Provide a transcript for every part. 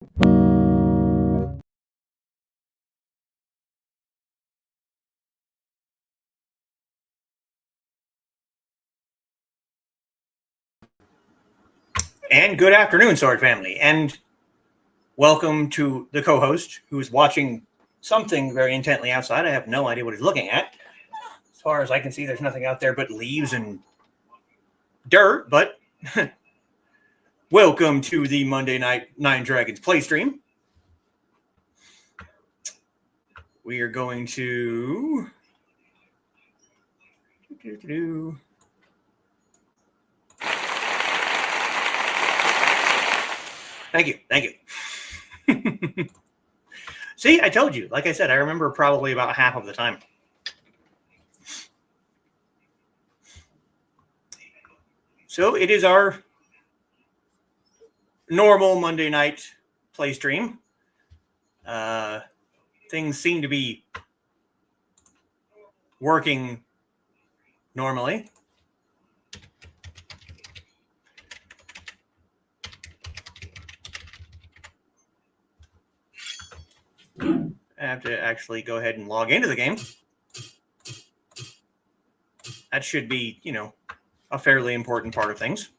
And good afternoon, Sword Family, and welcome to the co-host who's watching something very intently outside. I have no idea what he's looking at. As far as I can see, there's nothing out there but leaves and dirt, but welcome to the Monday night 9Dragons Playstream. We are going to... Thank you. See, I told you. Like I said, I remember probably about half of the time. So it is our normal Monday night play stream. Things seem to be working normally. I have to actually go ahead and log into the game. That should be, a fairly important part of things.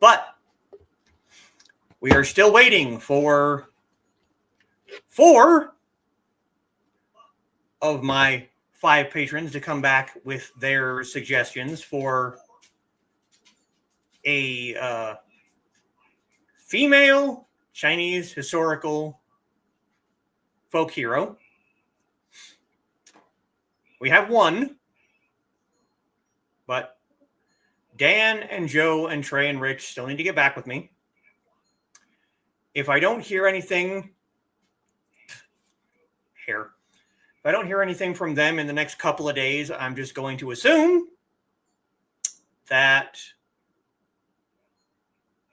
But we are still waiting for 4 of my 5 patrons to come back with their suggestions for a female Chinese historical folk hero. We have 1, but Dan and Joe and Trey and Rich still need to get back with me. If I don't hear anything from them in the next couple of days, I'm just going to assume that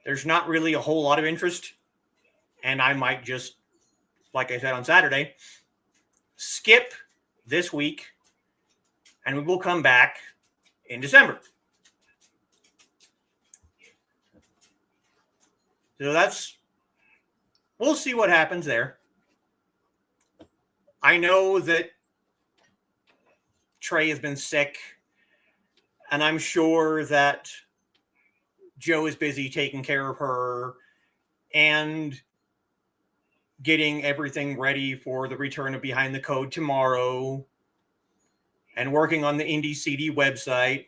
there's not really a whole lot of interest, and I might just, like I said on Saturday, skip this week, and we will come back in December. So we'll see what happens there. I know that Trey has been sick, and I'm sure that Joe is busy taking care of her and getting everything ready for the return of Behind the Code tomorrow and working on the Indie CD website.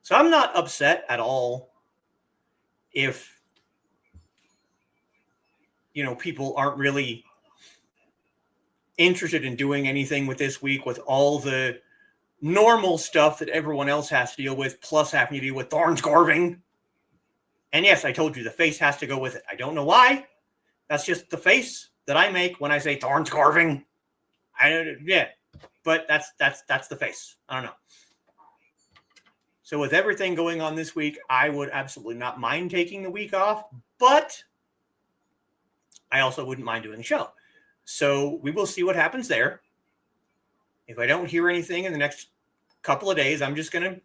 So I'm not upset at all if, people aren't really interested in doing anything with this week with all the normal stuff that everyone else has to deal with, plus having to deal with thorns carving. And yes, I told you the face has to go with it. I don't know why. That's just the face that I make when I say thorns carving. But that's the face. I don't know. So with everything going on this week, I would absolutely not mind taking the week off, but I also wouldn't mind doing a show. So we will see what happens there. If I don't hear anything in the next couple of days, I'm just going to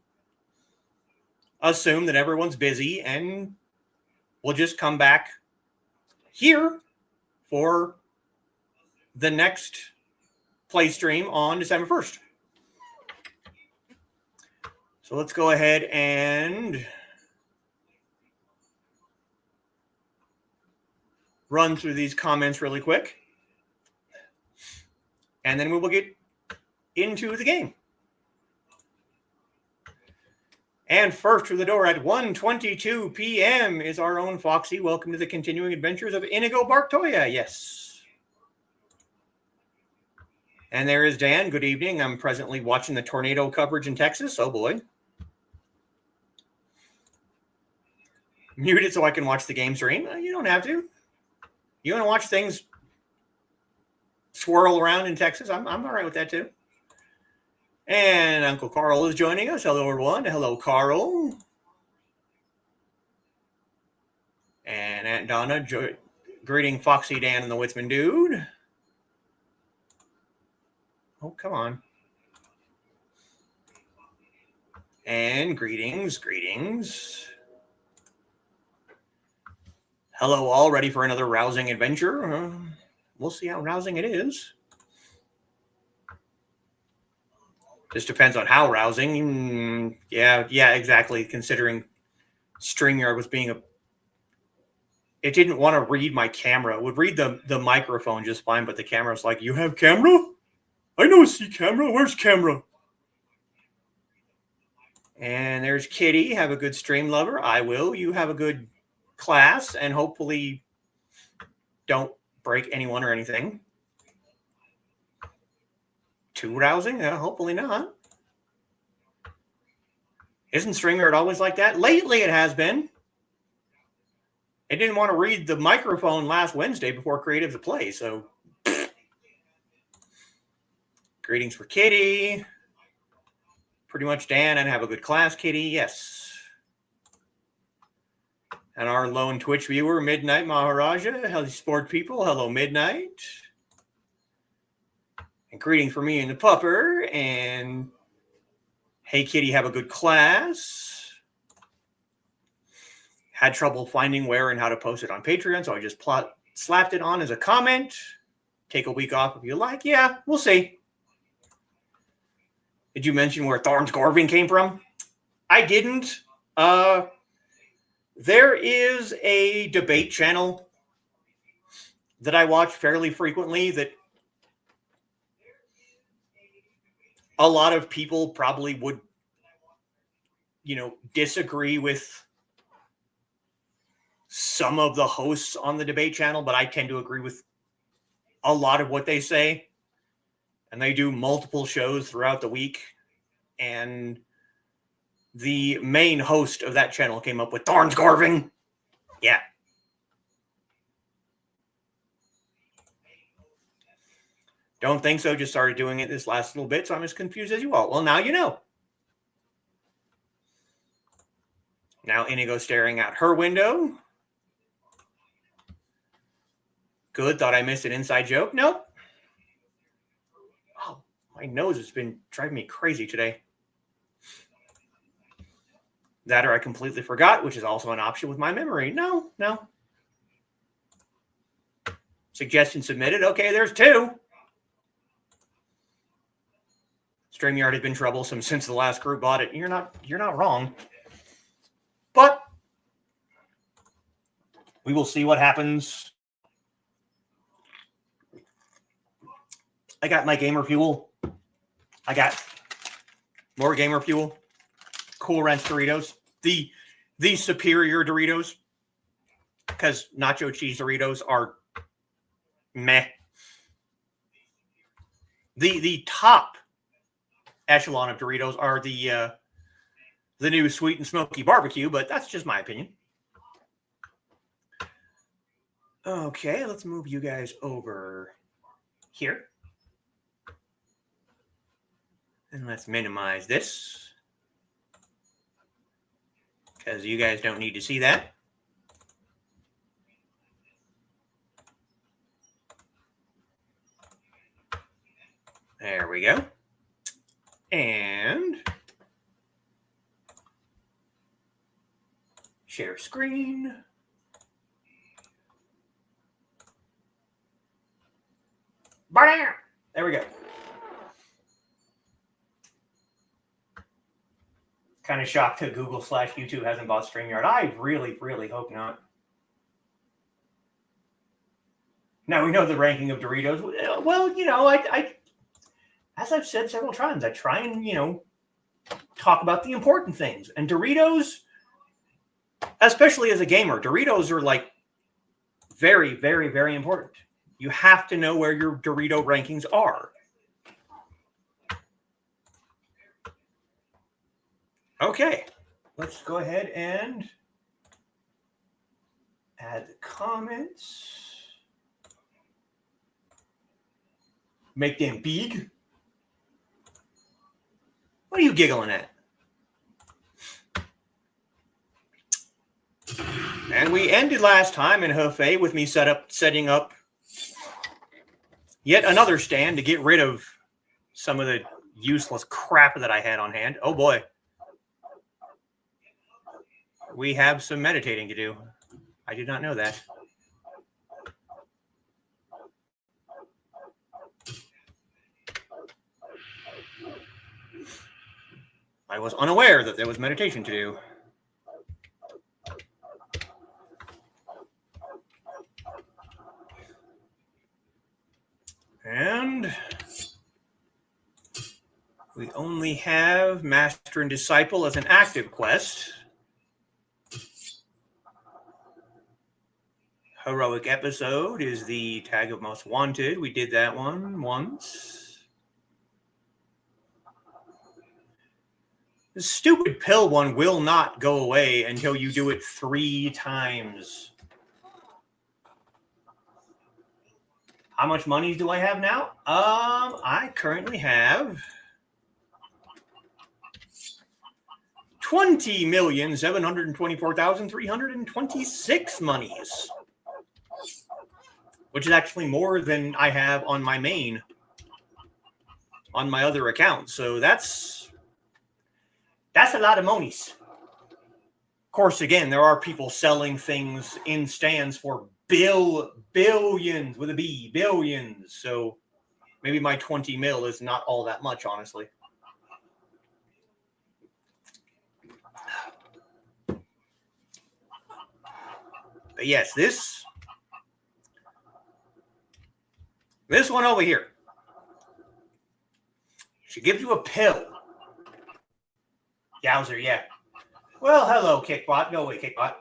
assume that everyone's busy, and we'll just come back here for the next play stream on December 1st. So let's go ahead and run through these comments really quick, and then we will get into the game. And first through the door at 1:22 p.m. is our own Foxy. Welcome to the continuing adventures of Inigo Barktoya. Yes. And there is Dan. Good evening. I'm presently watching the tornado coverage in Texas. Oh, boy. Mute it so I can watch the game stream. You don't have to. You want to watch things swirl around in Texas? I'm all right with that, too. And Uncle Carl is joining us. Hello, everyone. Hello, Carl. And Aunt Donna greeting Foxy, Dan, and the Witsman Dude. Oh, come on. And greetings. Hello, all. Ready for another rousing adventure? We'll see how rousing it is. Just depends on how rousing. Yeah, exactly. Considering StreamYard was being it didn't want to read my camera. It would read the microphone just fine, but the camera's like, you have camera? I don't see camera. Where's camera? And there's Kitty. Have a good stream, lover. I will. You have a good class, and hopefully don't break anyone or anything. Too rousing? Hopefully not. Isn't StreamYard always like that? Lately it has been. It didn't want to read the microphone last Wednesday before Creative to Play, so greetings for Kitty. Pretty much Dan, and have a good class, Kitty. Yes. And our lone Twitch viewer, Midnight Maharaja. Hello, sport people. Hello, Midnight. And greetings for me and the pupper. And hey, Kitty, have a good class. Had trouble finding where and how to post it on Patreon, so I just slapped it on as a comment. Take a week off if you like. Yeah, we'll see. Did you mention where Thorns Gorving came from? I didn't. There is a debate channel that I watch fairly frequently that a lot of people probably would, disagree with some of the hosts on the debate channel, but I tend to agree with a lot of what they say. And they do multiple shows throughout the week. And the main host of that channel came up with Thorns Gorving. Yeah. Don't think so. Just started doing it this last little bit, so I'm as confused as you all. Well, now you know. Now Inigo staring out her window. Good. Thought I missed an inside joke. Nope. Oh, my nose has been driving me crazy today. That or I completely forgot, which is also an option with my memory. No. Suggestion submitted. Okay, there's 2. StreamYard has been troublesome since the last group bought it. You're not wrong. But we will see what happens. I got my gamer fuel. I got more gamer fuel. Cool Ranch Doritos. The superior Doritos. Because nacho cheese Doritos are meh. The top echelon of Doritos are the new sweet and smoky barbecue, but that's just my opinion. Okay, let's move you guys over here. And let's minimize this, because you guys don't need to see that. There we go. And share screen. There we go. Kind of shocked that Google/YouTube hasn't bought StreamYard. I really, really hope not. Now we know the ranking of Doritos. Well, I as I've said several times, I try and, talk about the important things. And Doritos, especially as a gamer, Doritos are like very, very, very important. You have to know where your Dorito rankings are. Okay, let's go ahead and add the comments. Make them big. What are you giggling at? And we ended last time in Hoof with me setting up yet another stand to get rid of some of the useless crap that I had on hand. Oh boy. We have some meditating to do. I did not know that. I was unaware that there was meditation to do. And we only have Master and Disciple as an active quest. Heroic Episode is the tag of Most Wanted. We did that one once. The stupid pill one will not go away until you do it 3 times. How much money do I have now? I currently have 20,724,326 monies, which is actually more than I have on my main, on my other account. So that's a lot of monies. Of course, again, there are people selling things in stands for billions with a B, billions. So maybe my 20 mil is not all that much, honestly. But yes, this one over here. She gives you a pill. Yowzer, yeah. Well, hello, Kickbot. Go away, Kickbot.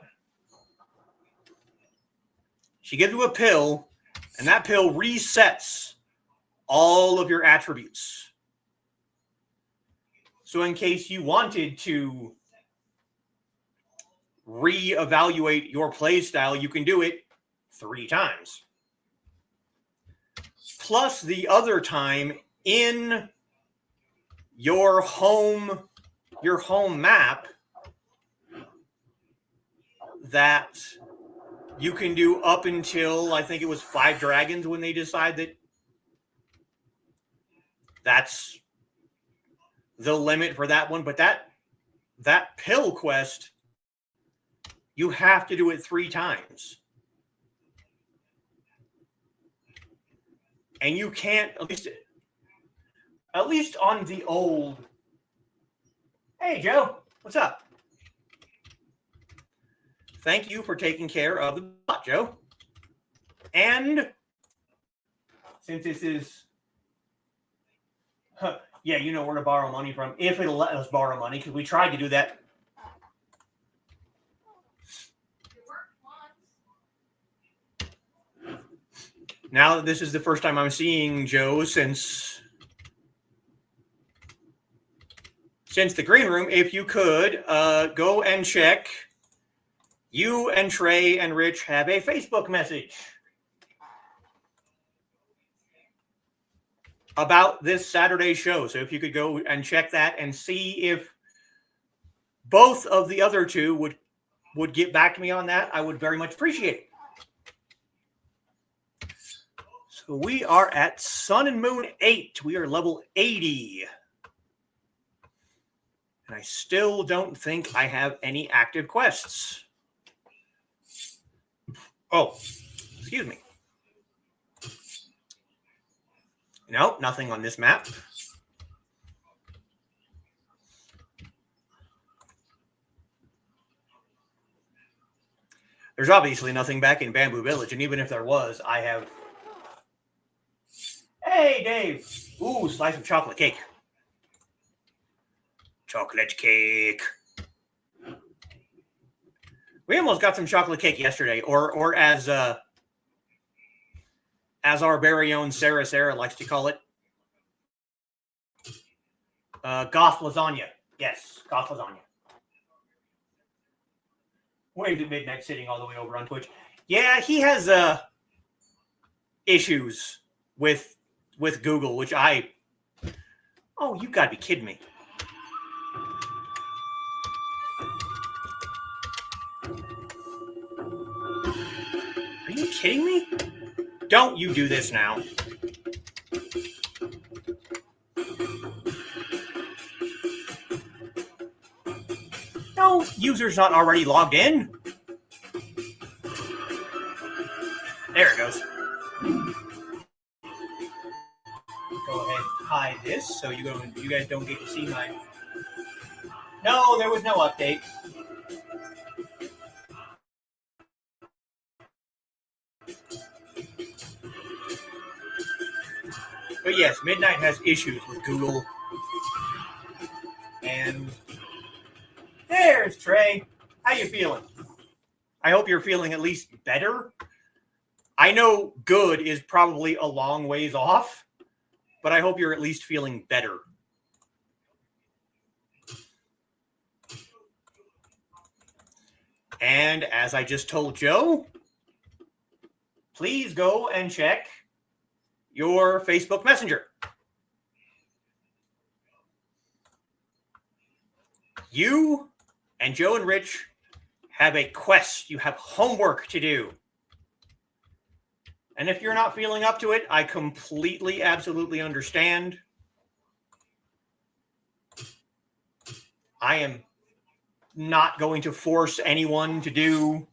She gives you a pill, and that pill resets all of your attributes. So in case you wanted to reevaluate your playstyle, you can do it 3 times. Plus the other time in your home map that you can do up until, I think it was 5 dragons when they decide that that's the limit for that one. But that pill quest, you have to do it 3 times. And you can't, at least on the old. Hey, Joe, what's up? Thank you for taking care of the bot, Joe. And since this is, yeah, you know where to borrow money from, if it'll let us borrow money, because we tried to do that. Now that this is the first time I'm seeing Joe since the green room, if you could go and check. You and Trey and Rich have a Facebook message about this Saturday show. So if you could go and check that and see if both of the other two would get back to me on that, I would very much appreciate it. So we are at Sun and Moon 8. We are level 80. And I still don't think I have any active quests. Oh, excuse me. No, nothing on this map. There's obviously nothing back in Bamboo Village, and even if there was, I have... Hey, Dave! Ooh, slice of chocolate cake. Chocolate cake. We almost got some chocolate cake yesterday, or as our very own Sarah likes to call it, goth lasagna. Yes, goth lasagna. Waved at midnight, sitting all the way over on Twitch. Yeah, he has issues with Google, which I... Oh, you gotta be kidding me. Are you kidding me? Don't you do this now. No, user's not already logged in. There it goes. Go ahead and hide this so you guys don't get to see my. No, there was no update. But yes, Midnight has issues with Google. And there's Trey. How you feeling? I hope you're feeling at least better. I know good is probably a long ways off, but I hope you're at least feeling better. And as I just told Joe, please go and check your Facebook Messenger. You and Joe and Rich have a quest. You have homework to do. And if you're not feeling up to it, I completely, absolutely understand. I am not going to force anyone to do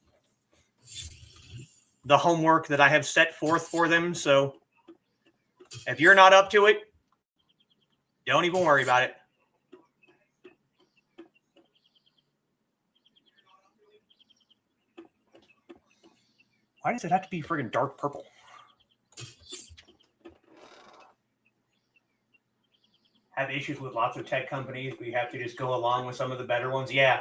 the homework that I have set forth for them. So if you're not up to it, don't even worry about it. Why does it have to be friggin' dark purple? Have issues with lots of tech companies. We have to just go along with some of the better ones. Yeah.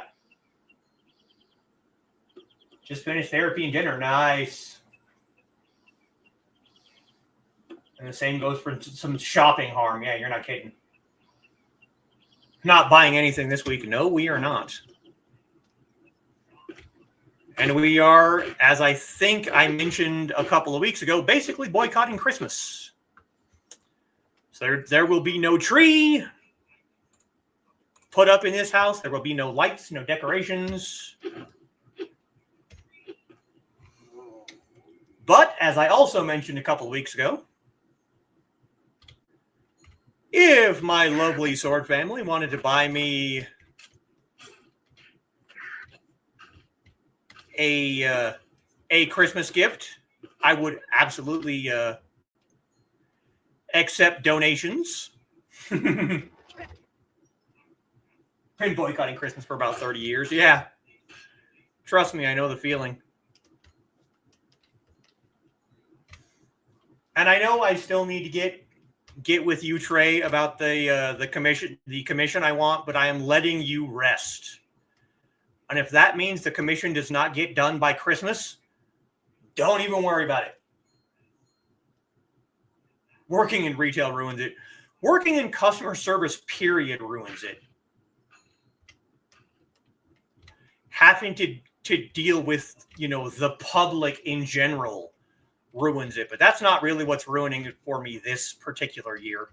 Just finished therapy and dinner. Nice. And the same goes for some shopping harm. Yeah, you're not kidding. Not buying anything this week. No, we are not. And we are, as I think I mentioned a couple of weeks ago, basically boycotting Christmas. So there will be no tree put up in this house. There will be no lights, no decorations. But as I also mentioned a couple of weeks ago, if my lovely sword family wanted to buy me a Christmas gift, I would absolutely accept donations. Been boycotting Christmas for about 30 years. Yeah. Trust me, I know the feeling. And I know I still need to get with you, Trey, about the commission I want, but I am letting you rest. And if that means the commission does not get done by Christmas, don't even worry about it. Working in retail ruins it. Working in customer service, period, ruins it. Having to deal with, the public in general ruins it. But that's not really what's ruining it for me this particular year.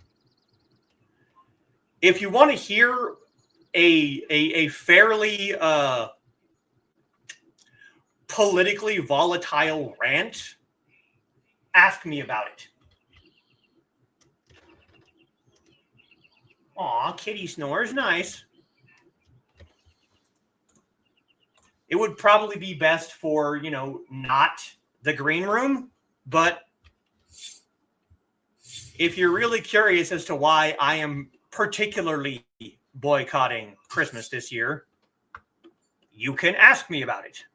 If you want to hear a fairly politically volatile rant, ask me about it. Aw, kitty snores. Nice. It would probably be best for, not the green room. But if you're really curious as to why I am particularly boycotting Christmas this year, you can ask me about it.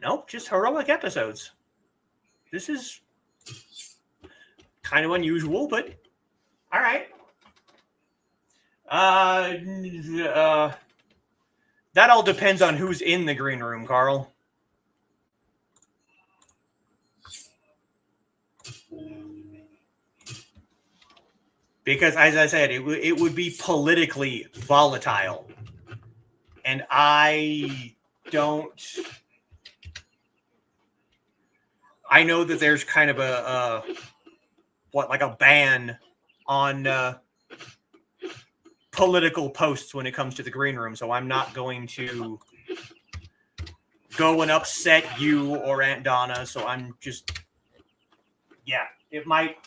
Nope, just heroic episodes. This is kind of unusual, but all right. That all depends on who's in the green room, Carl. Because, as I said, it would be politically volatile. And I know that there's kind of a ban on political posts when it comes to the green room. So I'm not going to go and upset you or Aunt Donna. So I'm just, it might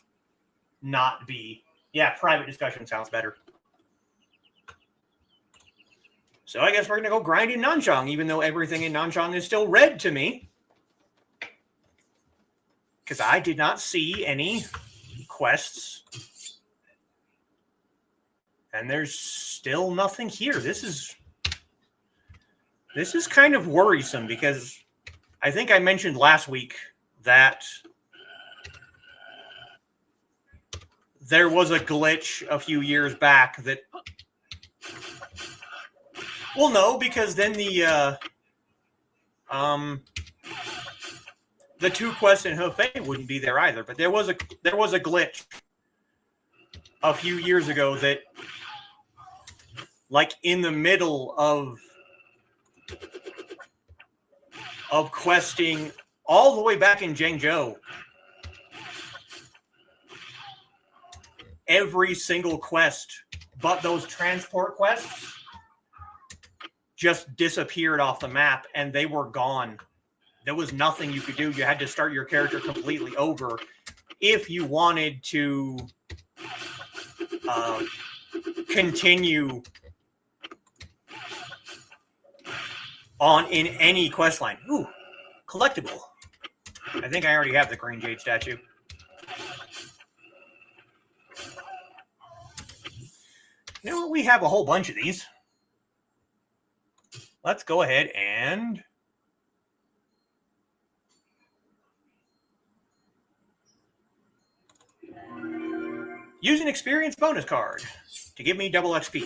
not be. Yeah, private discussion sounds better. So I guess we're going to go grind in Nanchang, even though everything in Nanchang is still red to me. Because I did not see any quests. And there's still nothing here. This is kind of worrisome because I think I mentioned last week that there was a glitch a few years back that... Well, no, because then the 2 quests in Hefei wouldn't be there either. But there was a glitch a few years ago that, like, in the middle of questing all the way back in Zhengzhou, every single quest but those transport quests just disappeared off the map, and they were gone. There was nothing you could do. You had to start your character completely over if you wanted to continue on in any quest line. Ooh, collectible. I think I already have the green jade statue. You know what? We have a whole bunch of these. Let's go ahead and use an experience bonus card to give me double XP.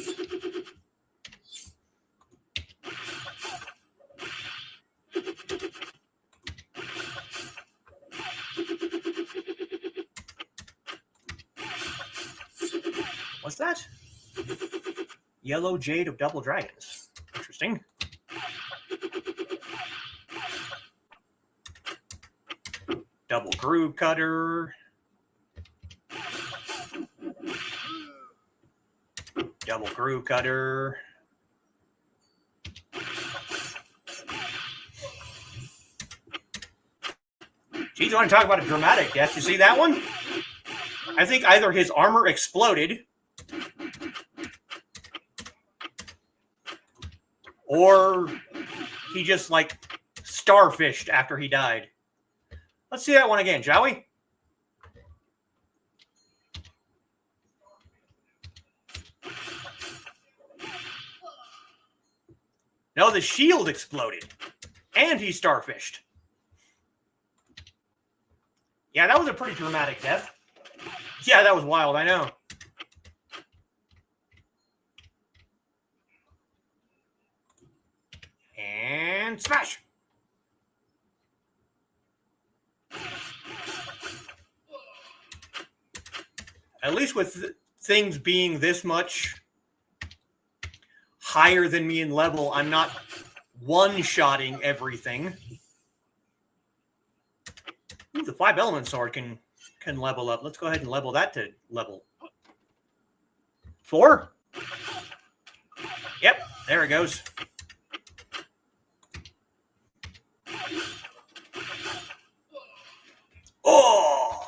What's that? Yellow Jade of Double Dragons. Interesting. Double Groove Cutter. Double Groove Cutter. Geez, you want to talk about a dramatic death? You see that one? I think either his armor exploded or he just, like, starfished after he died. Let's see that one again, shall we? No, the shield exploded. And he starfished. Yeah, that was a pretty dramatic death. Yeah, that was wild, I know. And smash! At least with things being this much higher than me in level, I'm not one-shotting everything. Ooh, the 5-element sword can level up. Let's go ahead and level that to level 4. Yep, there it goes. Oh!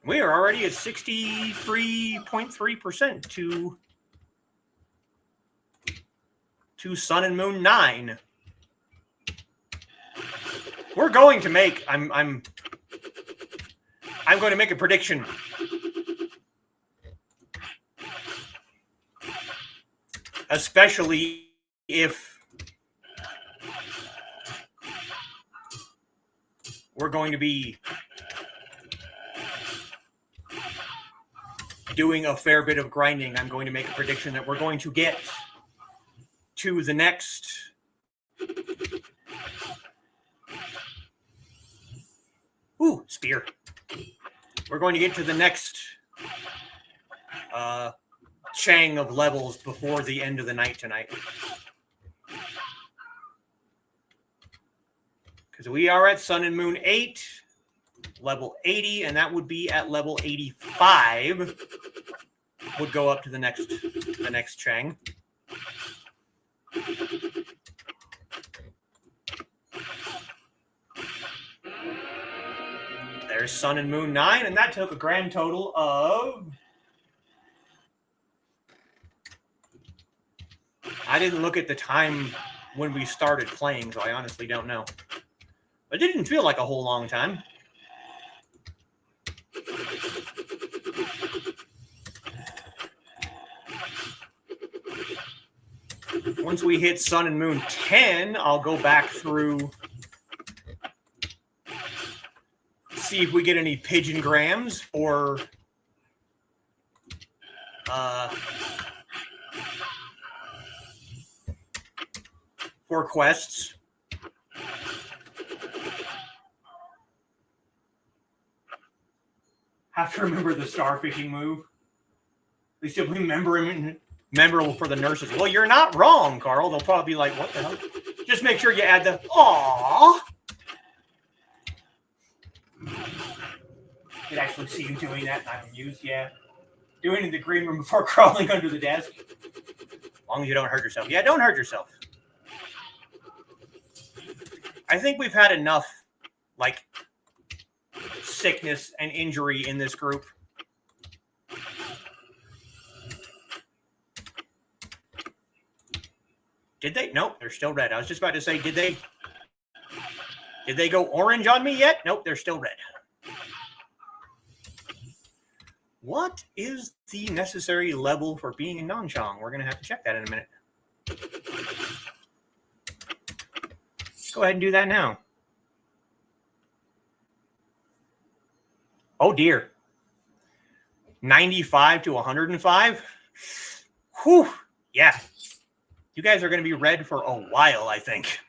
We are already at 63.3% to Sun and Moon 9. We're going to make I'm going to make a prediction. Especially if we're going to be doing a fair bit of grinding, I'm going to make a prediction that we're going to get to the next spear. We're going to get to the next Chang of levels before the end of the night tonight. Because we are at Sun and Moon 8, level 80, and that would be at level 85. Would go up to the next Chang. There's Sun and Moon 9, and that took a grand total of... I didn't look at the time when we started playing, so I honestly don't know. It didn't feel like a whole long time. Once we hit Sun and Moon 10, I'll go back through, see if we get any pigeon grams or for quests. Have to remember the starfishing move. They simply memorable for the nurses. Well, you're not wrong, Carl. They'll probably be like, what the hell? Just make sure you add the aww. Could actually see you doing that, and I'm amused, yeah. Doing it in the green room before crawling under the desk. As long as you don't hurt yourself. Yeah, don't hurt yourself. I think we've had enough, like, sickness and injury in this group. Did they? Nope, they're still red. I was just about to say, did they go orange on me yet? Nope, they're still red. What is the necessary level for being in Nanchang? We're going to have to check that in a minute. Go ahead and do that now. Oh, dear. 95 to 105? Whew. Yeah. You guys are going to be red for a while, I think.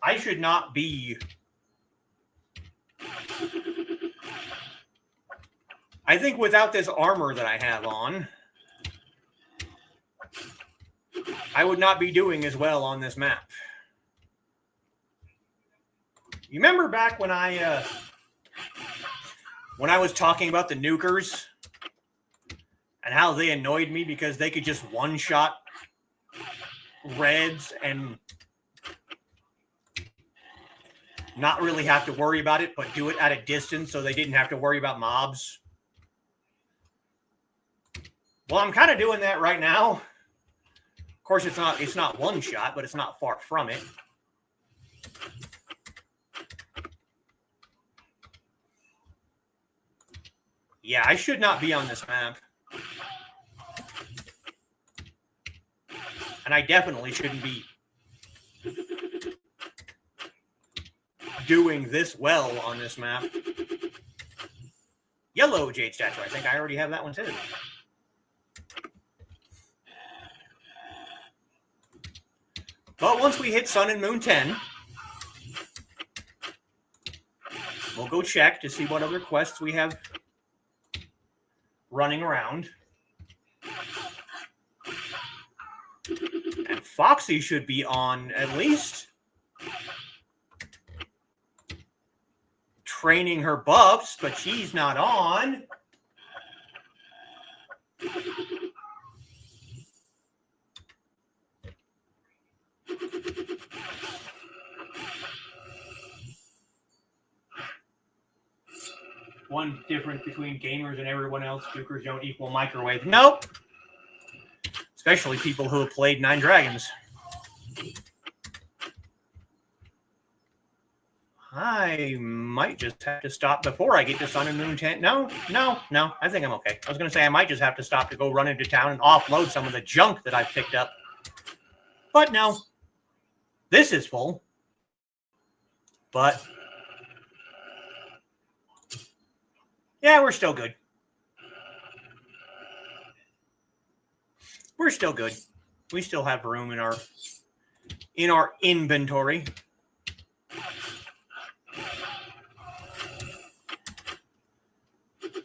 I should not be... I think without this armor that I have on, I would not be doing as well on this map. You remember back when I was talking about the nukers and how they annoyed me because they could just one-shot reds and not really have to worry about it, but do it at a distance so they didn't have to worry about mobs? Well, I'm kind of doing that right now. Of course, it's not one shot, but it's not far from it. Yeah, I should not be on this map. And I definitely shouldn't be doing this well on this map. Yellow Jade Statue. I think I already have that one too. But once we hit Sun and Moon 10, we'll go check to see what other quests we have running around. And Foxy should be on at least training her buffs, but she's not on. One difference between gamers and everyone else, jukers don't equal microwave. Nope. Especially people who have played 9Dragons. I might just have to stop before I get to Sun and Moon 10. No. I think I'm okay. I was going to say I might just have to stop to go run into town and offload some of the junk that I've picked up. But no. This is full. But yeah, we're still good. We're still good. We still have room in our inventory.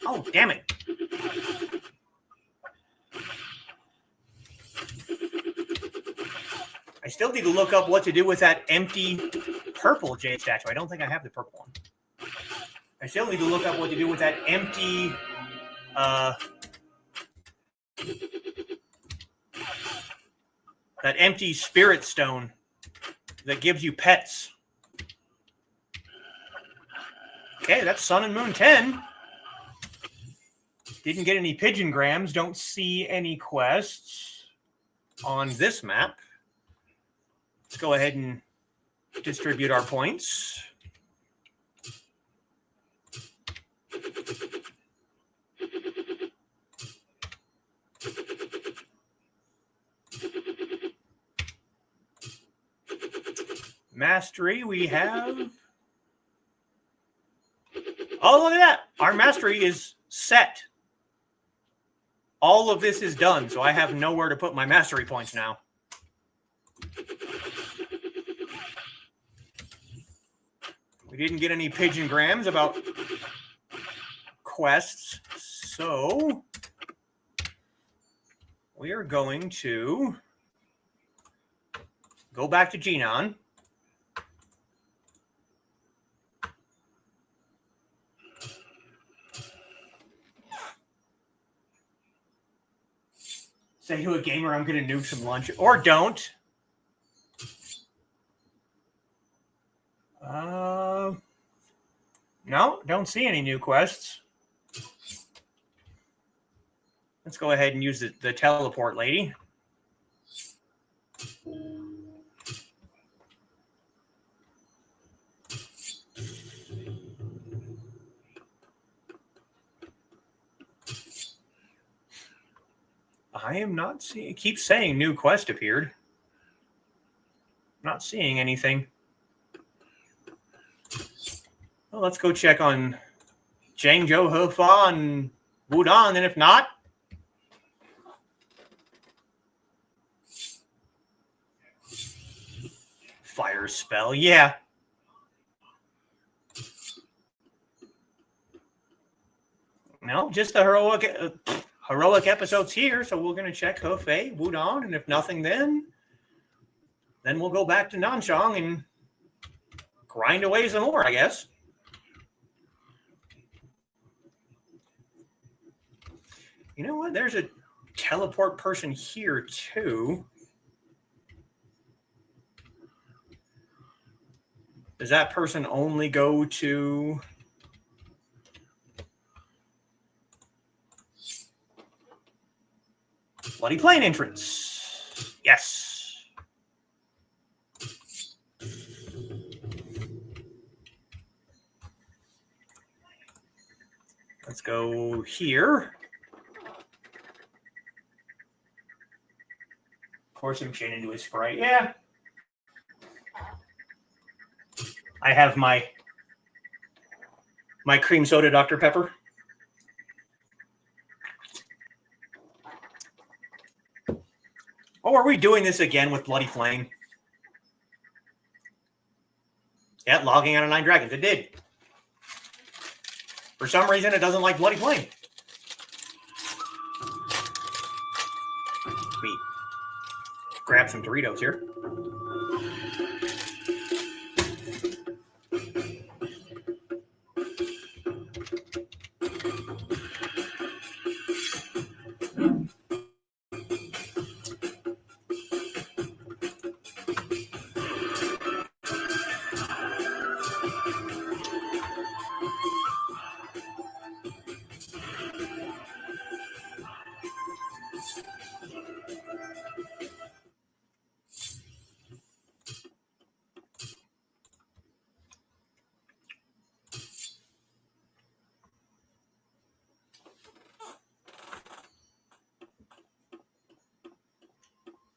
Oh, damn it. I still need to look up what to do with that empty purple jade statue. I don't think I have the purple one. I still need to look up what to do with that empty spirit stone that gives you pets. Okay, that's Sun and Moon 10. Didn't get any pigeon grams. Don't see any quests on this map. Let's go ahead and distribute our points. Mastery, we have... Oh, look at that. Our mastery is set. All of this is done, so I have nowhere to put my mastery points now. We didn't get any pigeon grams about quests, so we are going to go back to Genon. Say to a gamer, I'm going to nuke some lunch. Or don't. No, don't see any new quests. Let's go ahead and use the teleport lady. I am not seeing... It keeps saying new quest appeared. Not seeing anything. Well, let's go check on Zhangzhou, Hefa, and Wudong, and if not... Fire spell, yeah. No, just the heroic episodes here, so we're going to check Hefei, Wudong, and if nothing then we'll go back to Nanchang and grind away some more, I guess. You know what? There's a teleport person here, too. Does that person only go to... Bloody Plain entrance? Yes. Let's go here. Pour some gin into his Sprite. Yeah. I have my cream soda Dr. Pepper. Oh, are we doing this again with Bloody Flame? Yeah, logging out of 9Dragons. It did. For some reason, it doesn't like Bloody Flame. Let me grab some Doritos here.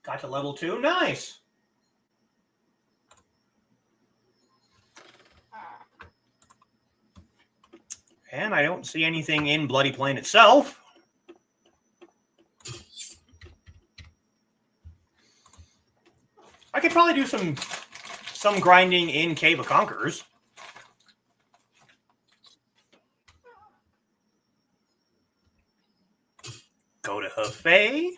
Got to level 2. Nice. And I don't see anything in Bloody Plain itself. I could probably do some grinding in Cave of Conquerors. Go to Hefei.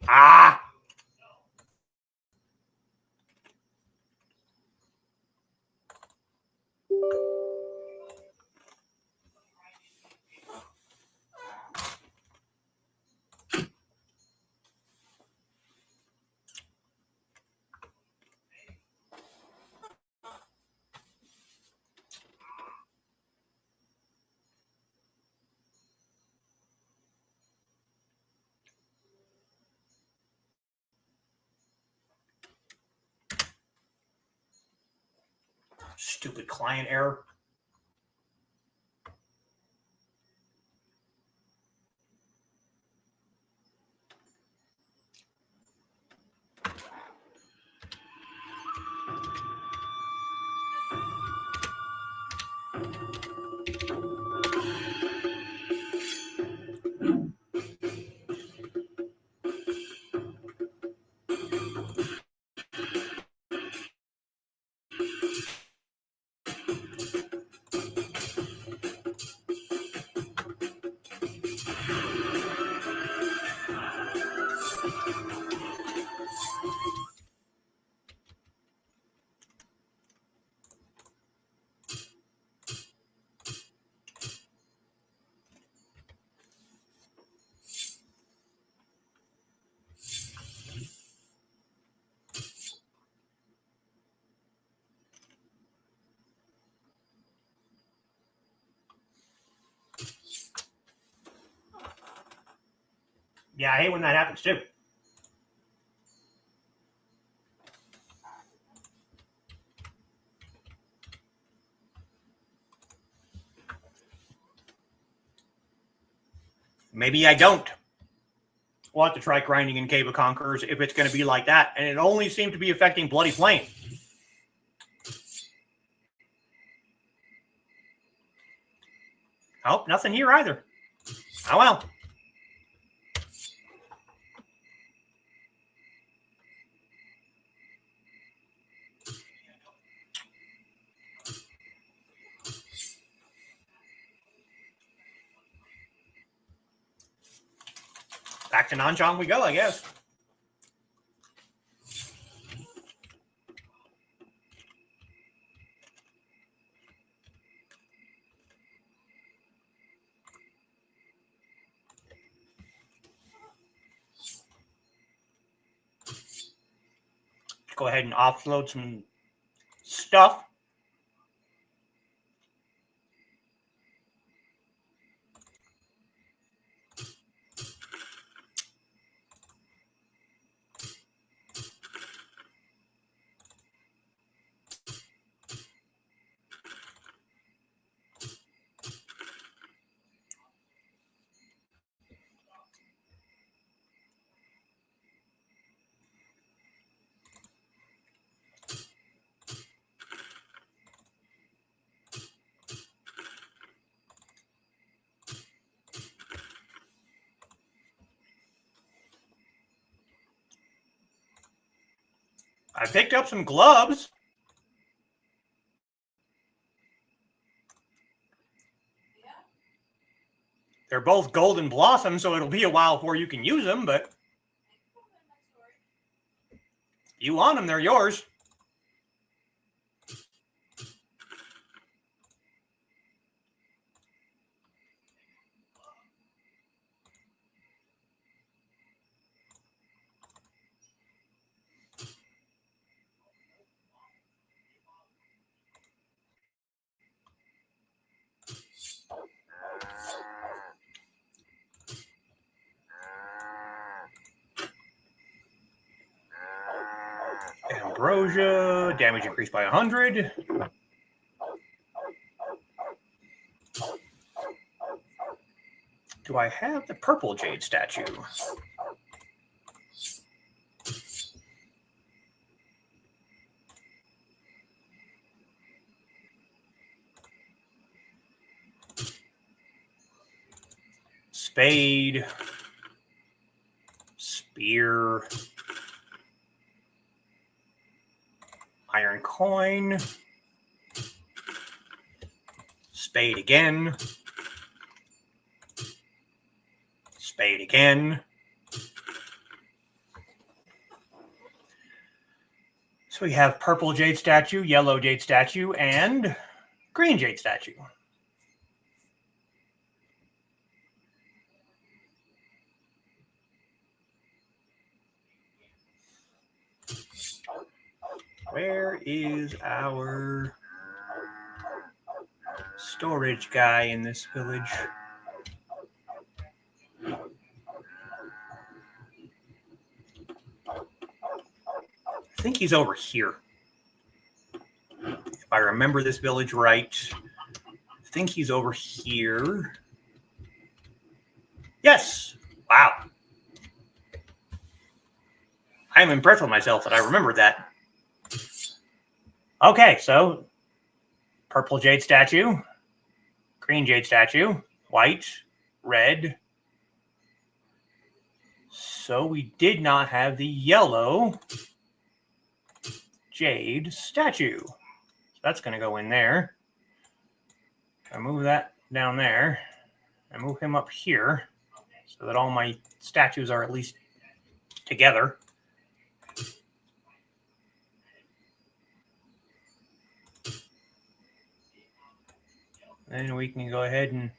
Ah! Stupid client error. Yeah, I hate when that happens too. Maybe I don't. We'll have to try grinding in Cave of Conquerors if it's going to be like that. And it only seemed to be affecting Bloody Flame. Oh, nothing here either. Oh, well. Back to Nanchang we go, I guess. Go ahead and offload some stuff. I picked up some gloves. They're both golden blossom, so it'll be a while before you can use them, but you want them, they're yours. Ambrosia, damage increased by 100. Do I have the purple jade statue? Spade, spear, iron coin, spade again, spade again. So we have purple jade statue, yellow jade statue, and green jade statue. Where is our storage guy in this village? I think he's over here. I remember this village right. I think he's over here. Yes. Wow. I am impressed with myself that I remembered that. Okay, so purple jade statue, green jade statue, white, red. So we did not have the yellow jade statue. So that's going to go in there. I move that down there. I move him up here so that all my statues are at least together. Then we can go ahead and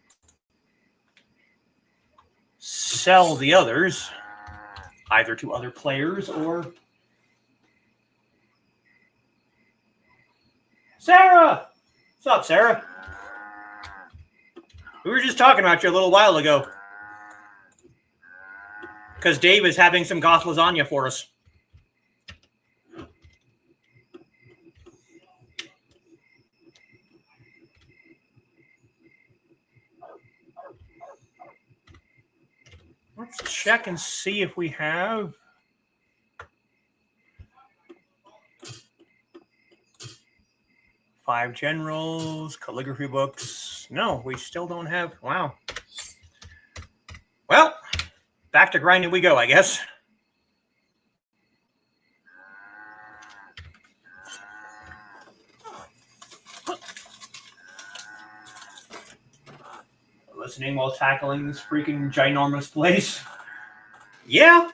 sell the others, either to other players or... Sarah! What's up, Sarah? We were just talking about you a little while ago. Because Dave is having some goth lasagna for us. Let's check and see if we have... Five generals, calligraphy books. No, we still don't have... Wow. Well, back to grinding we go, I guess. Listening while tackling this freaking ginormous place. Yeah.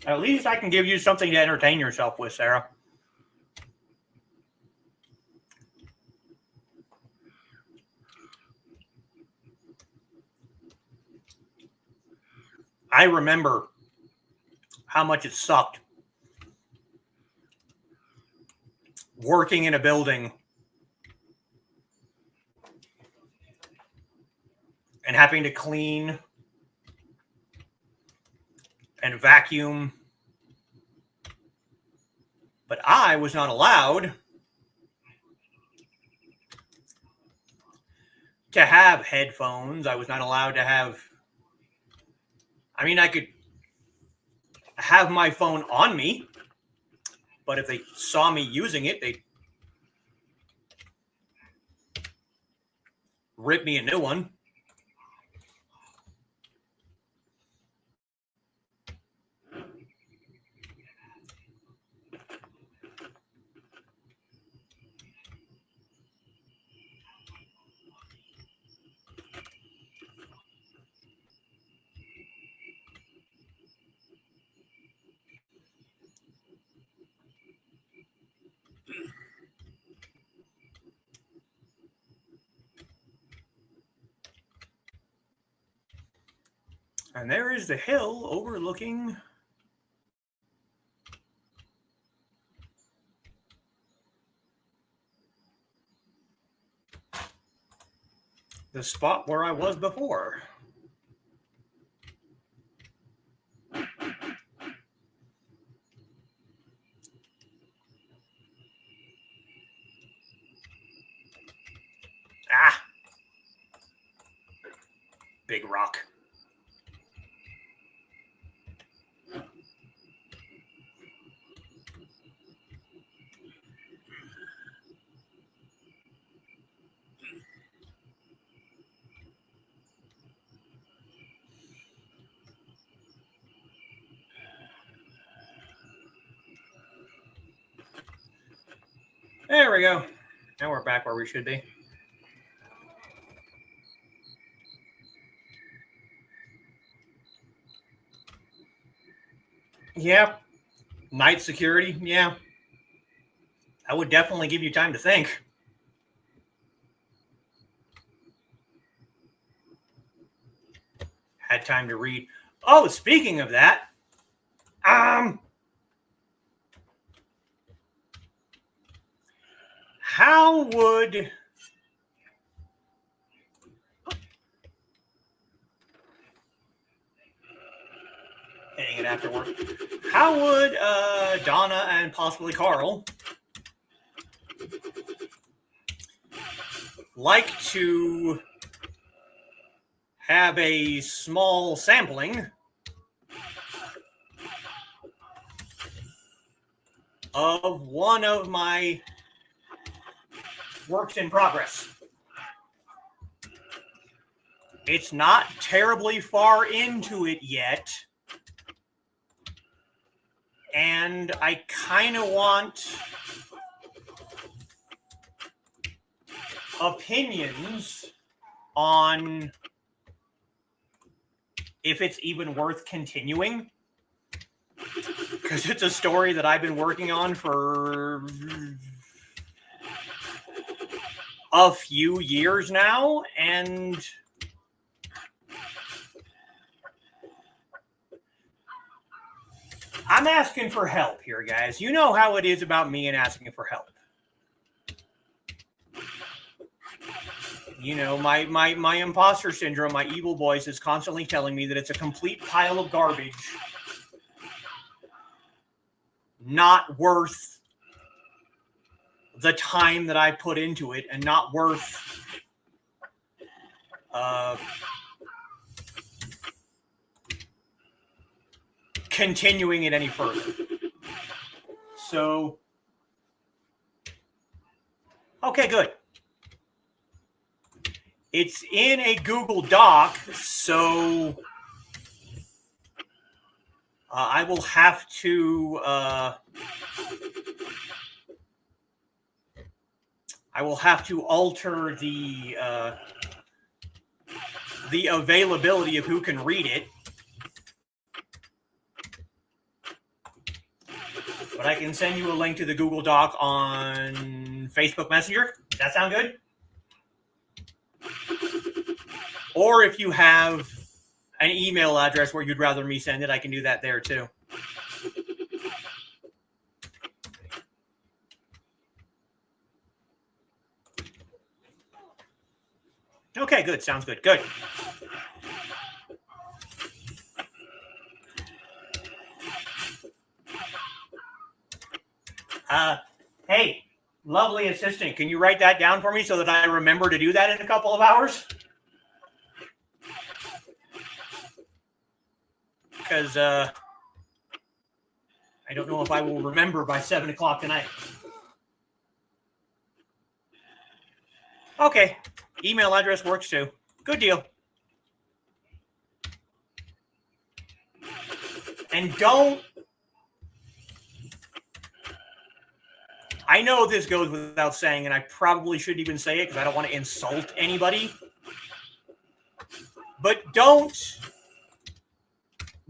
At least I can give you something to entertain yourself with, Sarah. I remember how much it sucked working in a building and having to clean and vacuum. But I was not allowed to have headphones. I was not allowed to have... I mean, I could have my phone on me, but if they saw me using it, they'd rip me a new one. And there is the hill overlooking the spot where I was before. Ah! Big rock. There we go. Now we're back where we should be. Yeah. Night security. Yeah. I would definitely give you time to think. Had time to read. Oh, speaking of that, how would hitting it afterward? How would Donna and possibly Carl like to have a small sampling of one of my works in progress? It's not terribly far into it yet, and I kind of want opinions on if it's even worth continuing, because it's a story that I've been working on for a few years now, and I'm asking for help here, guys. You know how it is about me and asking for help. You know, my imposter syndrome, my evil voice is constantly telling me that it's a complete pile of garbage, not worth the time that I put into it, and not worth continuing it any further. So, okay, good. It's in a Google Doc, so I will have to alter the availability of who can read it. But I can send you a link to the Google Doc on Facebook Messenger. Does that sound good? Or if you have an email address where you'd rather me send it, I can do that there too. Okay, good. Sounds good. Good. Hey, lovely assistant, can you write that down for me so that I remember to do that in a couple of hours? Because I don't know if I will remember by 7 o'clock tonight. Okay, email address works too. Good deal. And don't... I know this goes without saying, and I probably shouldn't even say it because I don't want to insult anybody. But don't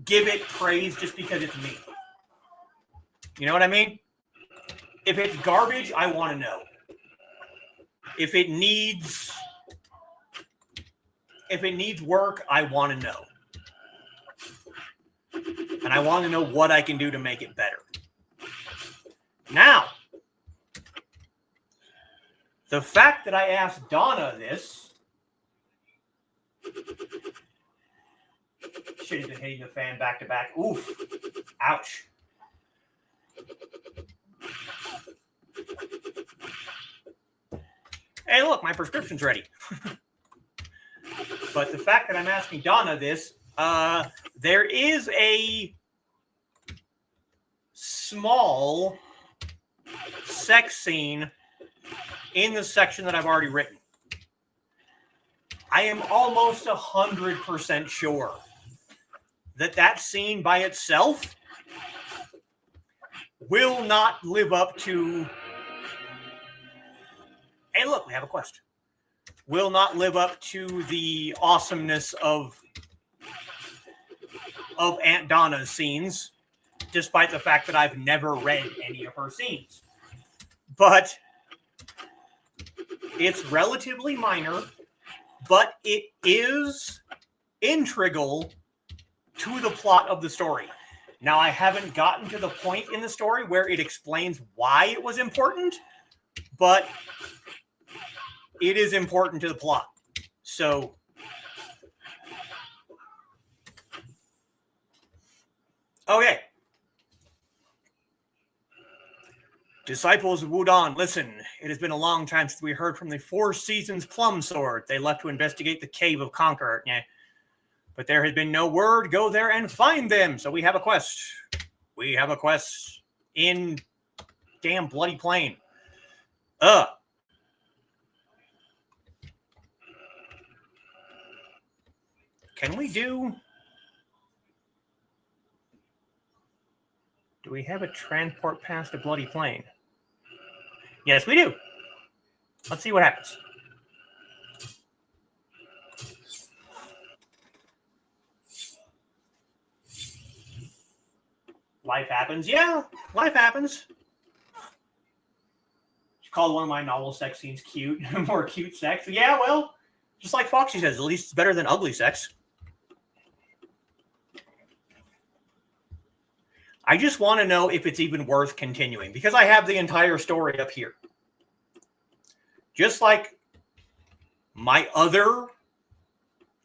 give it praise just because it's me. You know what I mean? If it's garbage, I want to know. If it needs work, I want to know. And I want to know what I can do to make it better. Now, the fact that I asked Donna this, should have been hitting the fan back to back. Oof. Ouch. Hey, look, my prescription's ready. But the fact that I'm asking Donna this, there is a small sex scene in the section that I've already written. I am almost 100% sure that that scene by itself will not live up to... Hey, look, we have a quest. Will not live up to the awesomeness of Aunt Donna's scenes, despite the fact that I've never read any of her scenes. but it's relatively minor, but it is integral to the plot of the story. Now, I haven't gotten to the point in the story where it explains why it was important, but it is important to the plot. So, okay. Disciples of Wudon, listen. It has been a long time since we heard from the Four Seasons Plum Sword. They left to investigate the Cave of Conqueror. Yeah. But there has been no word. Go there and find them. So we have a quest. We have a quest in damn Bloody Plain. Can we do... Do we have a transport pass to Bloody Plain? Yes, we do. Let's see what happens. Life happens. Yeah, life happens. She called one of my novel sex scenes cute. More cute sex. Yeah, well, just like Foxy says, at least it's better than ugly sex. I just want to know if it's even worth continuing, because I have the entire story up here. Just like my other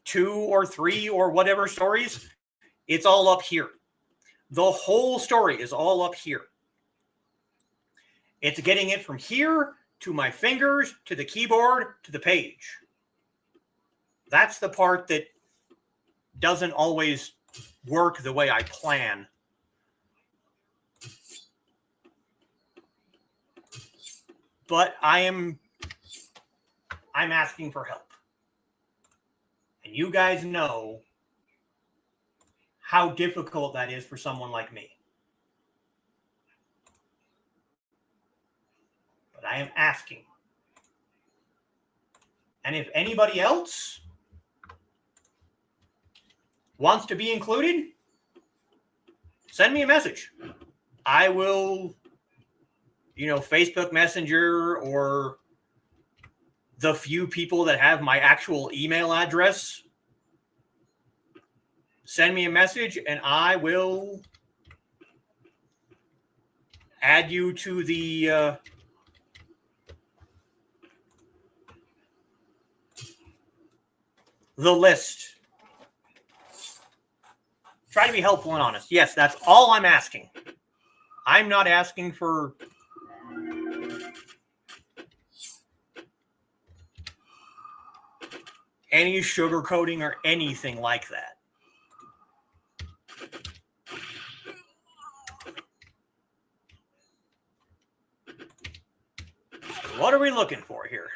2 or 3 or whatever stories, it's all up here. The whole story is all up here. It's getting it from here to my fingers, to the keyboard, to the page. That's the part that doesn't always work the way I plan. But I'm asking for help. And you guys know how difficult that is for someone like me. But I am asking. And if anybody else wants to be included, send me a message. I will, Facebook Messenger, or the few people that have my actual email address, send me a message and I will add you to the list. Try to be helpful and honest. Yes, that's all I'm asking. I'm not asking for any sugarcoating or anything like that. What are we looking for here?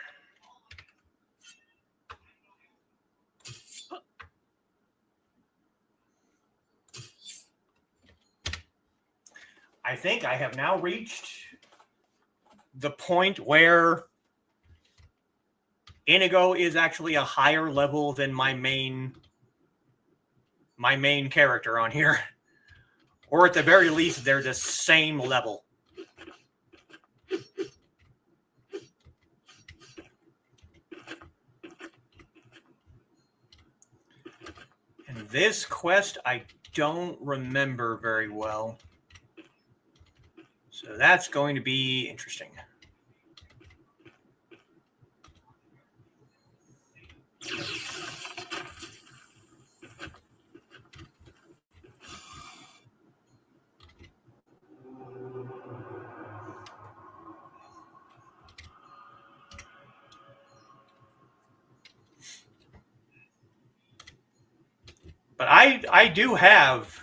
I think I have now reached the point where Inigo is actually a higher level than my main character on here. Or at the very least, they're the same level. And this quest, I don't remember very well. So that's going to be interesting. But I do have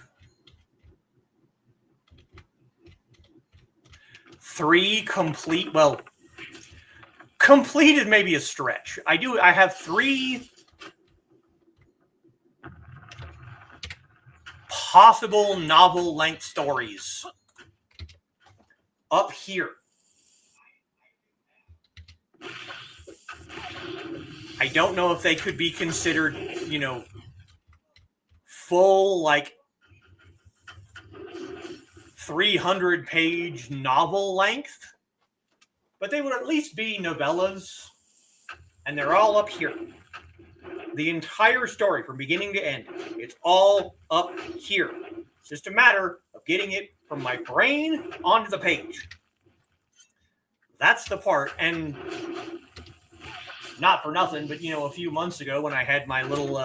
3 complete, well, completed maybe a stretch. I have 3 possible novel-length stories up here. I don't know if they could be considered, full, 300-page novel length. but they would at least be novellas, and they're all up here. The entire story from beginning to end, it's all up here. It's just a matter of getting it from my brain onto the page. That's the part, and not for nothing, but, a few months ago when I had my little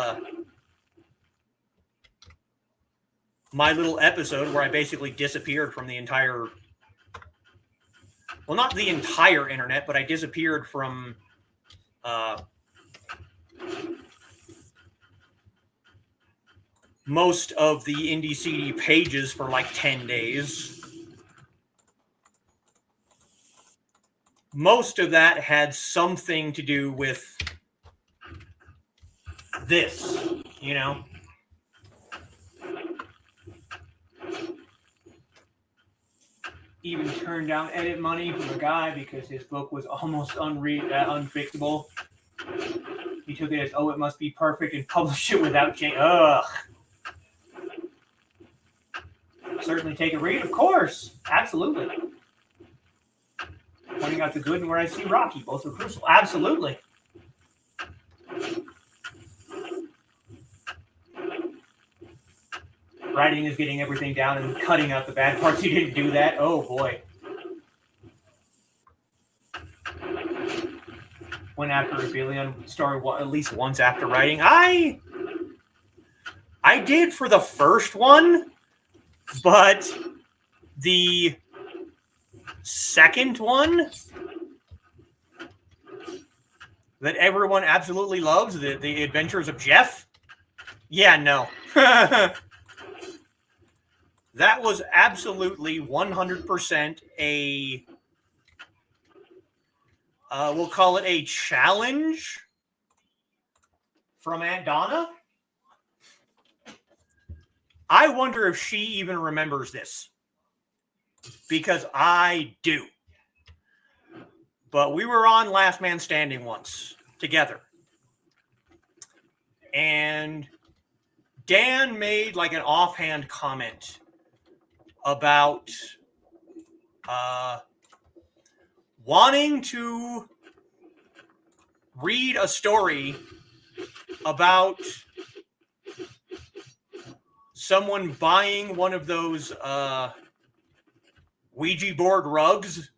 episode where I basically disappeared from the entire, well, not the entire internet, but I disappeared from most of the Indie CD pages for like 10 days. Most of that had something to do with this, Even turned down edit money from a guy because his book was almost unfixable. He took it as, oh, it must be perfect, and published it without change. Ugh. Certainly take a read, of course. Absolutely. Pointing out the good and where I see Rocky. Both are crucial. Absolutely. Writing is getting everything down and cutting out the bad parts. You didn't do that. Oh, boy. Went after a Billion story at least once after writing. I did for the first one, but the second one that everyone absolutely loves, the Adventures of Jeff, yeah, no. That was absolutely 100% a, we'll call it a challenge from Aunt Donna. I wonder if she even remembers this, because I do. But we were on Last Man Standing once together, and Dan made like an offhand comment about wanting to read a story about someone buying one of those Ouija board rugs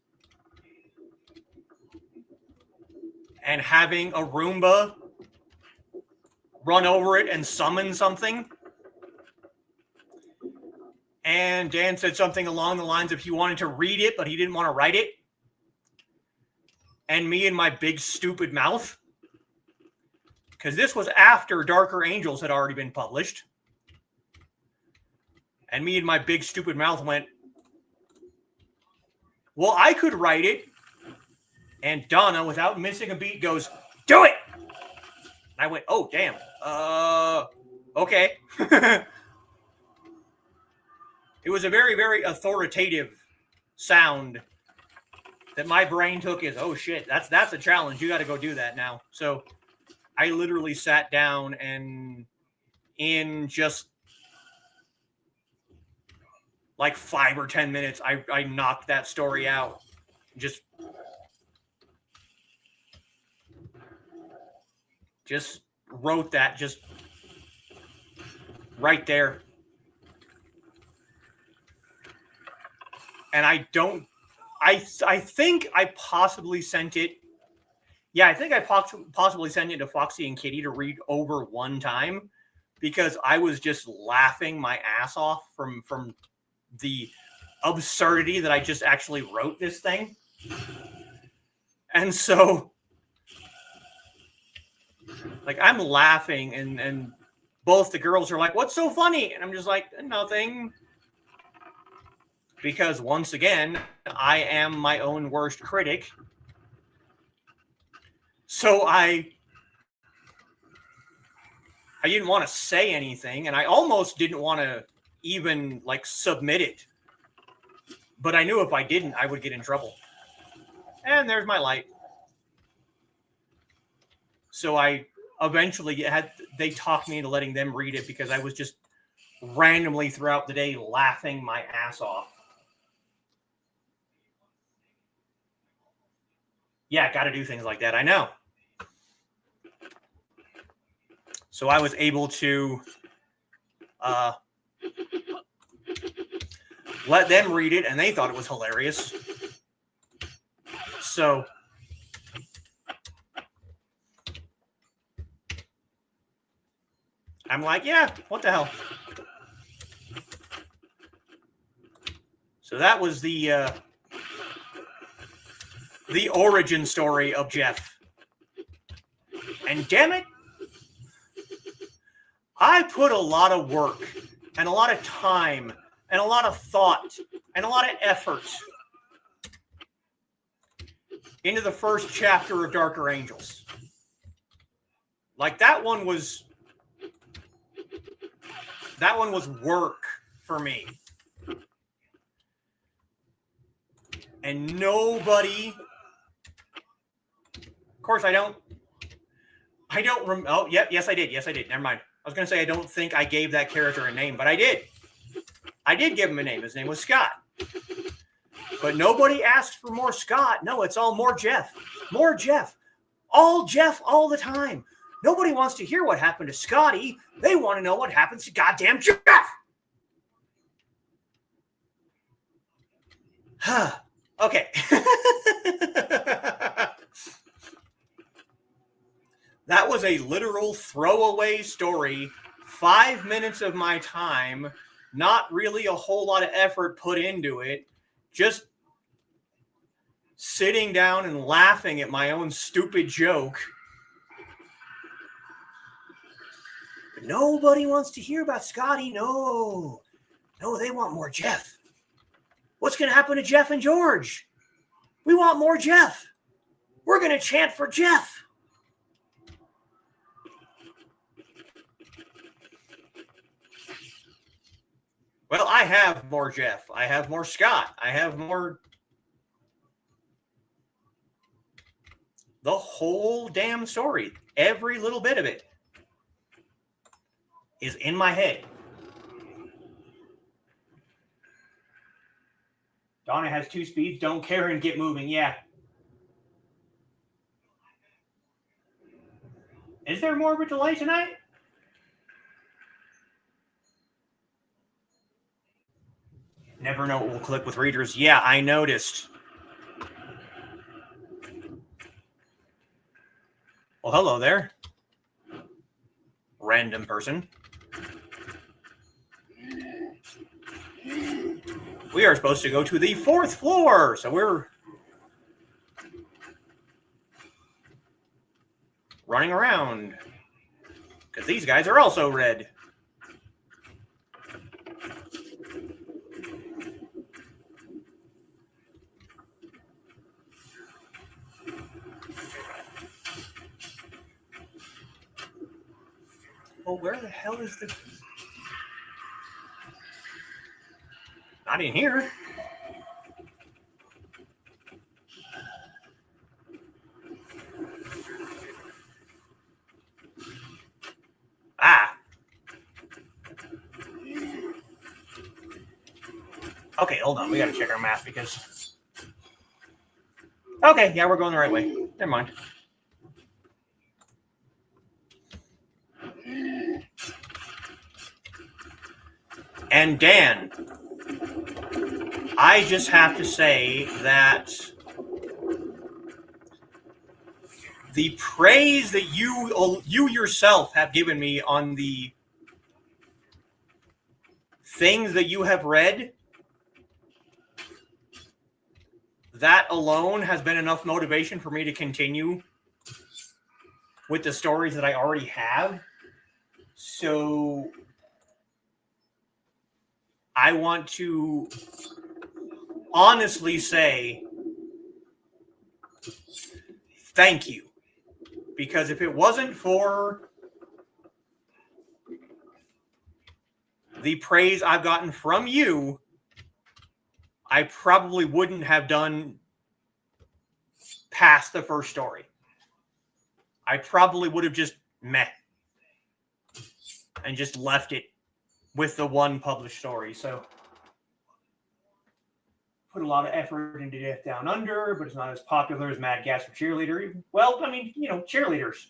and having a Roomba run over it and summon something. And Dan said something along the lines of he wanted to read it, but he didn't want to write it. And me and my big stupid mouth, because this was after Darker Angels had already been published. And me and my big stupid mouth went, well, I could write it. And Donna, without missing a beat, goes, do it! I went, oh, damn. Okay. It was a very, very authoritative sound that my brain took as, oh, shit, that's a challenge. You got to go do that now. So I literally sat down and in just like 5 or 10 minutes, I knocked that story out. Just wrote that just right there. And I think I possibly sent it. Yeah, I think I possibly sent it to Foxy and Kitty to read over one time, because I was just laughing my ass off from the absurdity that I just actually wrote this thing. And so, like, I'm laughing, and both the girls are like, what's so funny? And I'm just like, nothing. Because once again, I am my own worst critic. So I didn't want to say anything, and I almost didn't want to even like submit it. But I knew if I didn't, I would get in trouble. And there's my light. So I eventually they talked me into letting them read it, because I was just randomly throughout the day laughing my ass off. Yeah, got to do things like that. I know. So I was able to let them read it, and they thought it was hilarious. So I'm like, yeah, what the hell? So that was the origin story of Jeff. And damn it, I put a lot of work and a lot of time and a lot of thought and a lot of effort into the first chapter of Darker Angels. Like that one was work for me. And nobody, of course I don't oh, yep, yes I did. Never mind. I was going to say I don't think I gave that character a name, but I did. I did give him a name. His name was Scott. But nobody asked for more Scott. No, it's all more Jeff. More Jeff. All Jeff all the time. Nobody wants to hear what happened to Scotty. They want to know what happens to goddamn Jeff. Okay. That was a literal throwaway story. 5 minutes of my time. Not really a whole lot of effort put into it. Just sitting down and laughing at my own stupid joke. But nobody wants to hear about Scotty. No, they want more Jeff. What's going to happen to Jeff and George? We want more Jeff. We're going to chant for Jeff. Well, I have more Jeff. I have more Scott. I have more. The whole damn story, every little bit of it, is in my head. Donna has 2 speeds. Don't care and get moving. Yeah. Is there more of a delay tonight? Never know what will click with readers. Yeah, I noticed. Well, hello there. Random person. We are supposed to go to the 4th floor, so we're running around because these guys are also red. Oh, where the hell is the... Not in here. Ah. Okay, hold on. We got to check our map because... Okay, yeah, we're going the right way. Never mind. And Dan, I just have to say that the praise that you yourself have given me on the things that you have read, that alone has been enough motivation for me to continue with the stories that I already have. So I want to honestly say thank you. Because if it wasn't for the praise I've gotten from you, I probably wouldn't have done past the first story. I probably would have just met and just left it with the one published story. So put a lot of effort into Death Down Under, but it's not as popular as Mad Gas or Cheerleader. Well, I mean, cheerleaders.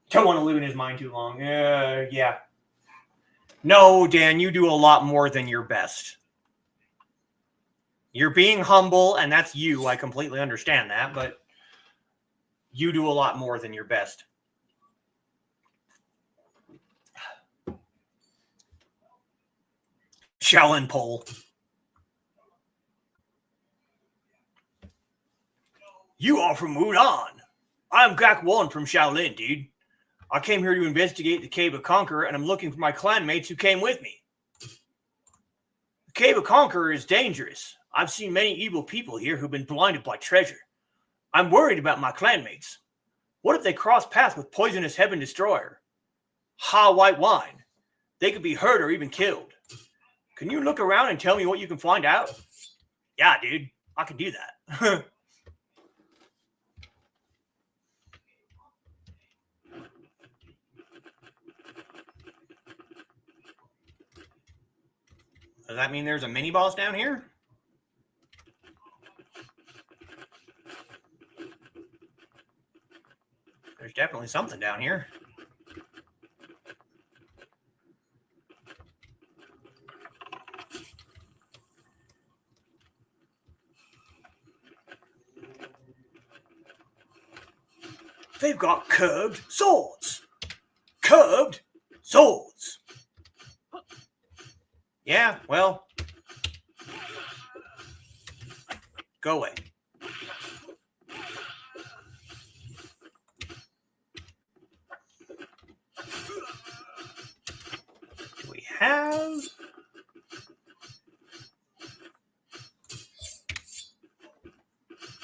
Don't want to live in his mind too long. Yeah. No, Dan, you do a lot more than your best. You're being humble, and that's you. I completely understand that, but you do a lot more than your best. Shaolin pole. You are from Wuhan. I'm Gak One from Shaolin, dude. I came here to investigate the Cave of Conqueror, and I'm looking for my clanmates who came with me. The Cave of Conqueror is dangerous. I've seen many evil people here who've been blinded by treasure. I'm worried about my clanmates. What if they cross paths with poisonous Heaven Destroyer? Ha White Wine. They could be hurt or even killed. Can you look around and tell me what you can find out? Yeah, dude. I can do that. Does that mean there's a mini boss down here? There's definitely something down here. They've got curved swords. Curved swords. Yeah, well, go away. Do we have...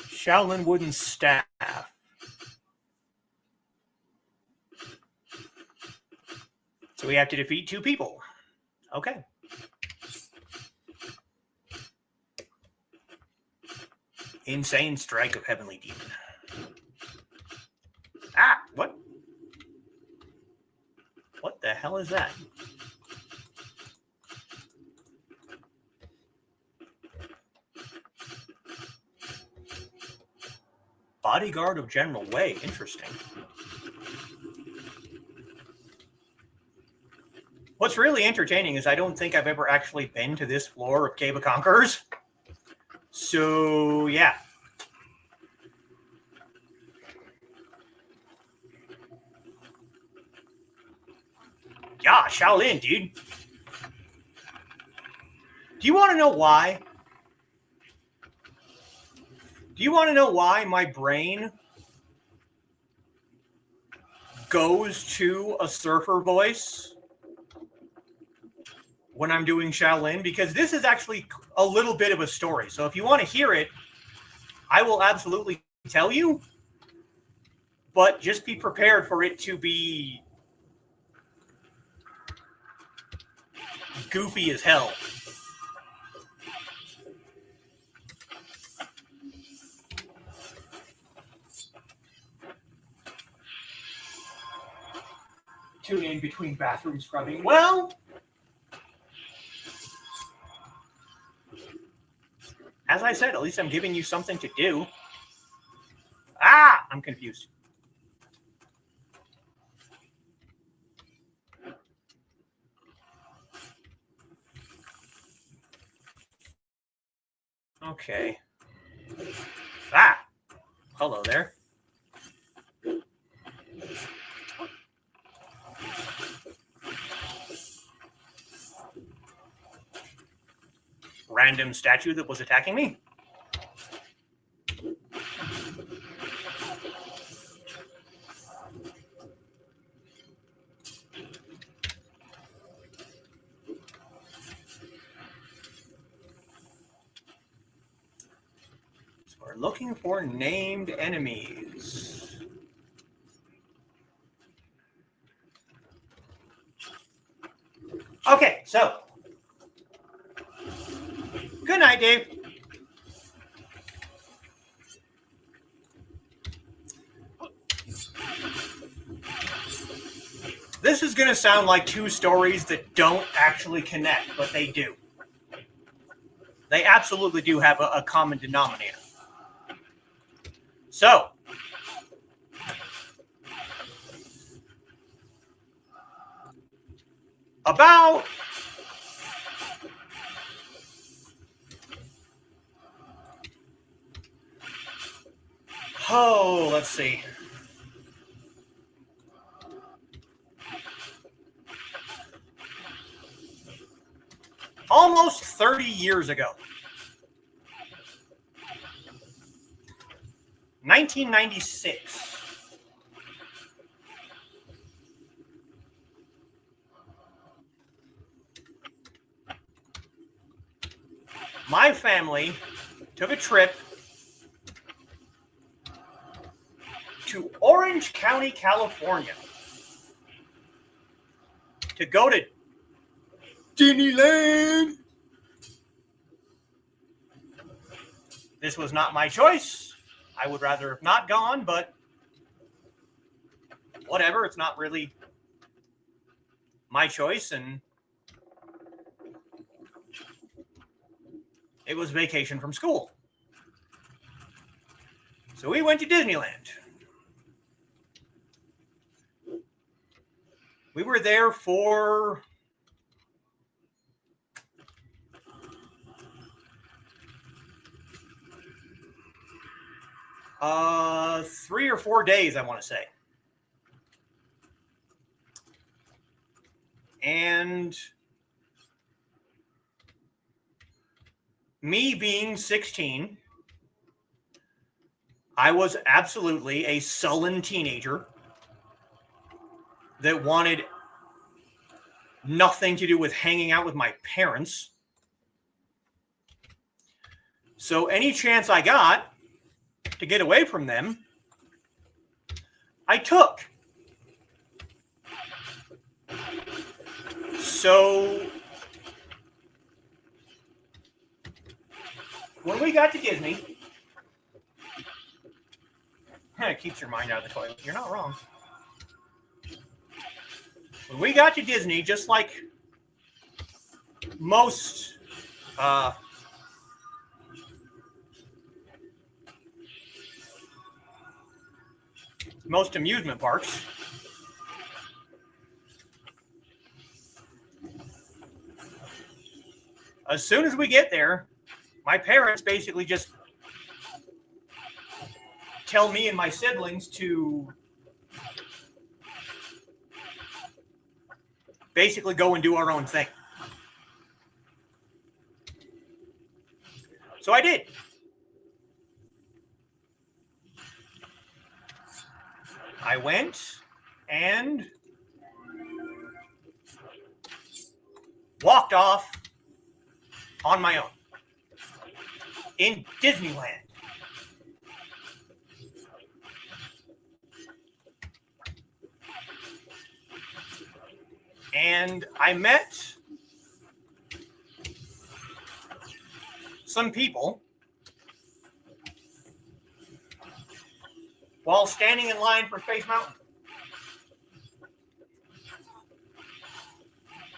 Shaolin wooden staff. So we have to defeat 2 people. Okay. Insane strike of Heavenly Demon. Ah, what? What the hell is that? Bodyguard of General Wei. Interesting. What's really entertaining is I don't think I've ever actually been to this floor of Cave of Conquerors. So, yeah. Yeah, Shaolin, dude. Do you want to know why? Do you want to know why my brain goes to a surfer voice when I'm doing Shaolin? Because this is actually a little bit of a story. So if you want to hear it, I will absolutely tell you. But just be prepared for it to be goofy as hell. Tune in between bathroom scrubbing. Well, as I said, at least I'm giving you something to do. Ah, I'm confused. Okay. Ah, hello there. Random statue that was attacking me. So we're looking for named enemies. Okay, so good night, Dave. This is going to sound like 2 stories that don't actually connect, but they do. They absolutely do have a common denominator. So, about let's see. Almost 30 years ago. 1996. My family took a trip to Orange County, California to go to Disneyland. This was not my choice. I would rather have not gone, but whatever. It's not really my choice, and it was vacation from school. So we went to Disneyland. We were there for uh, 3 or 4 days, I want to say. And me being 16, I was absolutely a sullen teenager that wanted nothing to do with hanging out with my parents. So any chance I got to get away from them, I took. So when we got to Disney, it keeps your mind out of the toilet. You're not wrong. When we got to Disney, just like most amusement parks, as soon as we get there, my parents basically just tell me and my siblings to basically go and do our own thing. So I did. I went and walked off on my own in Disneyland. And I met some people while standing in line for Space Mountain.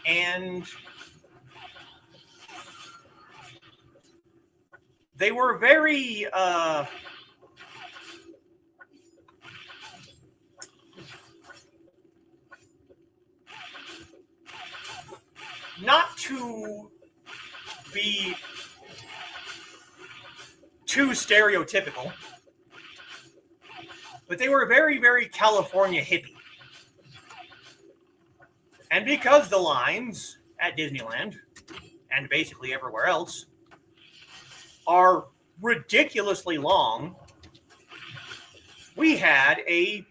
And they were very not to be too stereotypical, but they were very, very California hippie. And because the lines at Disneyland, and basically everywhere else, are ridiculously long, we had a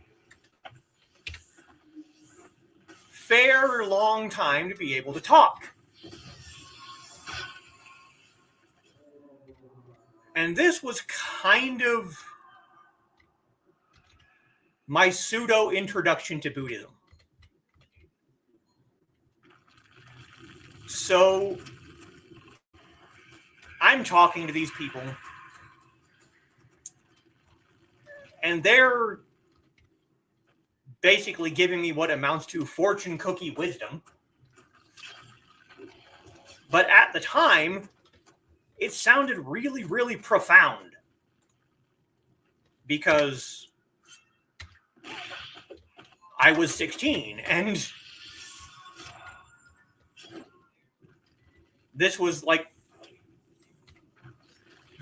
fair long time to be able to talk. And this was kind of my pseudo introduction to Buddhism. So I'm talking to these people, and they're basically giving me what amounts to fortune cookie wisdom. But at the time, it sounded really, really profound because I was 16 and this was like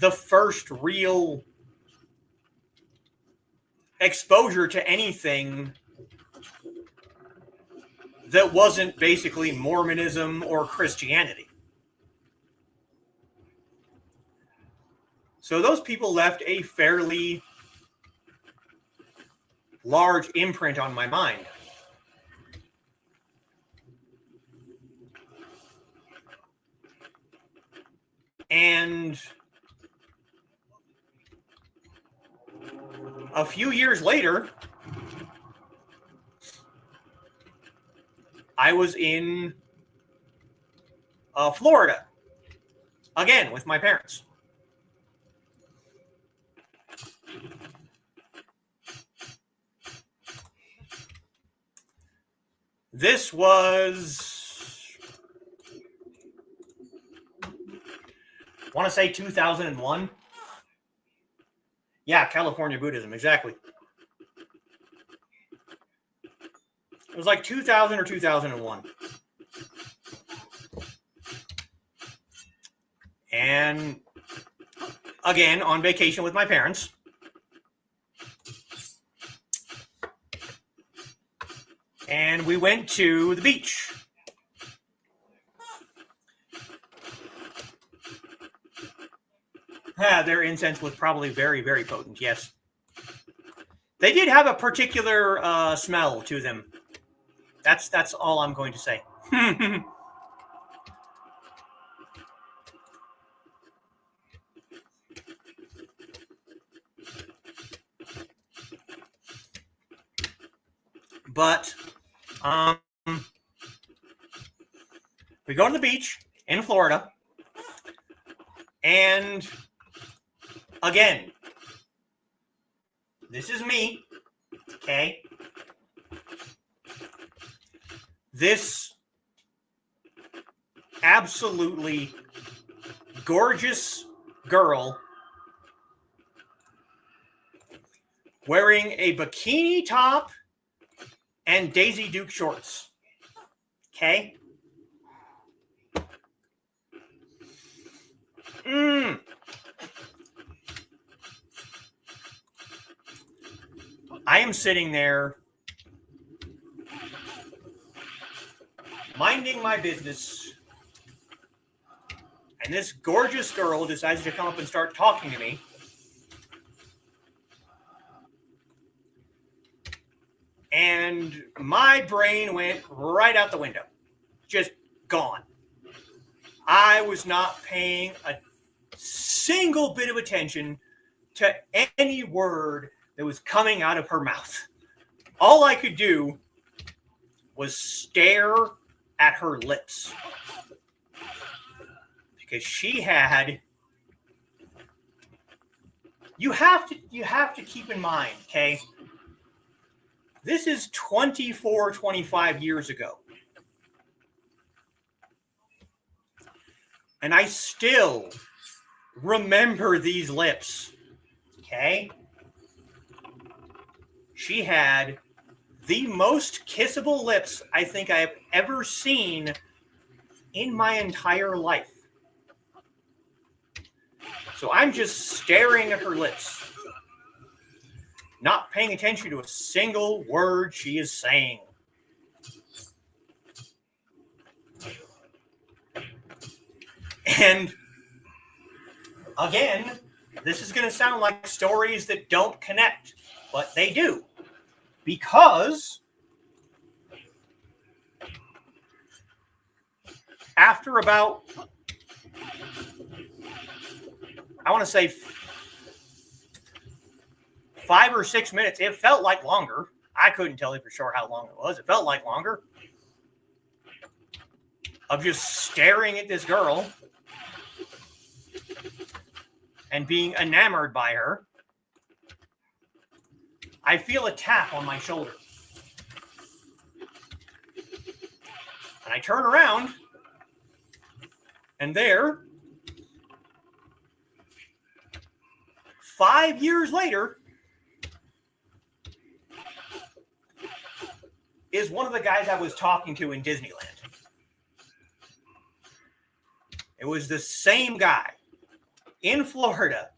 the first real exposure to anything that wasn't basically Mormonism or Christianity. So those people left a fairly large imprint on my mind. And a few years later, I was in Florida, again, with my parents. This was, I want to say 2001. Yeah, California Buddhism, exactly. It was like 2000 or 2001. And again, on vacation with my parents. And we went to the beach. Their incense was probably very, very potent, yes. They did have a particular smell to them. That's all I'm going to say. But we go to the beach in Florida, and again, this is me, okay? This absolutely gorgeous girl wearing a bikini top and Daisy Duke shorts, okay? I am sitting there minding my business, and this gorgeous girl decides to come up and start talking to me. And my brain went right out the window. Just gone. I was not paying a single bit of attention to any word that was coming out of her mouth. All I could do was stare at her lips. Because she had... You have to keep in mind, okay? This is 24, 25 years ago. And I still remember these lips, okay? She had the most kissable lips I think I have ever seen in my entire life. So I'm just staring at her lips, not paying attention to a single word she is saying. And again, this is going to sound like stories that don't connect, but they do. Because after about, I want to say 5 or 6 minutes, it felt like longer. I couldn't tell you for sure how long it was. It felt like longer. Of just staring at this girl and being enamored by her. I feel a tap on my shoulder. And I turn around, and there 5 years later is one of the guys I was talking to in Disneyland. It was the same guy in Florida.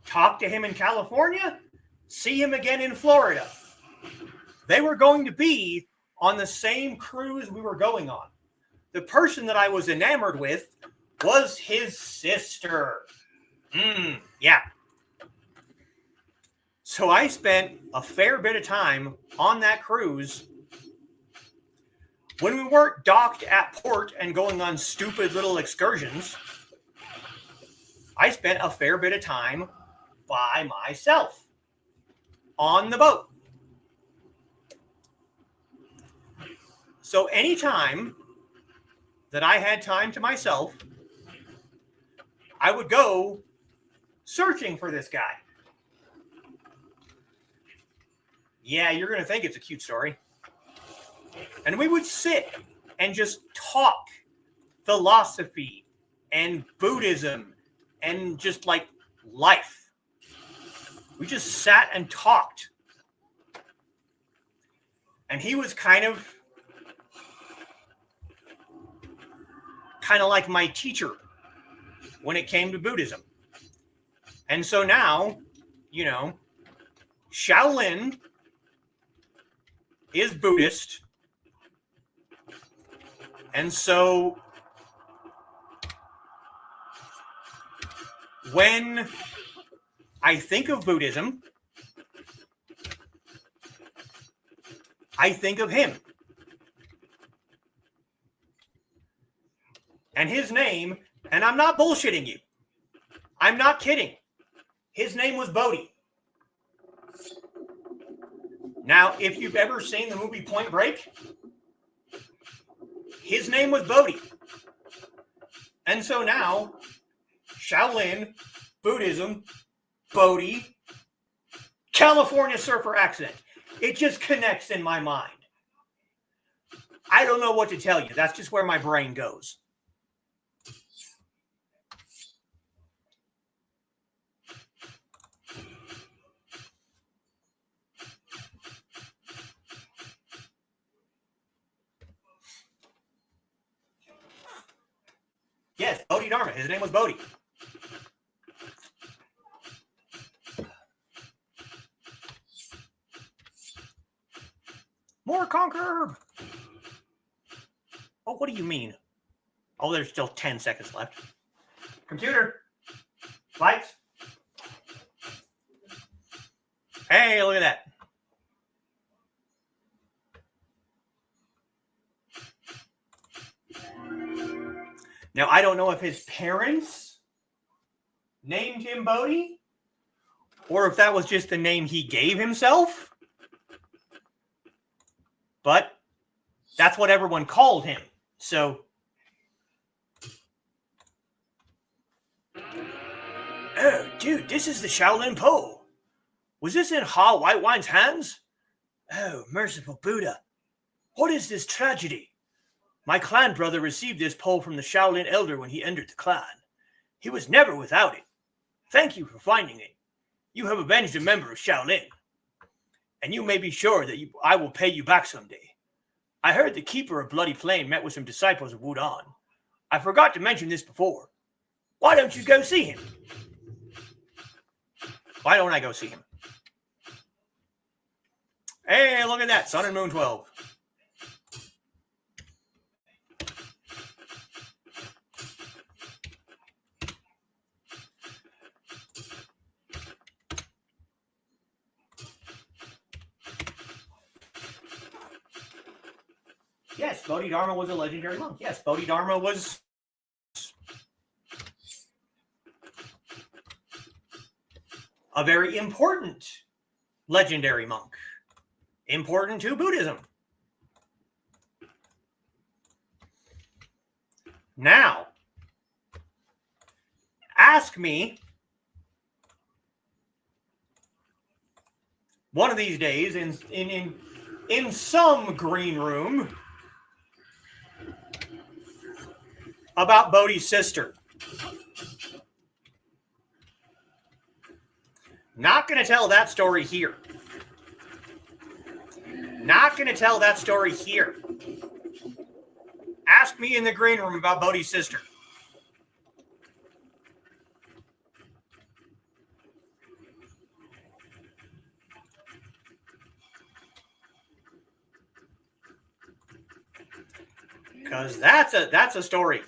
Talk to him in California, see him again in Florida. They were going to be on the same cruise we were going on. The person that I was enamored with was his sister. Yeah. So I spent a fair bit of time on that cruise. When we weren't docked at port and going on stupid little excursions, I spent a fair bit of time by myself on the boat. So anytime that I had time to myself, I would go searching for this guy. Yeah, you're going to think it's a cute story. And we would sit and just talk philosophy and Buddhism and just like life. We just sat and talked. And he was kind of like my teacher when it came to Buddhism. And so now, you know, Shaolin is Buddhist. And so when I think of Buddhism, I think of him. And his name, and I'm not bullshitting you. I'm not kidding. His name was Bodhi. Now, if you've ever seen the movie Point Break, his name was Bodhi. And so now, Shaolin, Buddhism, Bodhi, California surfer accident. It just connects in my mind. I don't know what to tell you. That's just where my brain goes. Yes, Bodhidharma. His name was Bodhi. More conquer herb. Oh, what do you mean? Oh, there's still 10 seconds left. Computer. Lights. Hey, look at that. Now, I don't know if his parents named him Bodhi or if that was just the name he gave himself. But that's what everyone called him. So, oh, dude, this is the Shaolin pole. Was this in Ha White Wine's hands? Oh, merciful Buddha. What is this tragedy? My clan brother received this pole from the Shaolin elder when he entered the clan. He was never without it. Thank you for finding it. You have avenged a member of Shaolin. And you may be sure that I will pay you back someday. I heard the keeper of Bloody Plain met with some disciples of Wudon. I forgot to mention this before. Why don't you go see him? Why don't I go see him? Hey, look at that. Sun and Moon 12. Yes, Bodhidharma was a legendary monk. Yes, Bodhidharma was a very important legendary monk. Important to Buddhism. Now, ask me one of these days in some green room about Bodhi's sister. Not going to tell that story here. Not going to tell that story here. Ask me in the green room about Bodhi's sister. Because that's a story.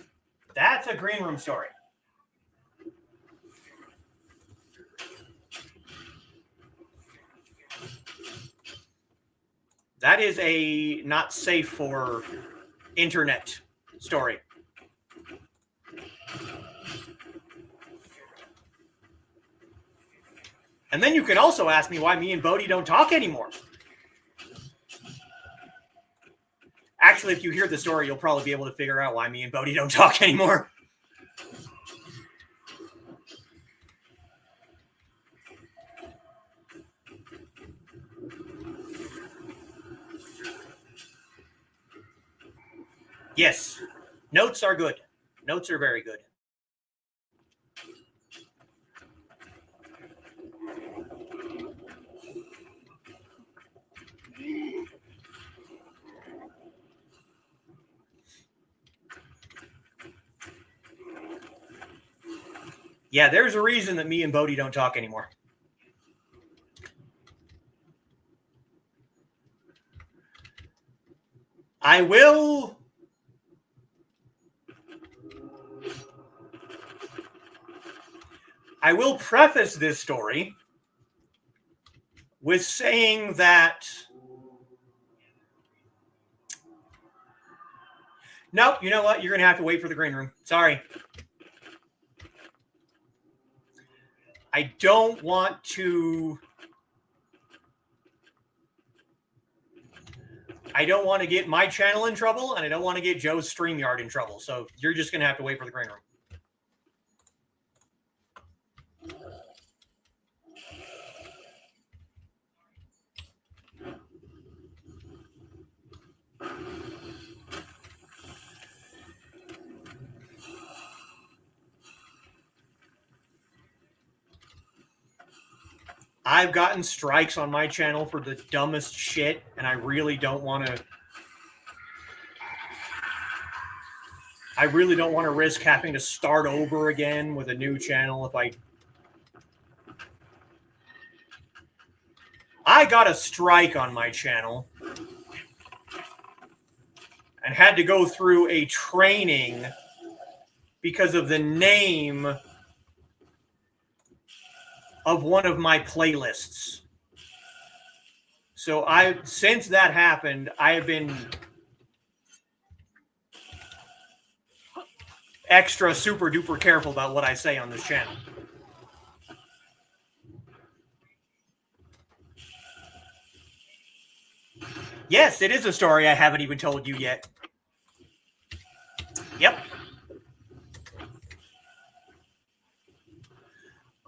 That's a green room story. That is a not safe for internet story. And then you can also ask me why me and Bodhi don't talk anymore. Actually, if you hear the story, you'll probably be able to figure out why me and Bodhi don't talk anymore. Yes, notes are good. Notes are very good. Yeah, there's a reason that me and Bodhi don't talk anymore. I will preface this story with saying that nope, you know what? You're going to have to wait for the green room. Sorry. I don't want to get my channel in trouble, and I don't want to get Joe's StreamYard in trouble. So you're just going to have to wait for the green room. I've gotten strikes on my channel for the dumbest shit, and I really don't want to risk having to start over again with a new channel if I got a strike on my channel and had to go through a training because of the name of one of my playlists. So since that happened, I have been extra super duper careful about what I say on this channel. Yes, it is a story I haven't even told you yet. Yep.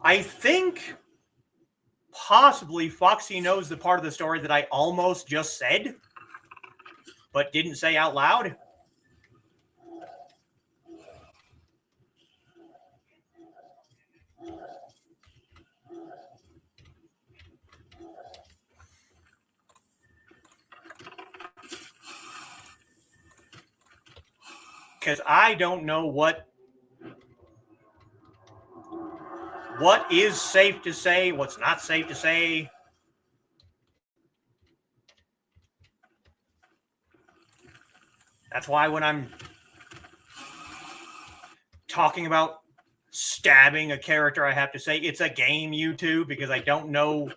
I think possibly Foxy knows the part of the story that I almost just said, but didn't say out loud. Because I don't know what is safe to say, what's not safe to say. That's why when I'm talking about stabbing a character, I have to say it's a game, YouTube, because I don't know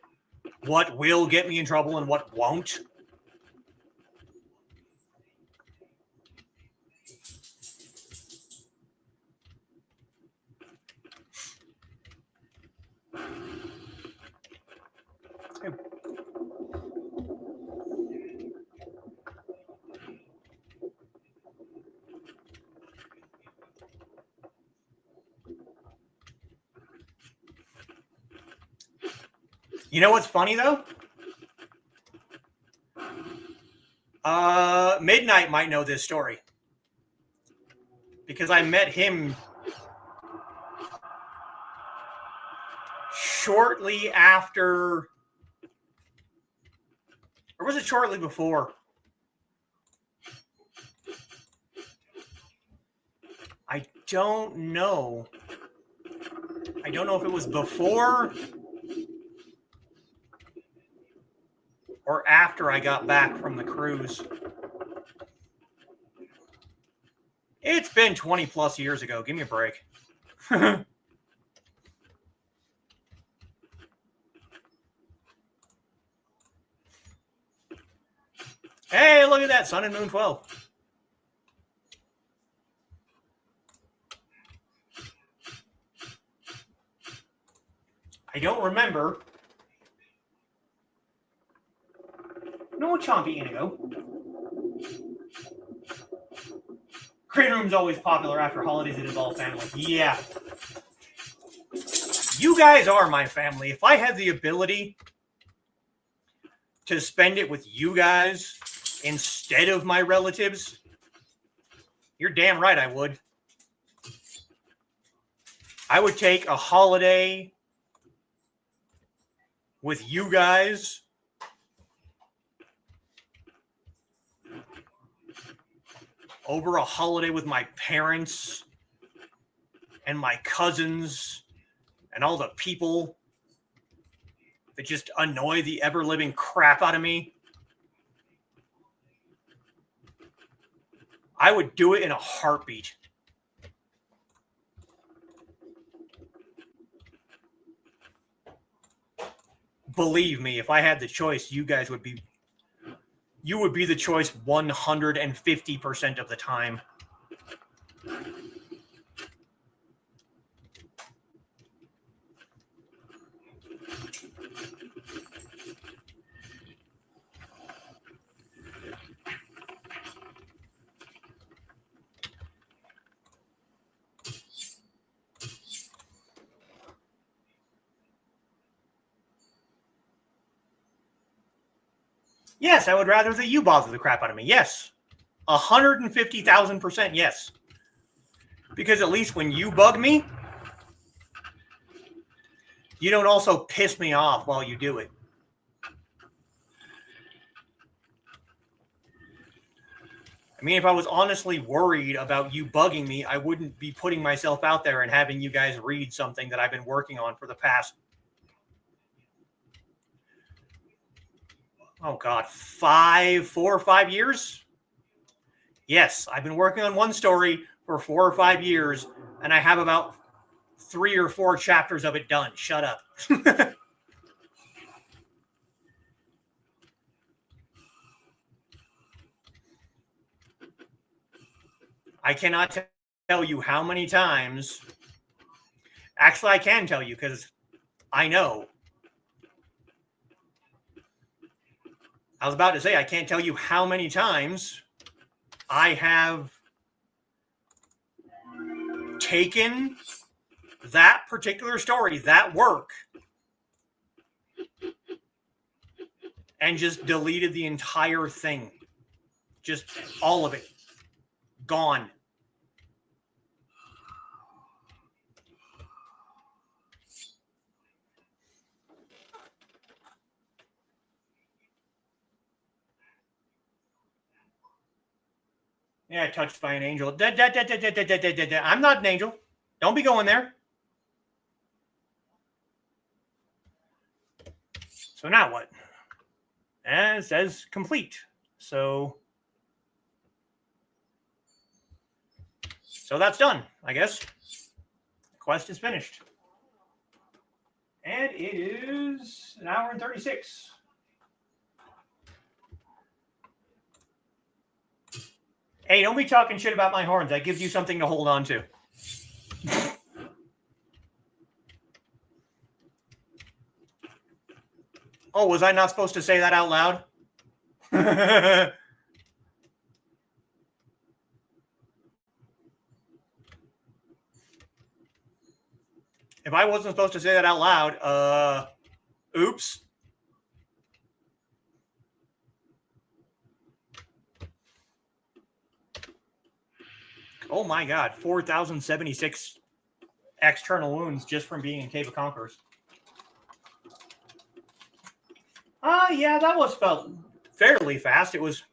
what will get me in trouble and what won't. You know what's funny, though? Midnight might know this story. Because I met him shortly after, or was it shortly before? I don't know. I don't know if it was before or after I got back from the cruise. It's been 20 plus years ago. Give me a break. Hey, look at that. Sun and Moon 12. I don't remember. No chompy Inigo. Crate room's always popular after holidays that involve family. Yeah. You guys are my family. If I had the ability to spend it with you guys instead of my relatives, you're damn right I would. I would take a holiday with you guys over a holiday with my parents and my cousins and all the people that just annoy the ever-living crap out of me. I would do it in a heartbeat. Believe me, if I had the choice, you would be the choice 150% of the time. Yes, I would rather that you bother the crap out of me. Yes. 150,000% yes. Because at least when you bug me, you don't also piss me off while you do it. I mean, if I was honestly worried about you bugging me, I wouldn't be putting myself out there and having you guys read something that I've been working on for the past, oh God, 4 or 5 years? Yes, I've been working on one story for 4 or 5 years, and I have about 3 or 4 chapters of it done. Shut up. I cannot tell you how many times. Actually, I can tell you because I know. I was about to say I can't tell you how many times I have taken that particular story, that work, and just deleted the entire thing. Just all of it. Gone. Yeah, touched by an angel. I'm not an angel. Don't be going there. So now what? And it says complete. So that's done, I guess. The quest is finished. And it is 1 hour and 36. Hey, don't be talking shit about my horns. That gives you something to hold on to. Oh, was I not supposed to say that out loud? If I wasn't supposed to say that out loud, oops. Oh my God, 4,076 external wounds just from being in Cave of Conquerors. Yeah, that was felt fairly fast. It was.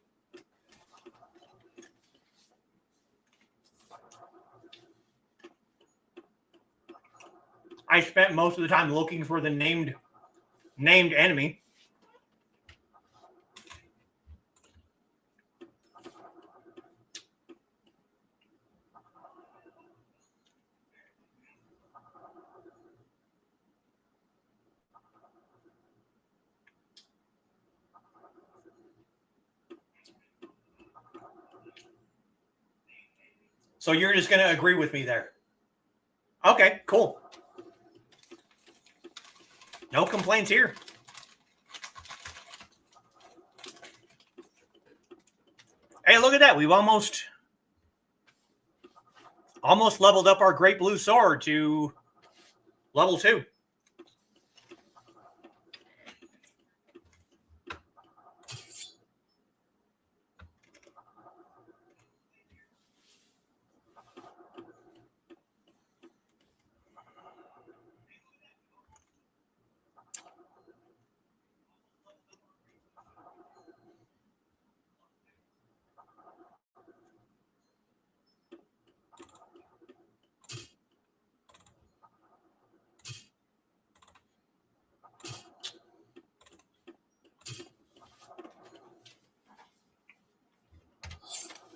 I spent most of the time looking for the named enemy. So you're just going to agree with me there. Okay, cool. No complaints here. Hey, look at that. We've almost leveled up our Great Blue Sword to level 2.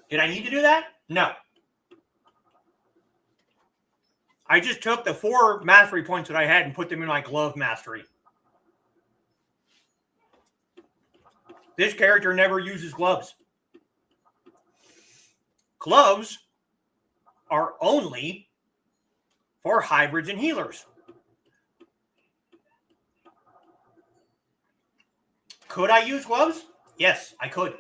Did I need to do that? No. I just took the 4 mastery points that I had and put them in my glove mastery. This character never uses gloves. Gloves are only for hybrids and healers. Could I use gloves? Yes, I could.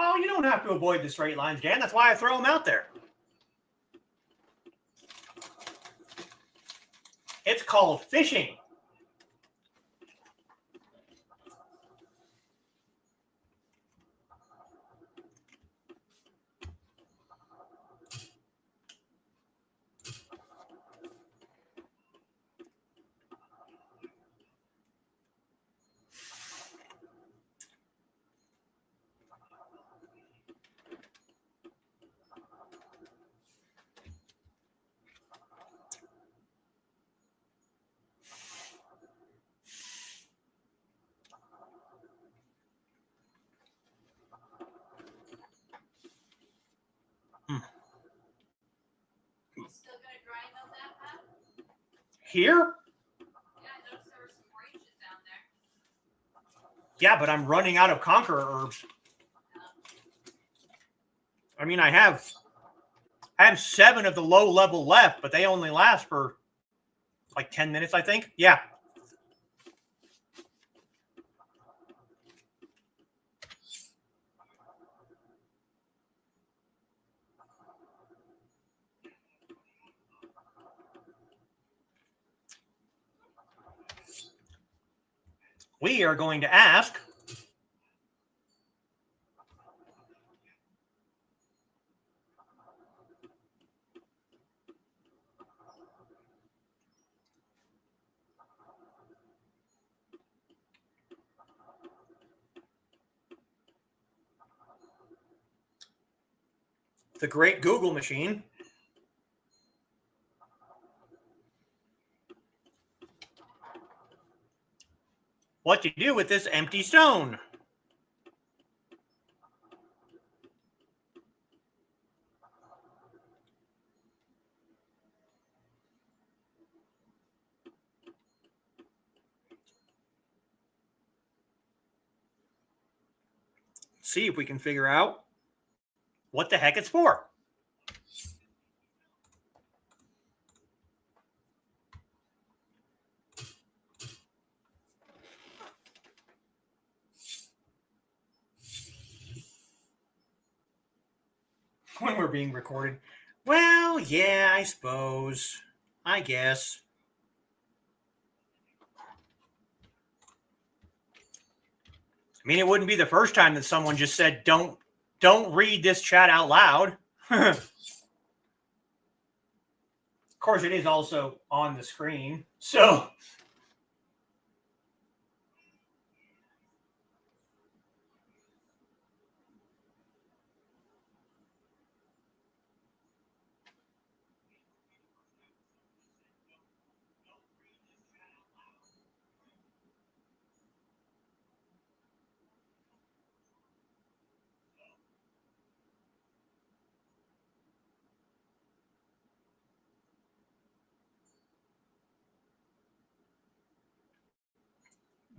Oh, you don't have to avoid the straight lines, Dan. That's why I throw them out there. It's called fishing. Still gonna grind up that path? Here? Yeah, I noticed there were some branches down there. Yeah, but I'm running out of conqueror herbs. I mean, I have 7 of the low level left, but they only last for like 10 minutes, I think. Yeah. We are going to ask the great Google machine what to do with this empty stone. See if we can figure out what the heck it's for. When we're being recorded. Well, yeah, I suppose. I guess. I mean, it wouldn't be the first time that someone just said, don't don't read this chat out loud. Of course, it is also on the screen. So,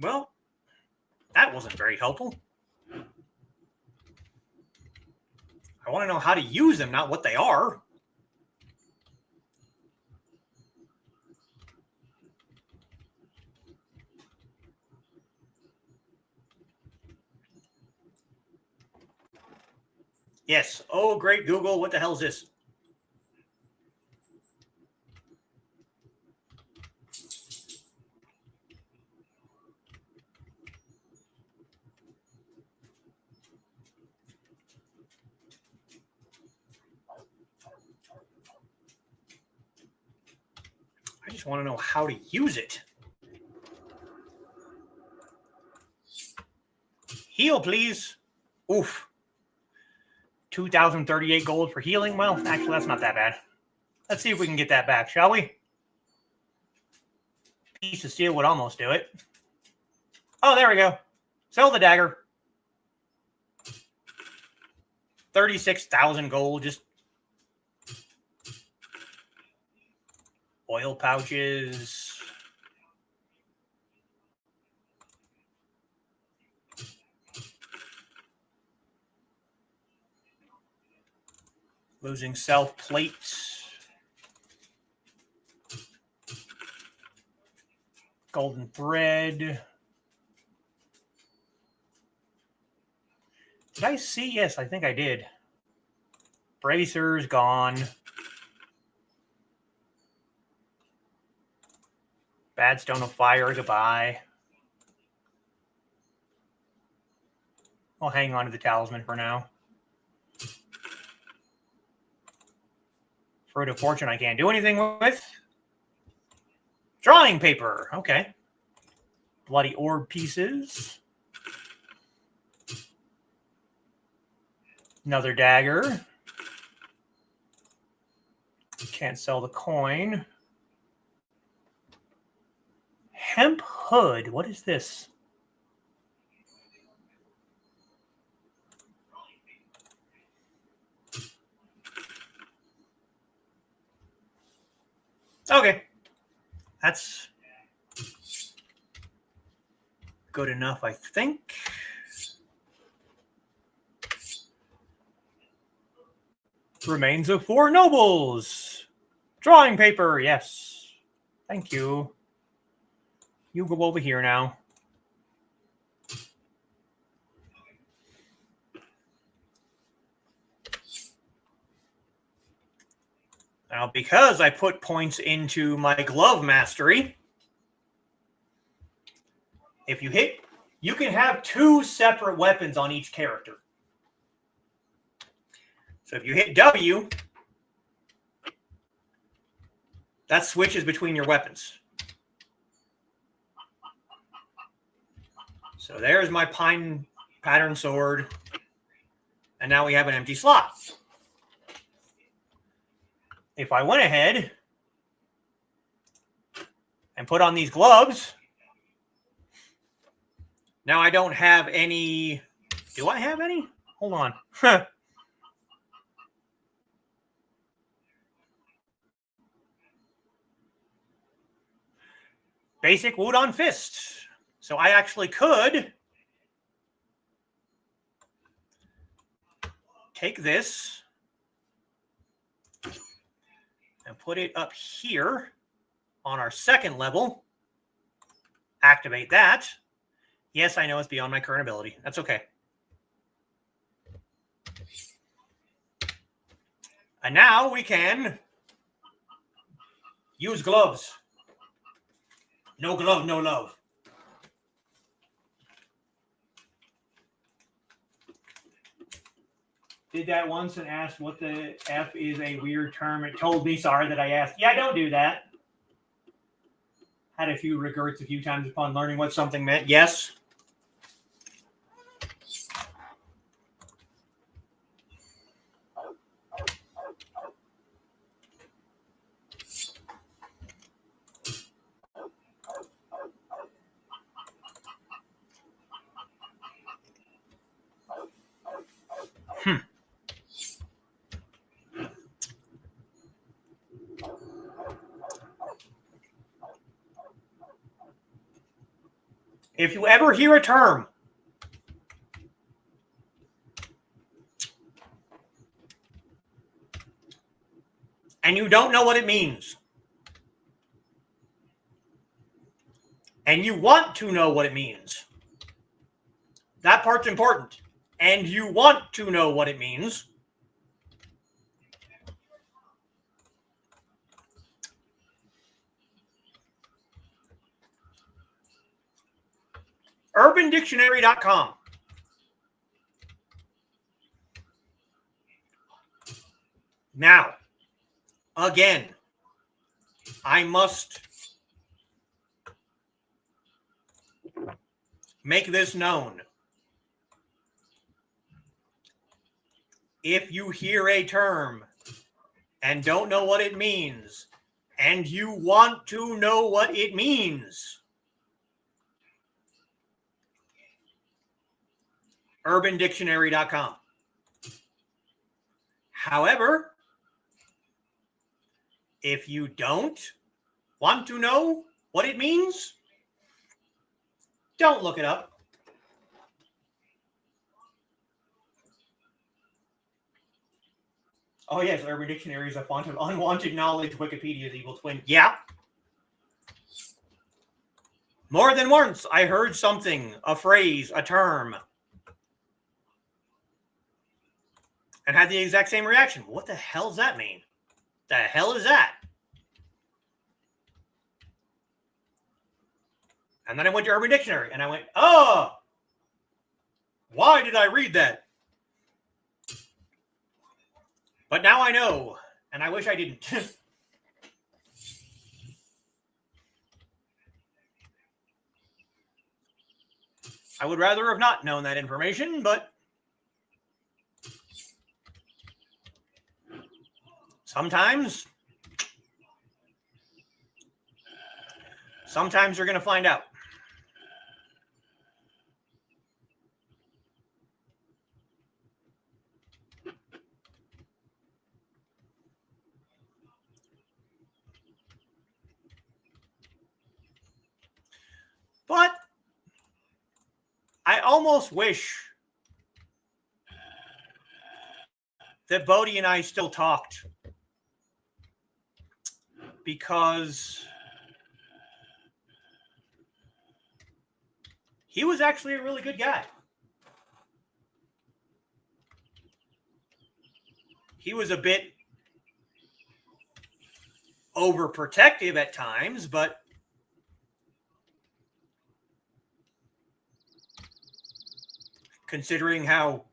well, that wasn't very helpful. I want to know how to use them, not what they are. Yes. Oh, great Google. What the hell is this? I just want to know how to use it. Heal, please. Oof. 2,038 gold for healing. Well, actually, that's not that bad. Let's see if we can get that back, shall we? Piece of steel would almost do it. Oh, there we go. Sell the dagger. 36,000 gold. Just oil pouches. Losing self plates. Golden thread. Did I see? Yes, I think I did. Bracers gone. Bad stone of fire, goodbye. I'll hang on to the talisman for now. Fruit of fortune I can't do anything with. Drawing paper, okay. Bloody orb pieces. Another dagger. Can't sell the coin. Hemp hood. What is this? Okay. That's good enough, I think. Remains of 4 nobles. Drawing paper, yes. Thank you. You go over here now. Now, because I put points into my glove mastery, if you hit, you can have 2 separate weapons on each character. So if you hit W, that switches between your weapons. So there's my pine pattern sword. And now we have an empty slot. If I went ahead and put on these gloves, now I don't have any. Do I have any? Hold on. Basic wood on fist. So I actually could take this and put it up here on our second level. Activate that. Yes, I know it's beyond my current ability. That's okay. And now we can use gloves. No glove, no love. Did that once and asked what the F is a weird term. It told me, sorry that I asked. Yeah, don't do that. Had a few regrets a few times upon learning what something meant. Yes. If you ever hear a term and you don't know what it means, and you want to know what it means, that part's important. And you want to know what it means, UrbanDictionary.com. Now, again, I must make this known. If you hear a term and don't know what it means, and you want to know what it means, UrbanDictionary.com. However, if you don't want to know what it means, don't look it up. Oh, yes, Urban Dictionary is a font of unwanted knowledge. Wikipedia's evil twin. Yeah. More than once, I heard something, a phrase, a term, and had the exact same reaction. What the hell does that mean? The hell is that? And then I went to Urban Dictionary, and I went, oh, why did I read that? But now I know, and I wish I didn't. I would rather have not known that information, but sometimes you're going to find out. But I almost wish that Bodie and I still talked, because he was actually a really good guy. He was a bit overprotective at times, but considering how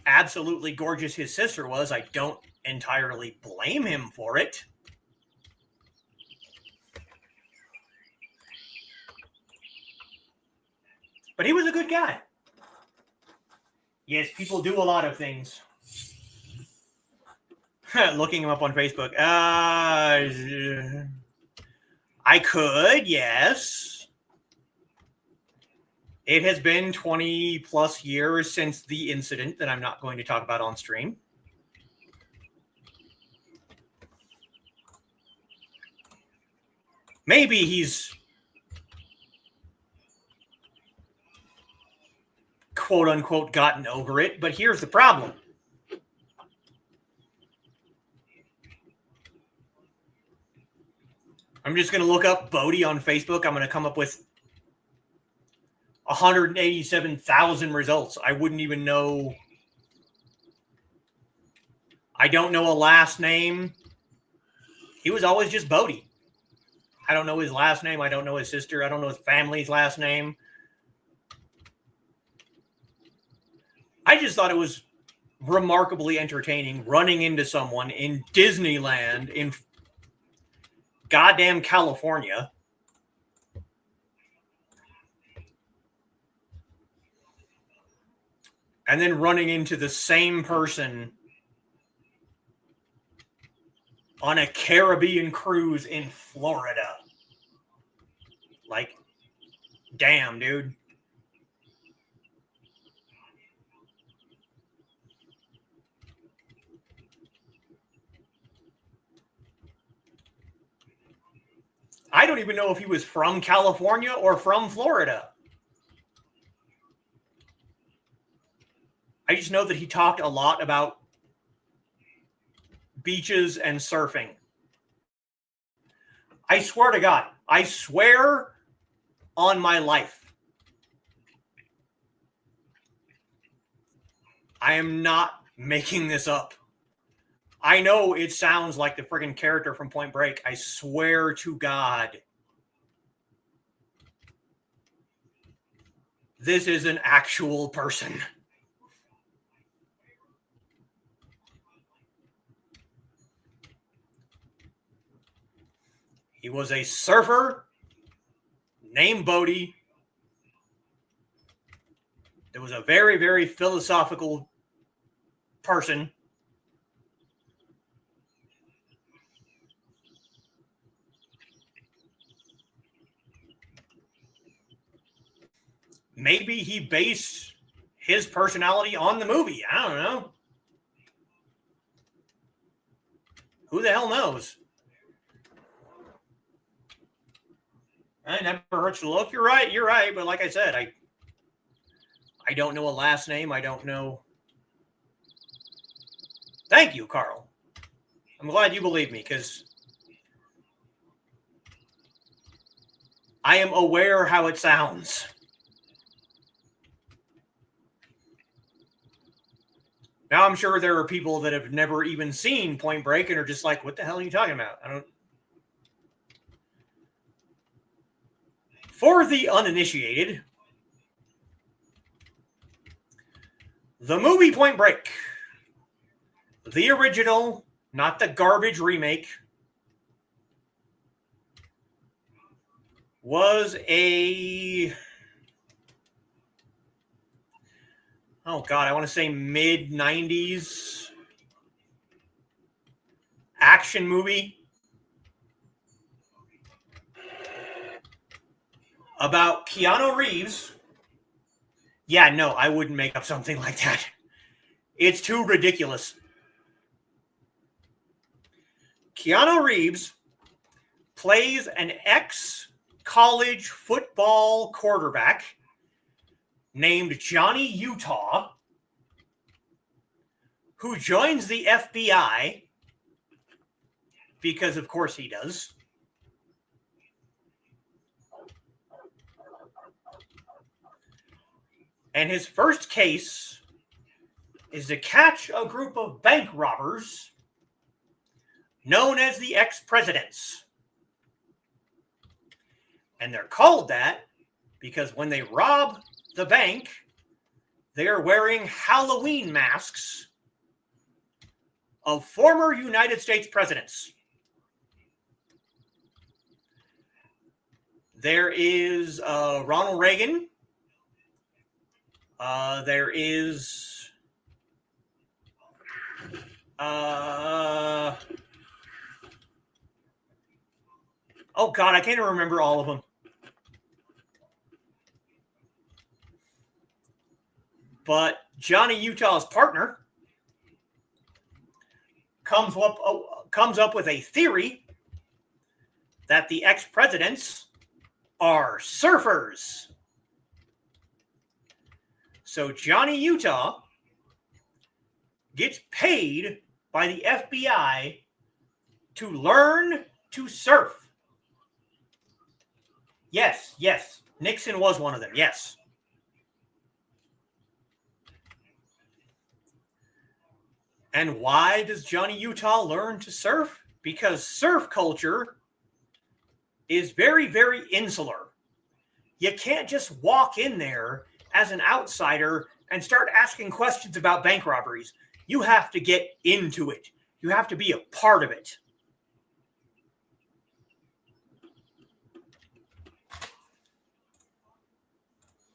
absolutely gorgeous his sister was, I don't entirely blame him for it. But he was a good guy. Yes, people do a lot of things. Looking him up on Facebook. I could, yes. It has been 20 plus years since the incident that I'm not going to talk about on stream. Maybe he's quote unquote gotten over it, but here's the problem. I'm just going to look up Bodie on Facebook. I'm going to come up with 187,000 results. I wouldn't even know. I don't know a last name. He was always just Bodie. I don't know his last name. I don't know his sister. I don't know his family's last name. I just thought it was remarkably entertaining running into someone in Disneyland in goddamn California. And then running into the same person on a Caribbean cruise in Florida. Like, damn, dude. I don't even know if he was from California or from Florida. I just know that he talked a lot about beaches and surfing. I swear to God, I swear on my life, I am not making this up. I know it sounds like the friggin' character from Point Break. I swear to God, this is an actual person. He was a surfer named Bodie. There was a very, very philosophical person. Maybe he based his personality on the movie. I don't know. Who the hell knows? It never hurts to look. You're right. But like I said, I don't know a last name. I don't know. Thank you, Carl. I'm glad you believe me, because I am aware how it sounds. Now, I'm sure there are people that have never even seen Point Break and are just like, what the hell are you talking about? For the uninitiated, the movie Point Break, the original, not the garbage remake, was a, oh God, I want to say mid-90s action movie about Keanu Reeves. Yeah, no, I wouldn't make up something like that. It's too ridiculous. Keanu Reeves plays an ex-college football quarterback named Johnny Utah, who joins the FBI, because of course he does. And his first case is to catch a group of bank robbers known as the ex-presidents. And they're called that because when they rob the bank, they are wearing Halloween masks of former United States presidents. There is Ronald Reagan. There is oh God, I can't even remember all of them. But Johnny Utah's partner comes up with a theory that the ex-presidents are surfers. So Johnny Utah gets paid by the FBI to learn to surf. Yes. Nixon was one of them, yes. And why does Johnny Utah learn to surf? Because surf culture is very, very insular. You can't just walk in there as an outsider and start asking questions about bank robberies. You have to get into it. You have to be a part of it.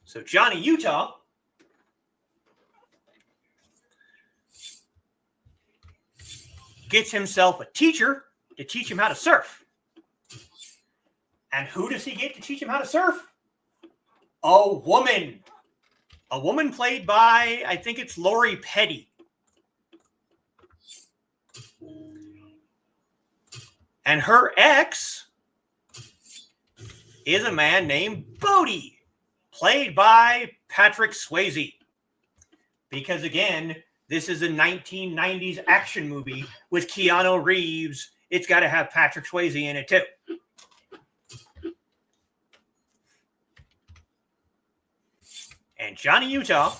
So Johnny Utah gets himself a teacher to teach him how to surf. And who does he get to teach him how to surf? A woman. A woman played by, I think it's Lori Petty. And her ex is a man named Bodie, played by Patrick Swayze. Because again, this is a 1990s action movie with Keanu Reeves. It's got to have Patrick Swayze in it too. And Johnny Utah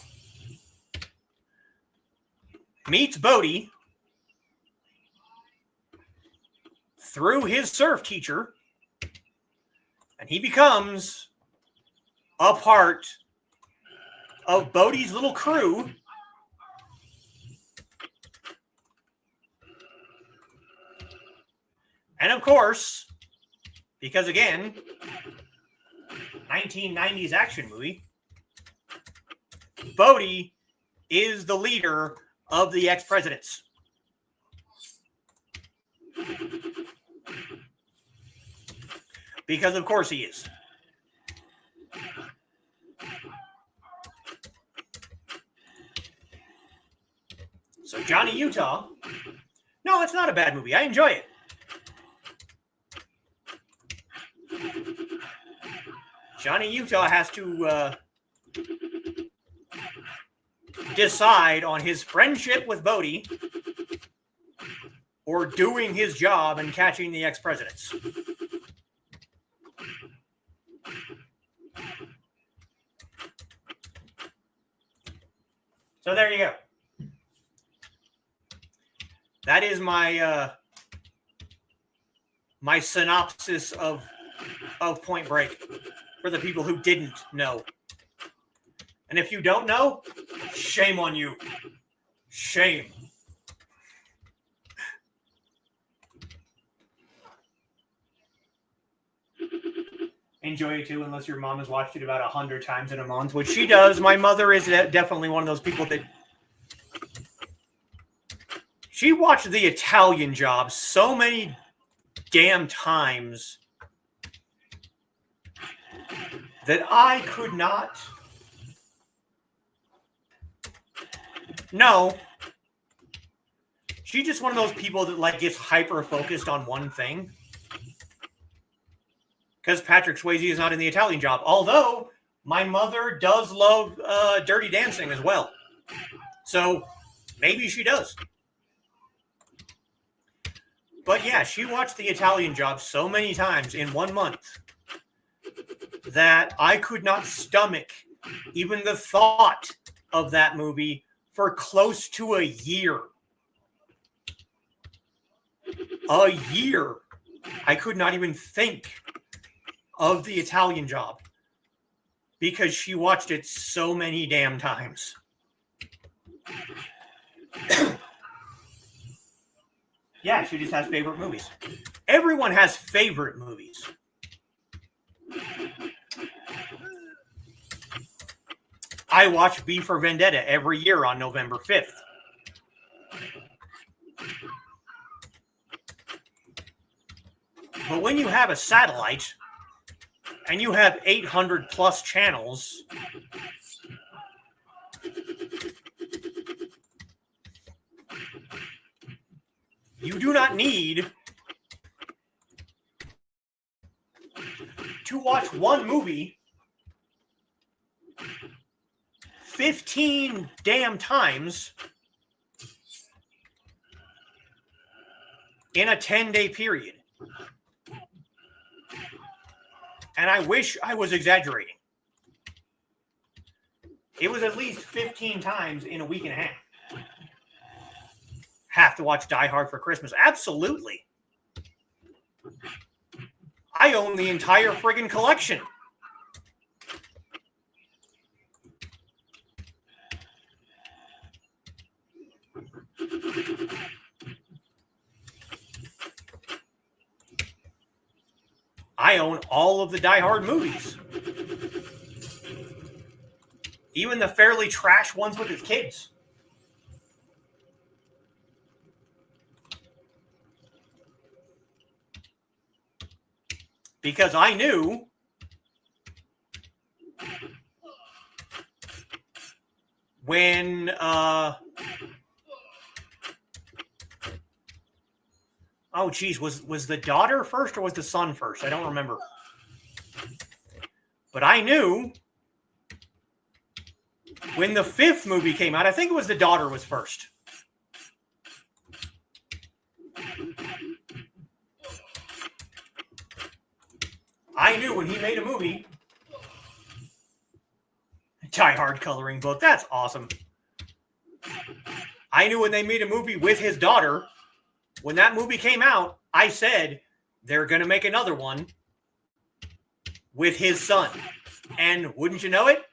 meets Bodie through his surf teacher, and he becomes a part of Bodie's little crew. And of course, because again, 1990s action movie, Bodie is the leader of the ex-presidents. Because of course he is. So Johnny Utah, no, it's not a bad movie. I enjoy it. Johnny Utah has to decide on his friendship with Bodie or doing his job and catching the ex-presidents. So there you go. That is my my synopsis of Point Break for the people who didn't know. And if you don't know, shame on you. Shame. Enjoy it too, unless your mom has watched it about 100 times in a month, which she does. My mother is definitely one of those people that she watched The Italian Job so many damn times that I could not. No. She's just one of those people that like gets hyper focused on one thing. Because Patrick Swayze is not in The Italian Job. Although, my mother does love Dirty Dancing as well. So, maybe she does. But yeah, she watched The Italian Job so many times in 1 month that I could not stomach even the thought of that movie for close to a year. A year. I could not even think of The Italian Job because she watched it so many damn times. Yeah, she just has favorite movies. Everyone has favorite movies. I watch V for Vendetta every year on November 5th. But when you have a satellite and you have 800 plus channels, you do not need to watch one movie 15 damn times in a 10-day period. And I wish I was exaggerating. It was at least 15 times in a week and a half. Have to watch Die Hard for Christmas. Absolutely. I own the entire friggin' collection. I own all of the Die Hard movies. Even the fairly trash ones with his kids. Because I knew when oh geez, was the daughter first or was the son first? I don't remember. But I knew when the 5th movie came out, I think it was the daughter was first. I knew when he made a movie. Die Hard coloring book. That's awesome. I knew when they made a movie with his daughter, when that movie came out, I said, they're going to make another one with his son. And wouldn't you know it?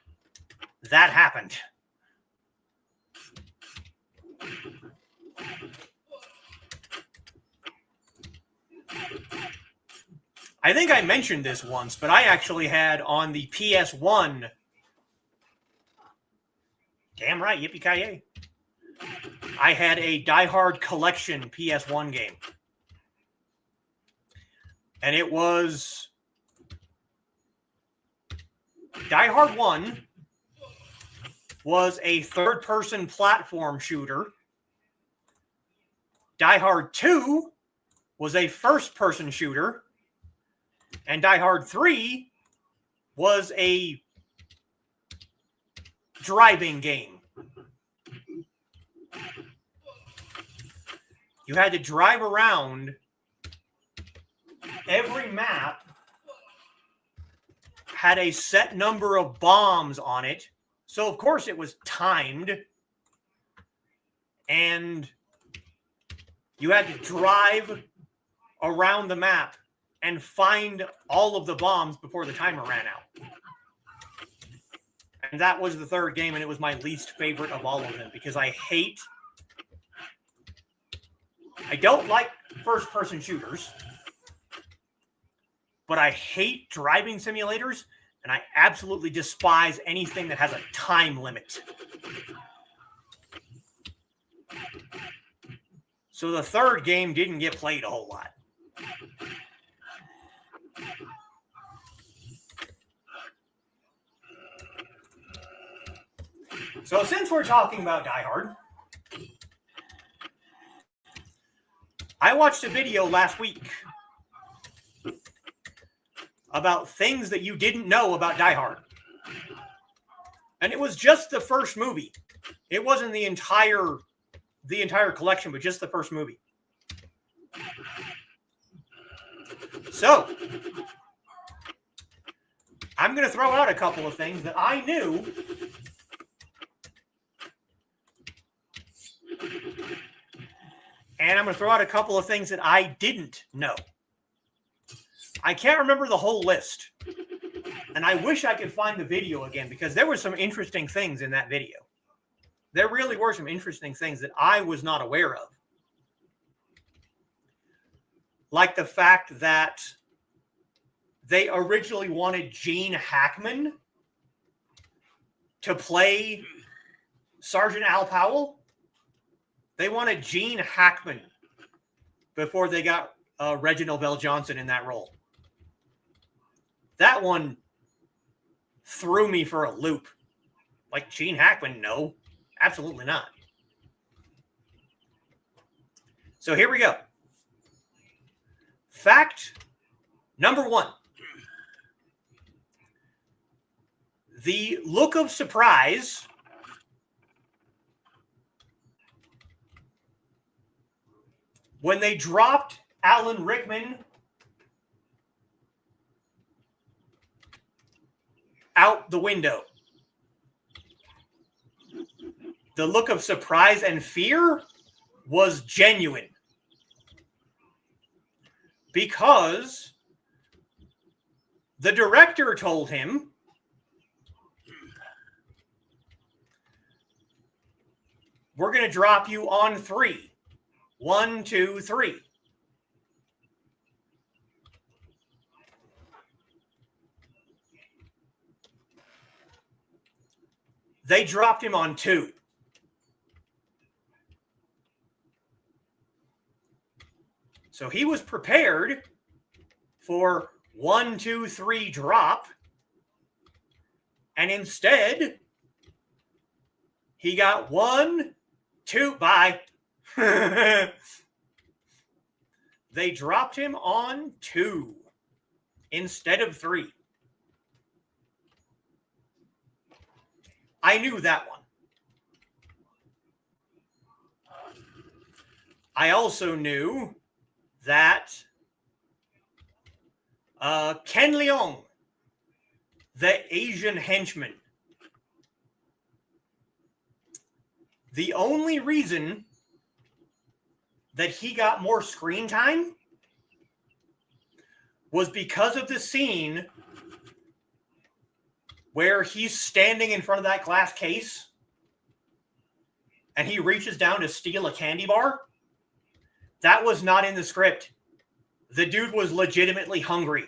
That happened. I think I mentioned this once, but I actually had on the PS1. Damn right, yippee-ki-yay. I had a Die Hard collection PS1 game. And it was Die Hard 1 was a third-person platform shooter. Die Hard 2 was a first-person shooter. And Die Hard 3 was a driving game. You had to drive around. Every map had a set number of bombs on it. So, of course, it was timed. And you had to drive around the map and find all of the bombs before the timer ran out. And that was the third game, and it was my least favorite of all of them because I don't like first-person shooters, but I hate driving simulators, and I absolutely despise anything that has a time limit. So the third game didn't get played a whole lot. So since we're talking about Die Hard, I watched a video last week about things that you didn't know about Die Hard. And it was just the first movie. It wasn't the entire collection, but just the first movie. So, I'm going to throw out a couple of things that I knew and I'm going to throw out a couple of things that I didn't know. I can't remember the whole list. And I wish I could find the video again because there were some interesting things in that video. There really were some interesting things that I was not aware of. Like the fact that they originally wanted Gene Hackman to play Sergeant Al Powell. They wanted Gene Hackman before they got Reginald Bell Johnson in that role. That one threw me for a loop. Like, Gene Hackman? No, absolutely not. So here we go. Fact number 1. The look of surprise when they dropped Alan Rickman out the window. The look of surprise and fear was genuine. Because the director told him, we're going to drop you on 3. 1, 2, 3. They dropped him on 2. So he was prepared for 1, 2, 3 drop. And instead, he got 1, 2, bye. They dropped him on 2 instead of 3. I knew that one. I also knew that Ken Leung, the Asian henchman, the only reason that he got more screen time was because of the scene where he's standing in front of that glass case and he reaches down to steal a candy bar. That was not in the script. The dude was legitimately hungry.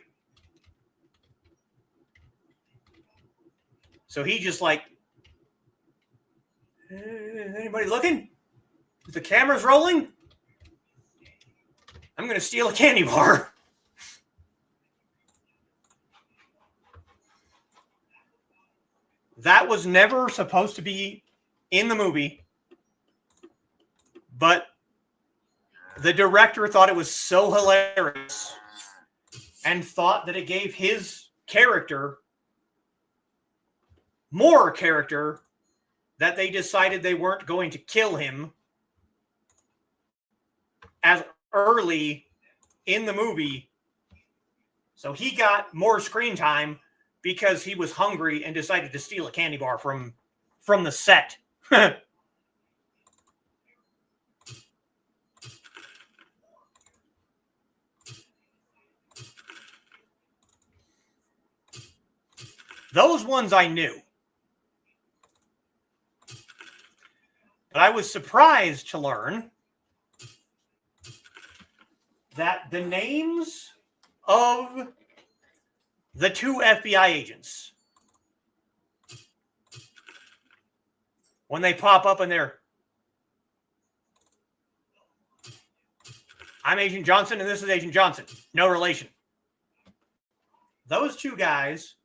So he just like, anybody looking? The camera's rolling? I'm going to steal a candy bar. That was never supposed to be in the movie, but the director thought it was so hilarious and thought that it gave his character more character that they decided they weren't going to kill him as early in the movie. So he got more screen time because he was hungry and decided to steal a candy bar from the set. Those ones I knew. But I was surprised to learn that the names of the 2 FBI agents, when they pop up in there, I'm Agent Johnson and this is Agent Johnson. No relation. Those 2 guys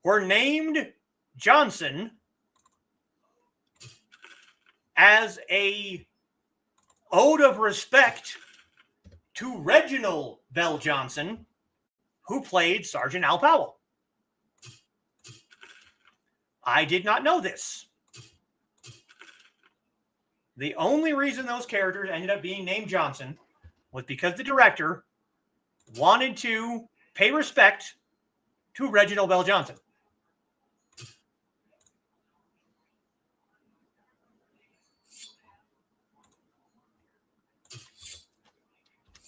were named Johnson as a ode of respect to Reginald Bell Johnson, who played Sergeant Al Powell. I did not know this. The only reason those characters ended up being named Johnson was because the director wanted to pay respect to Reginald Bell Johnson.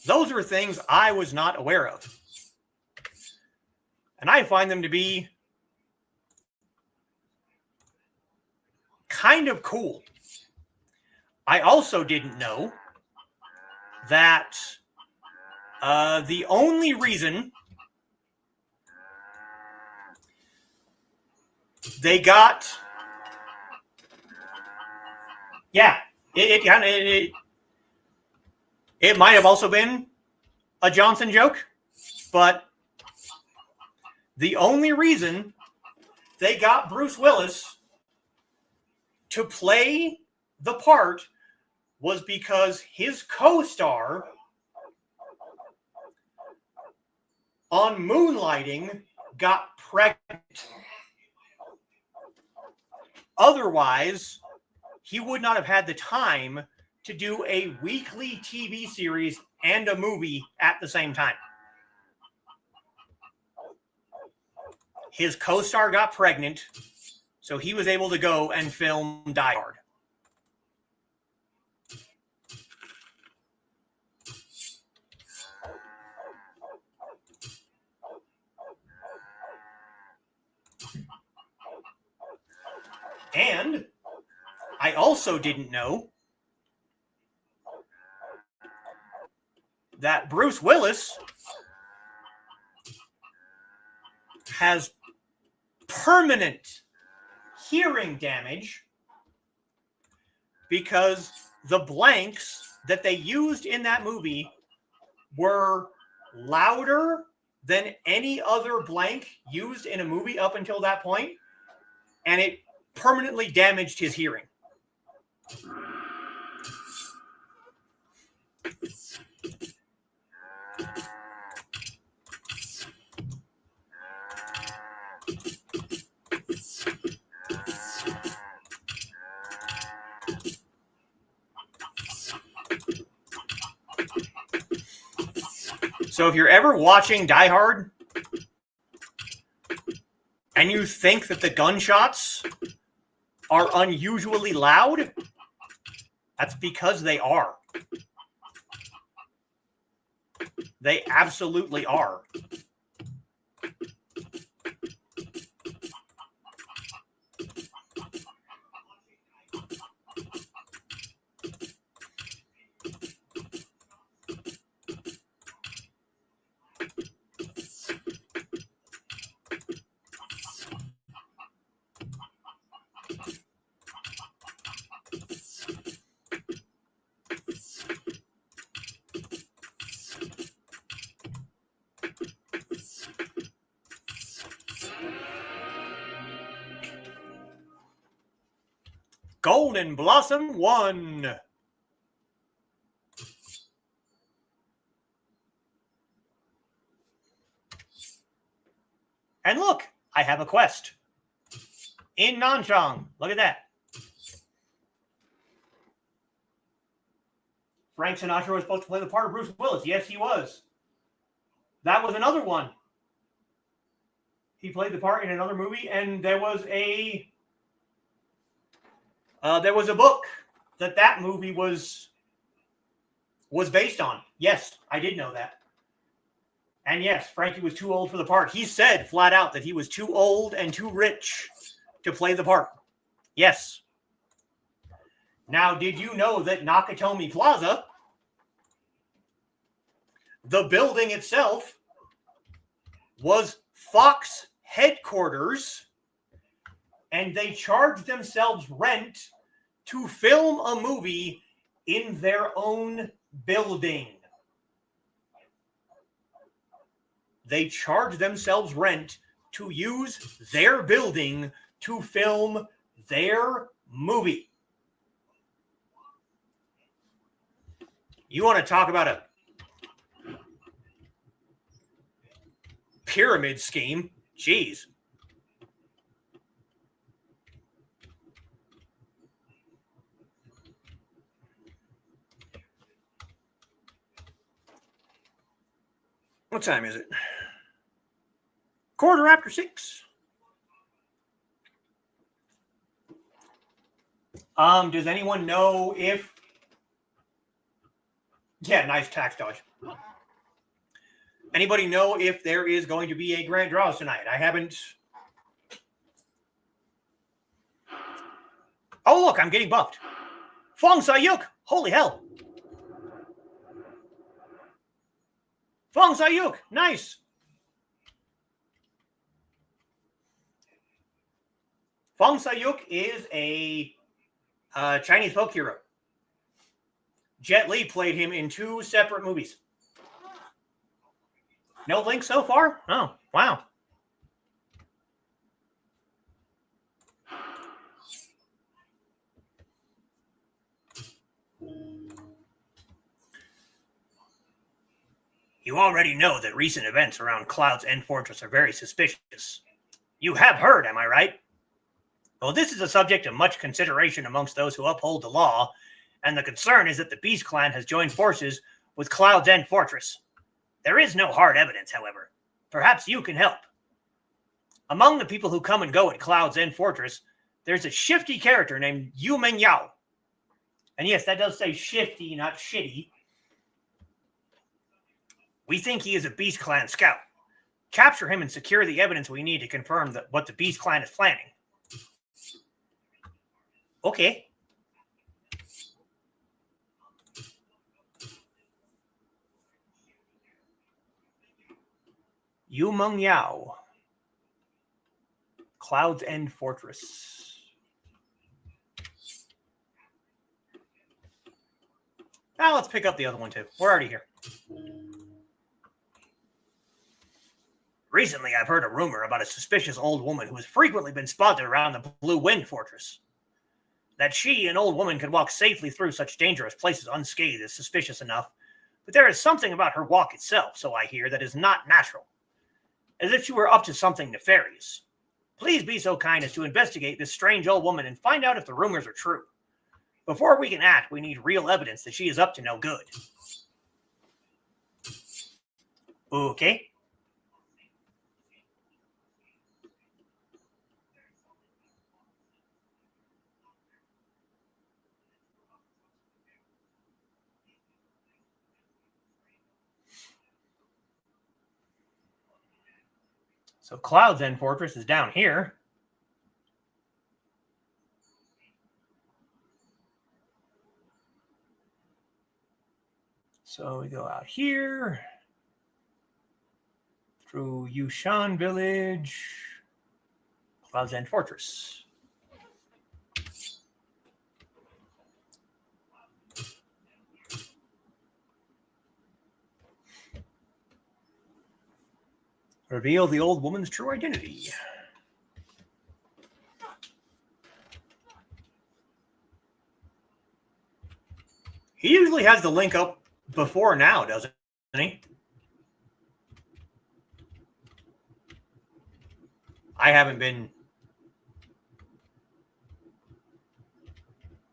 Those are things I was not aware of. And I find them to be kind of cool. I also didn't know that the only reason they got, it might have also been a Johnson joke, but the only reason they got Bruce Willis to play the part was because his co-star on Moonlighting got pregnant. Otherwise, he would not have had the time to do a weekly TV series and a movie at the same time. His co-star got pregnant, so he was able to go and film Die Hard. And I also didn't know that Bruce Willis has permanent hearing damage because the blanks that they used in that movie were louder than any other blank used in a movie up until that point, and it permanently damaged his hearing. So if you're ever watching Die Hard and you think that the gunshots are unusually loud, that's because they are. They absolutely are. Golden Blossom 1. And look, I have a quest. In Nanchang. Look at that. Frank Sinatra was supposed to play the part of Bruce Willis. Yes, he was. That was another one. He played the part in another movie, and there was a book that movie was based on. Yes, I did know that. And yes, Frankie was too old for the part. He said flat out that he was too old and too rich to play the part. Yes. Now, did you know that Nakatomi Plaza, the building itself, was Fox headquarters, and they charged themselves rent to film a movie in their own building? They charged themselves rent to use their building to film their movie. You want to talk about a pyramid scheme? Jeez. What time is it? 6:15. Does anyone know if... Yeah, nice tax dodge. Anybody know if there is going to be a grand draw tonight? I haven't... Oh, look, I'm getting buffed. Fong Sayuk! Holy hell! Fong Sayuk! Nice! Fong Sayuk is a Chinese folk hero. Jet Li played him in 2 separate movies. No link so far? Oh, wow. You already know that recent events around Cloud's End Fortress are very suspicious. You have heard, am I right? Well, this is a subject of much consideration amongst those who uphold the law, and the concern is that the Beast Clan has joined forces with Cloud's End Fortress. There is no hard evidence, however. Perhaps you can help. Among the people who come and go at Cloud's End Fortress, there's a shifty character named Yu Meng Yao. And yes, that does say shifty, not shitty. We think he is a Beast Clan scout. Capture him and secure the evidence we need to confirm what the Beast Clan is planning. Okay. Yu Meng Yao. Cloud's End Fortress. Well, let's pick up the other one, too. We're already here. Recently, I've heard a rumor about a suspicious old woman who has frequently been spotted around the Blue Wind Fortress. That she, an old woman, could walk safely through such dangerous places unscathed is suspicious enough, but there is something about her walk itself, so I hear, that is not natural. As if she were up to something nefarious. Please be so kind as to investigate this strange old woman and find out if the rumors are true. Before we can act, we need real evidence that she is up to no good. Okay. So Cloud's End Fortress is down here. So we go out here, through Yushan Village, Cloud's End Fortress. Reveal the old woman's true identity. He usually has the link up before now, doesn't he? I haven't been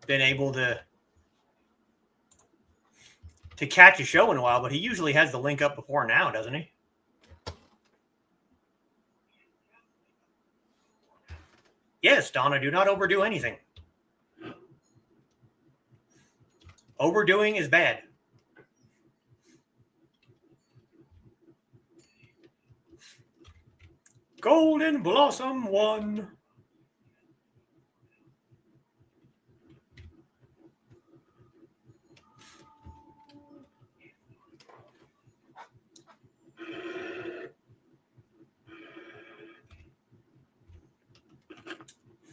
able to catch a show in a while, but he usually has the link up before now, doesn't he? Yes, Donna, do not overdo anything. Overdoing is bad. Golden Blossom 1.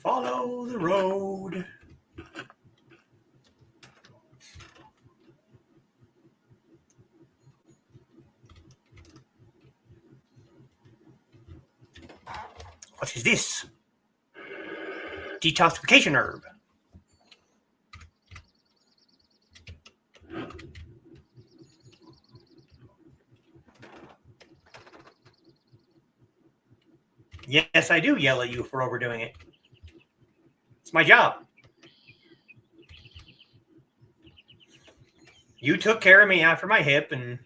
Follow the road. What is this? Detoxification herb. Yes, I do yell at you for overdoing it. It's my job. You took care of me after my hip, and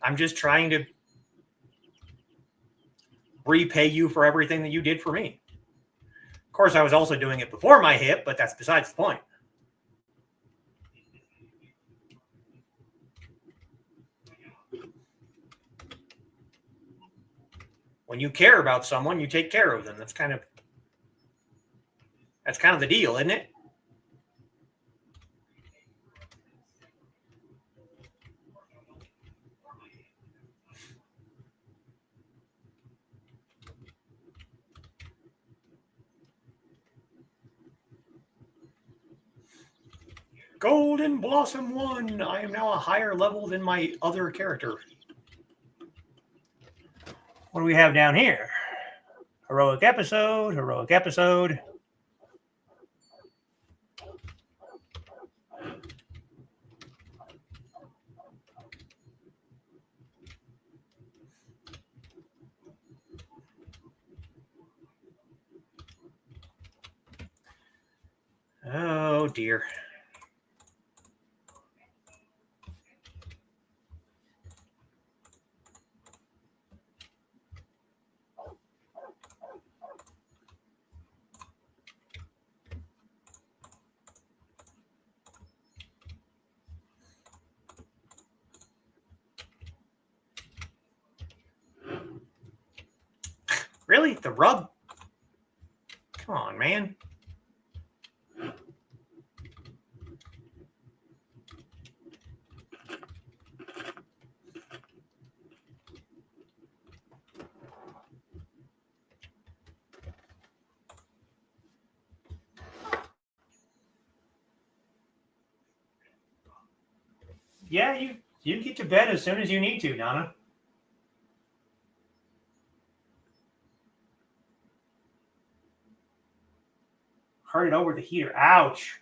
I'm just trying to repay you for everything that you did for me. Of course, I was also doing it before my hip, but that's besides the point. When you care about someone, you take care of them. That's kind of the deal, isn't it? Golden Blossom 1. I am now a higher level than my other character. What do we have down here? Heroic episode, heroic episode. Oh, dear. Really? The rub? Come on, man. Yeah, you get to bed as soon as you need to, Donna. Heard it over the heater. Ouch.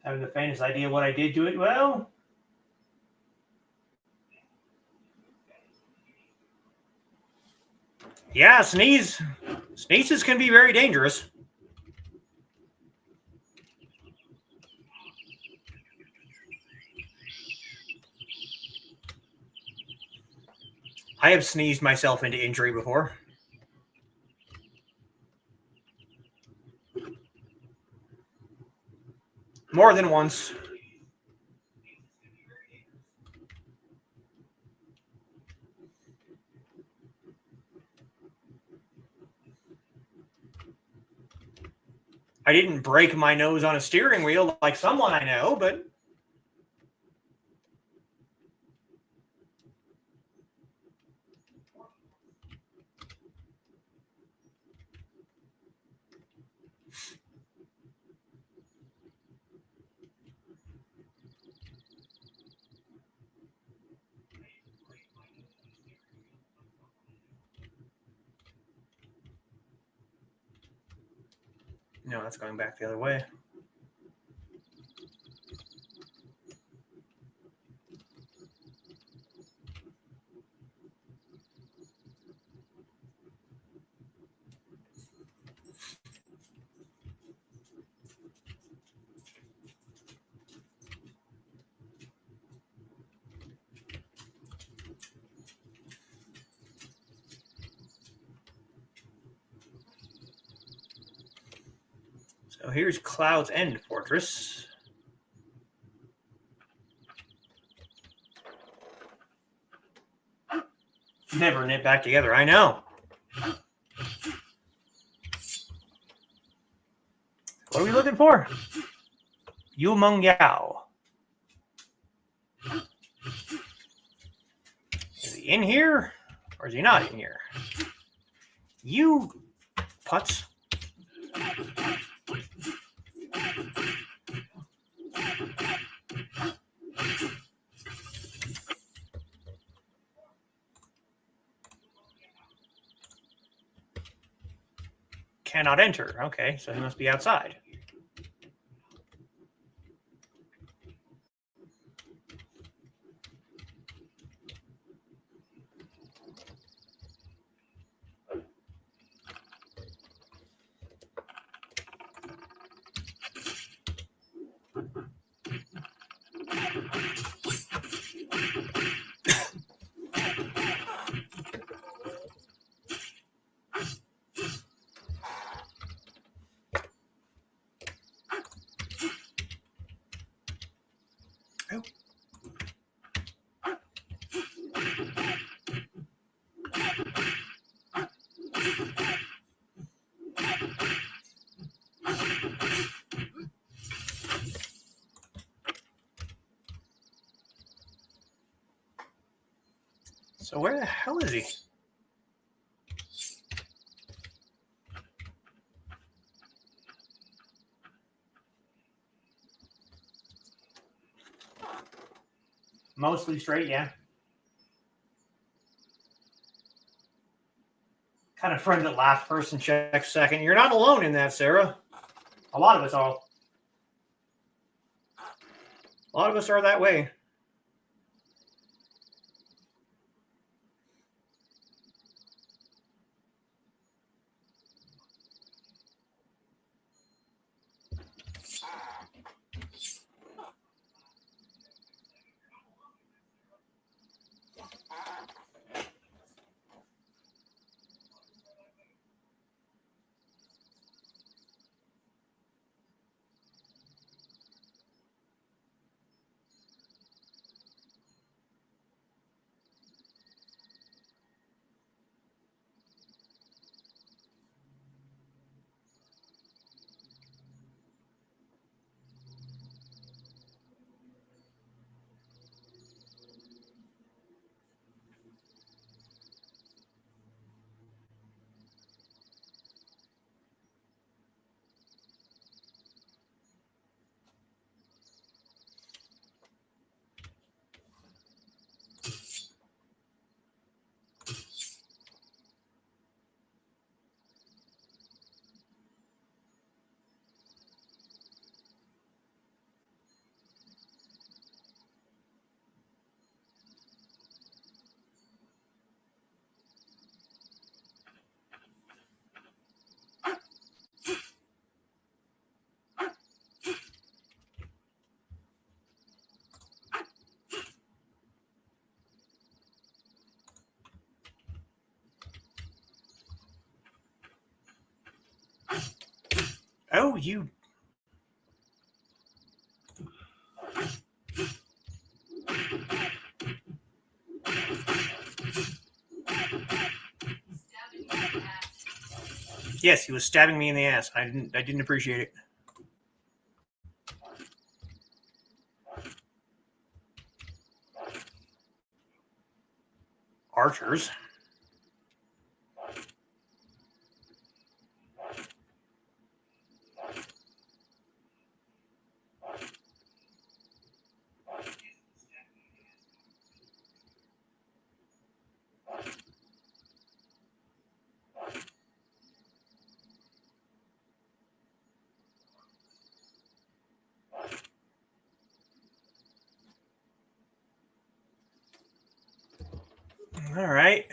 Having the faintest idea what I did to it. Well, yeah, sneezes can be very dangerous. I have sneezed myself into injury before. More than once. I didn't break my nose on a steering wheel like someone I know, but no, that's going back the other way. So here's Cloud's End Fortress. Never knit back together, I know. What are we looking for? Yu Meng Yao. Is he in here? Or is he not in here? You putz. Cannot enter. Okay, so he must be outside. Oh. So where the hell is he? Mostly straight, yeah. Kind of friend that last person checks second. You're not alone in that, Sarah. A lot of us are. A lot of us are that way. Oh, you. Yes, he was stabbing me in the ass. I didn't appreciate it. Archers. All right.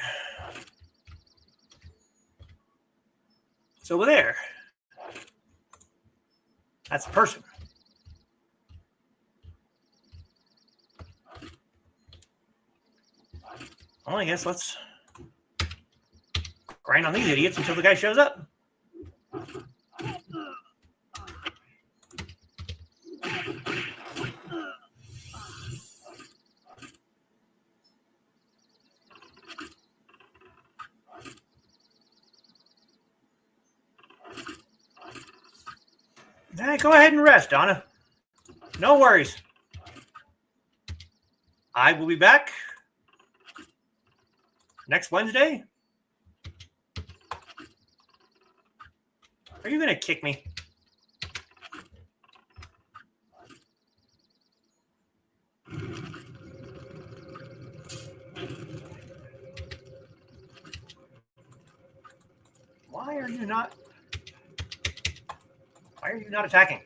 It's over there. That's a person. Well, I guess let's grind on these idiots until the guy shows up. Hey, go ahead and rest, Donna. No worries. I will be back next Wednesday. Are you going to kick me? Why are you not attacking?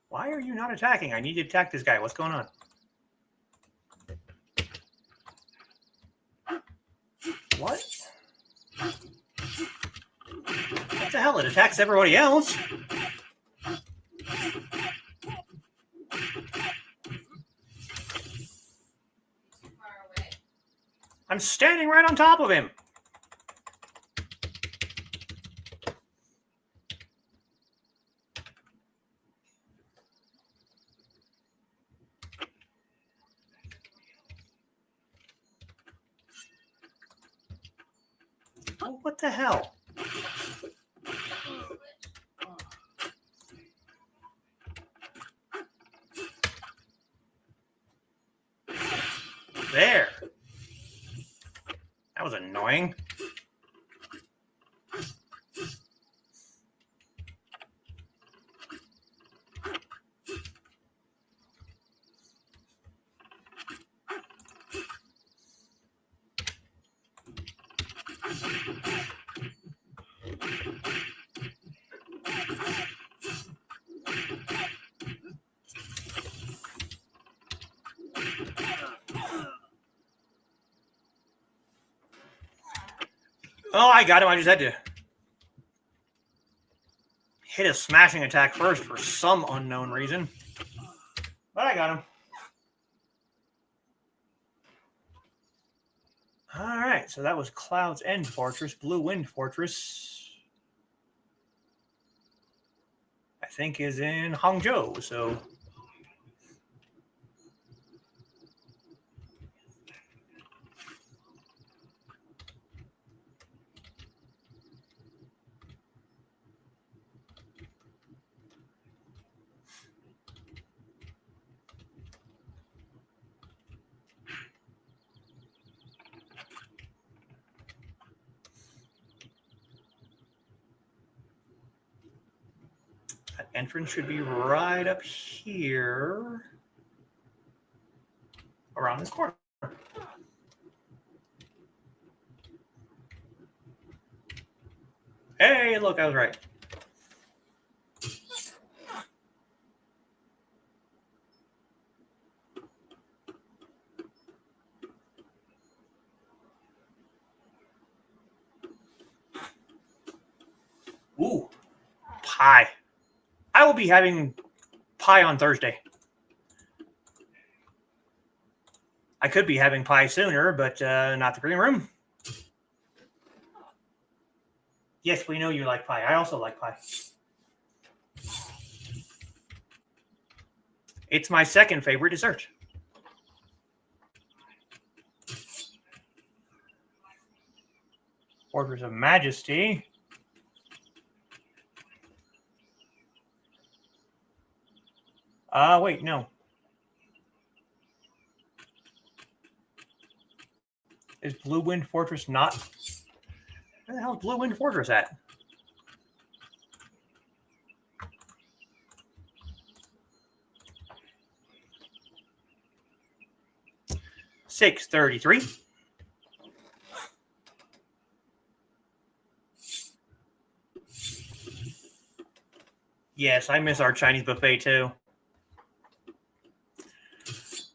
Why are you not attacking? I need to attack this guy. What's going on? What? What the hell? It attacks everybody else. I'm standing right on top of him. Oh, what the hell? There. That was annoying. Oh, I got him. I just had to hit a smashing attack first for some unknown reason. But I got him. All right, so that was Cloud's End Fortress, Blue Wind Fortress. I think is in Hangzhou, so... That entrance should be right up here. Around this corner. Hey, look, I was right. Ooh, pie. I will be having pie on Thursday. I could be having pie sooner, but not the green room. Yes, we know you like pie. I also like pie. It's my second favorite dessert. Orders of Majesty. Wait, no. Is Blue Wind Fortress not? Where the hell is Blue Wind Fortress at? $6.33. Yes, I miss our Chinese buffet too.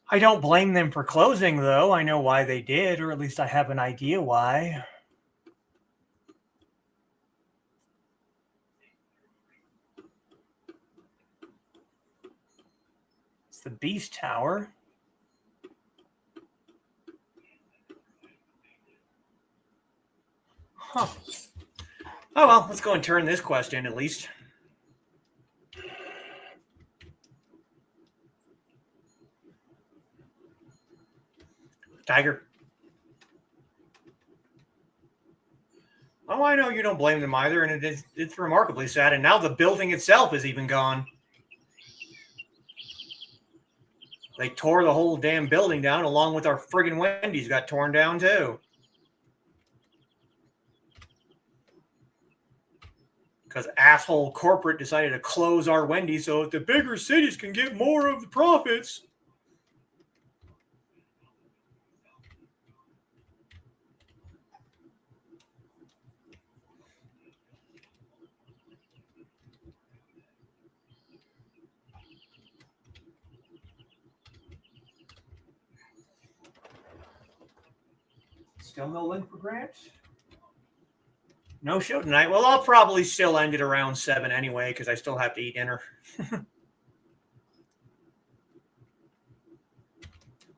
I don't blame them for closing, though. I know why they did, or at least I have an idea why. It's the Beast Tower. Huh. Oh, well, let's go and turn this quest in at least. Tiger. Oh, I know you don't blame them either, and it's remarkably sad. And now the building itself is even gone. They tore the whole damn building down, along with our friggin' Wendy's got torn down too. Because asshole corporate decided to close our Wendy's so that the bigger cities can get more of the profits. Still no link for Grant? No show tonight. Well, I'll probably still end it around 7 anyway, because I still have to eat dinner.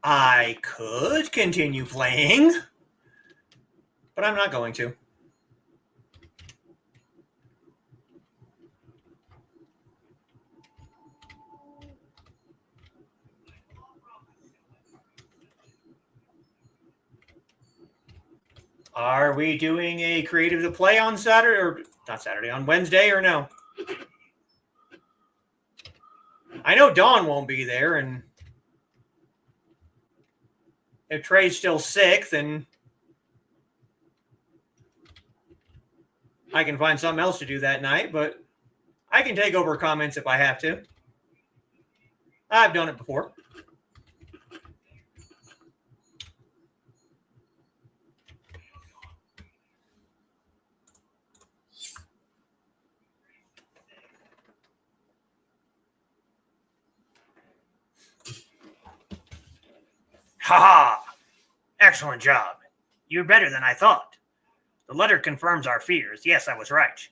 I could continue playing, but I'm not going to. Are we doing a creative to play on Saturday, or not Saturday, on Wednesday, or no? I know Dawn won't be there, and if Trey's still sick, then I can find something else to do that night, but I can take over comments if I have to. I've done it before. Ha! Excellent job. You're better than I thought. The letter confirms our fears. Yes, I was right.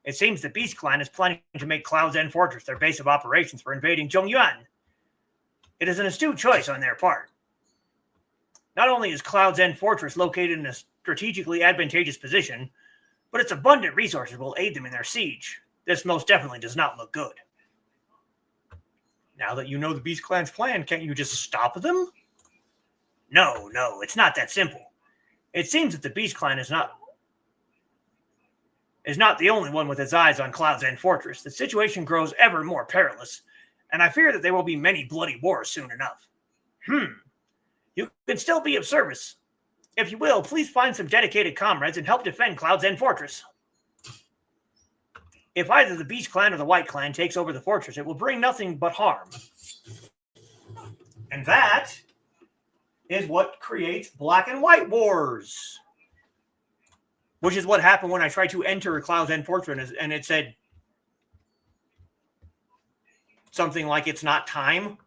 It seems the Beast Clan is planning to make Cloud's End Fortress their base of operations for invading Zhongyuan. It is an astute choice on their part. Not only is Cloud's End Fortress located in a strategically advantageous position, but its abundant resources will aid them in their siege. This most definitely does not look good. Now that you know the Beast Clan's plan, can't you just stop them? No, it's not that simple. It seems that the Beast Clan is not the only one with its eyes on Cloud's End Fortress. The situation grows ever more perilous, and I fear that there will be many bloody wars soon enough. You can still be of service. If you will, please find some dedicated comrades and help defend Cloud's End Fortress. If either the Beast Clan or the White Clan takes over the fortress, it will bring nothing but harm. And that is what creates Black and White Wars. Which is what happened when I tried to enter Cloud's End Fortress and it said something like it's not time.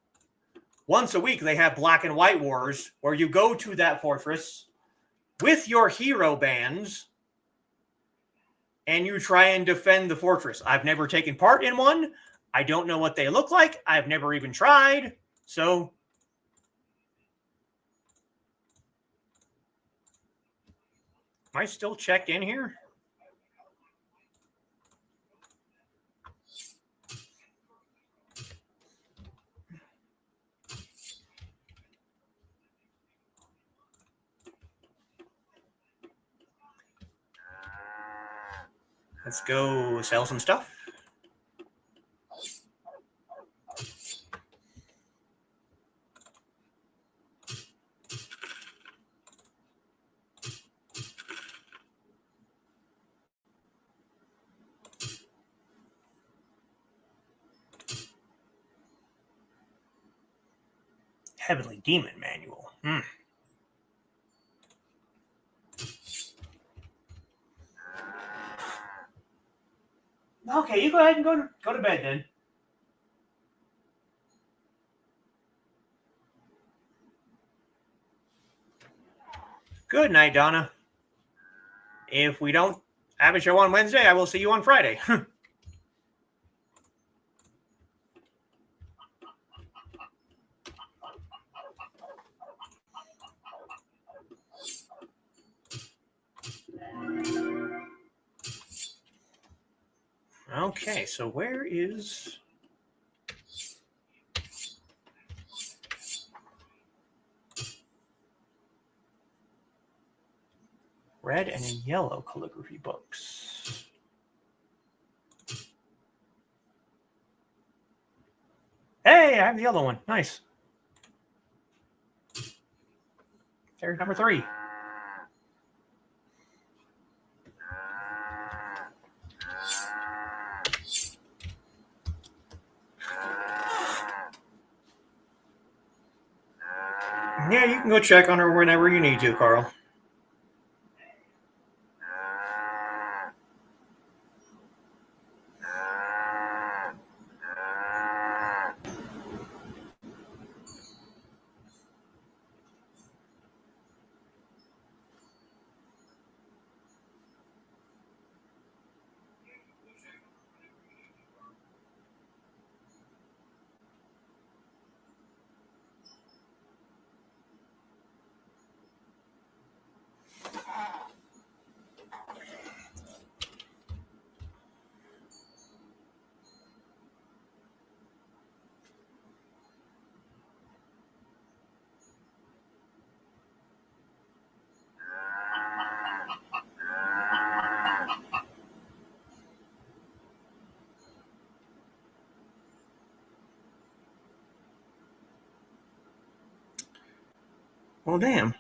Once a week, they have Black and White Wars where you go to that fortress with your hero bands and you try and defend the fortress. I've never taken part in one. I don't know what they look like. I've never even tried. So am I still checked in here? Let's go sell some stuff. Heavenly Demon Manual. Okay, you go ahead and go to bed then. Good night, Donna. If we don't have a show on Wednesday, I will see you on Friday. Okay, so where is... red and yellow calligraphy books? Hey, I have the other one. Nice. There's number 3. Yeah, you can go check on her whenever you need to, Carl. Well, damn.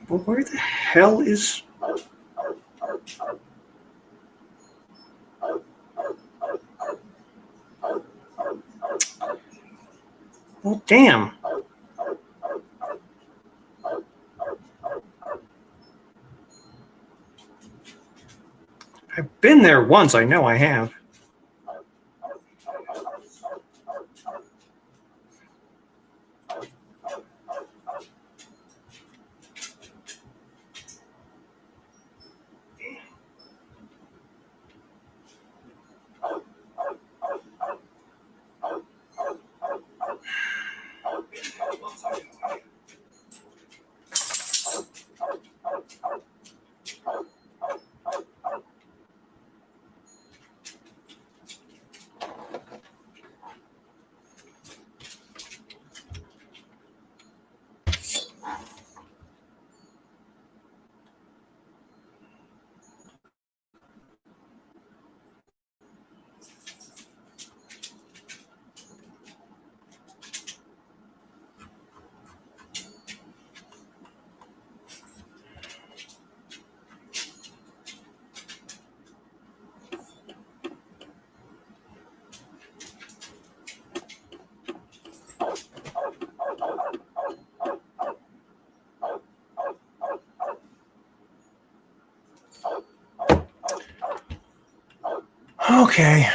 But where the hell is... Well, damn. I've been there once. I know I have. Okay.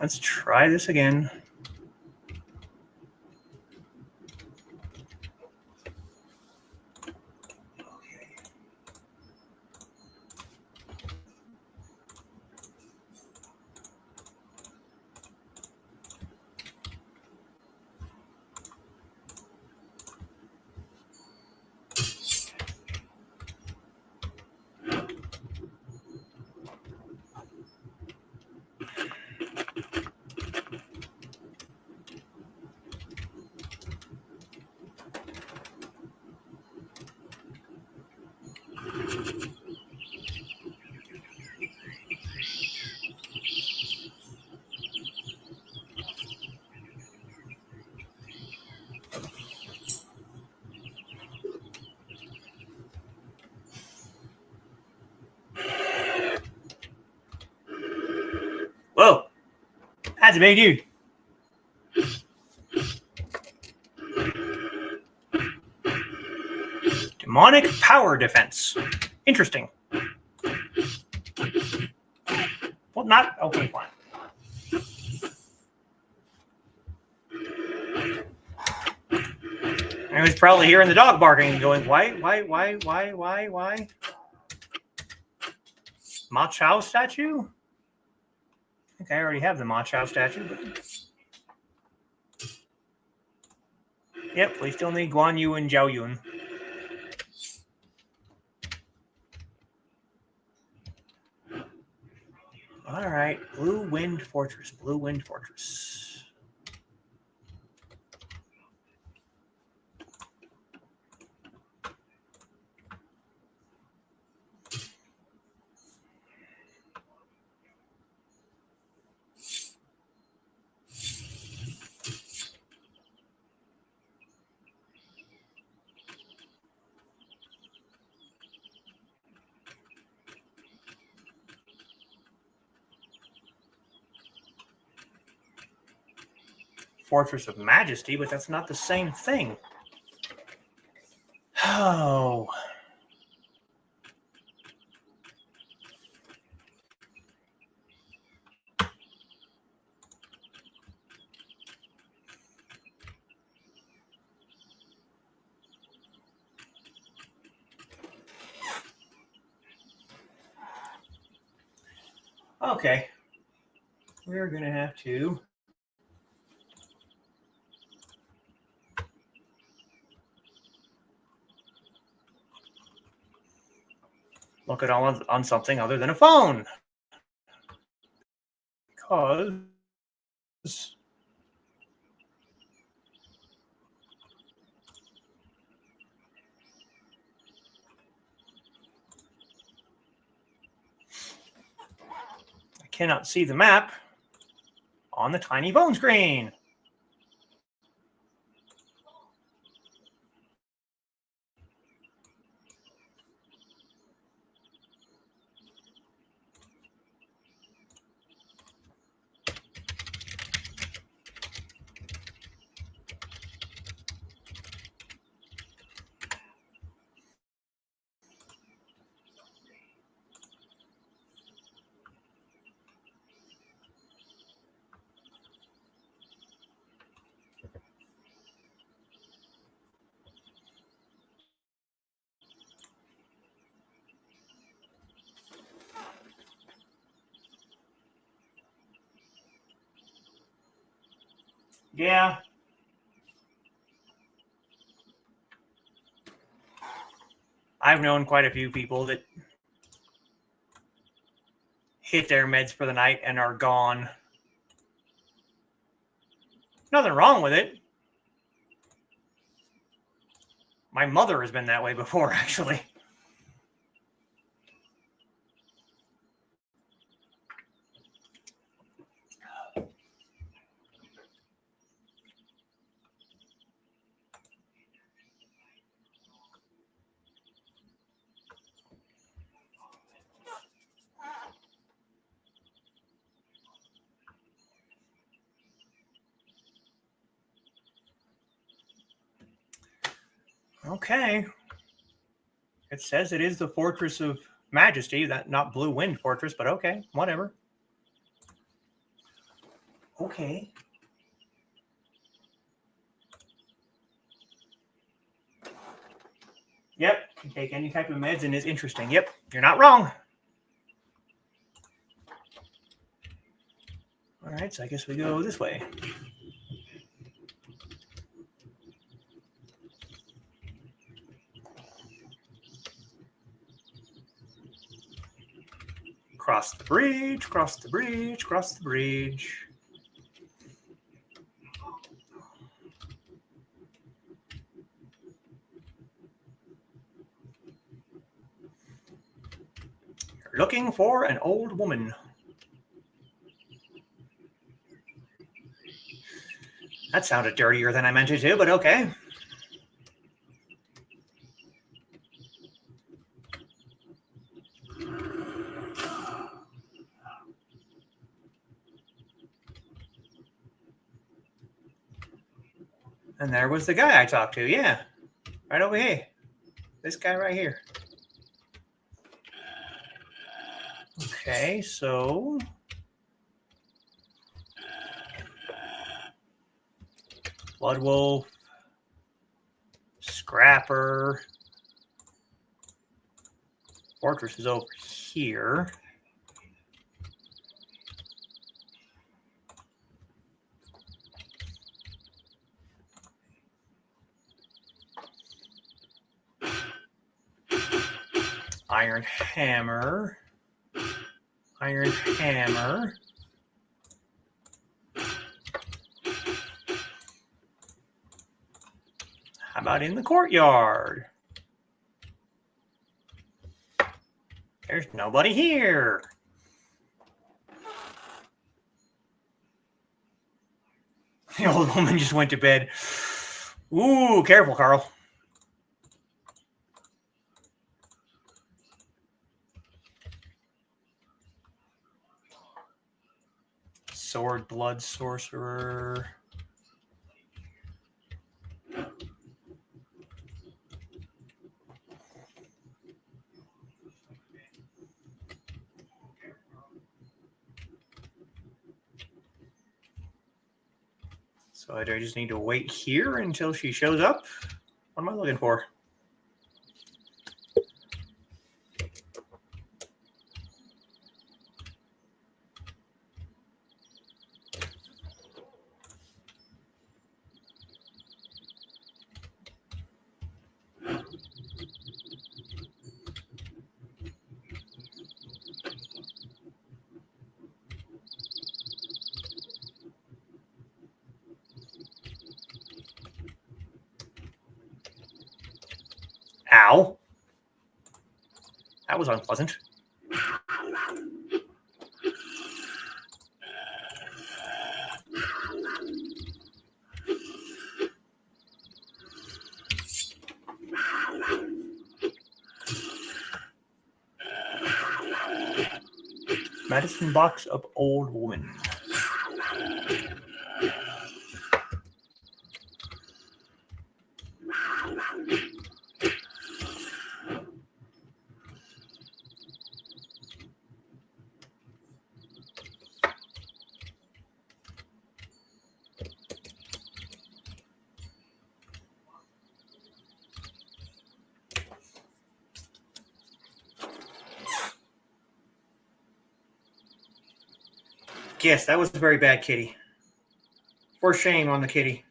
Let's try this again. Whoa. That's a big dude. Demonic power defense. Interesting. Well, not... Okay, fine. I was probably hearing the dog barking and going, why? Ma Chao statue? I think I already have the Ma Chao statue. But... Yep, we still need Guan Yu and Zhao Yun. All right, Blue Wind Fortress. Blue Wind Fortress. Fortress of Majesty, but that's not the same thing. Oh. Okay. We're going to have to look it all on something other than a phone. Because cannot see the map on the tiny phone screen. Yeah. I've known quite a few people that hit their meds for the night and are gone. Nothing wrong with it. My mother has been that way before, actually. Okay. It says it is the Fortress of Majesty, that not Blue Wind Fortress, but okay, whatever. Okay. Yep, can take any type of meds and is interesting. Yep, you're not wrong. All right, so I guess we go this way. Cross the bridge, cross the bridge, cross the bridge. You're looking for an old woman. That sounded dirtier than I meant it to, but okay. And there was the guy I talked to, yeah. Right over here. This guy right here. Okay, so... Blood Wolf. Scrapper. Fortress is over here. Iron Hammer. Iron Hammer. How about in the courtyard? There's nobody here. The old woman just went to bed. Ooh, careful, Carl. Sword Blood Sorcerer. So I just need to wait here until she shows up. What am I looking for? Ow. That was unpleasant. Medicine box of old woman. Yes, that was a very bad kitty. For shame on the kitty.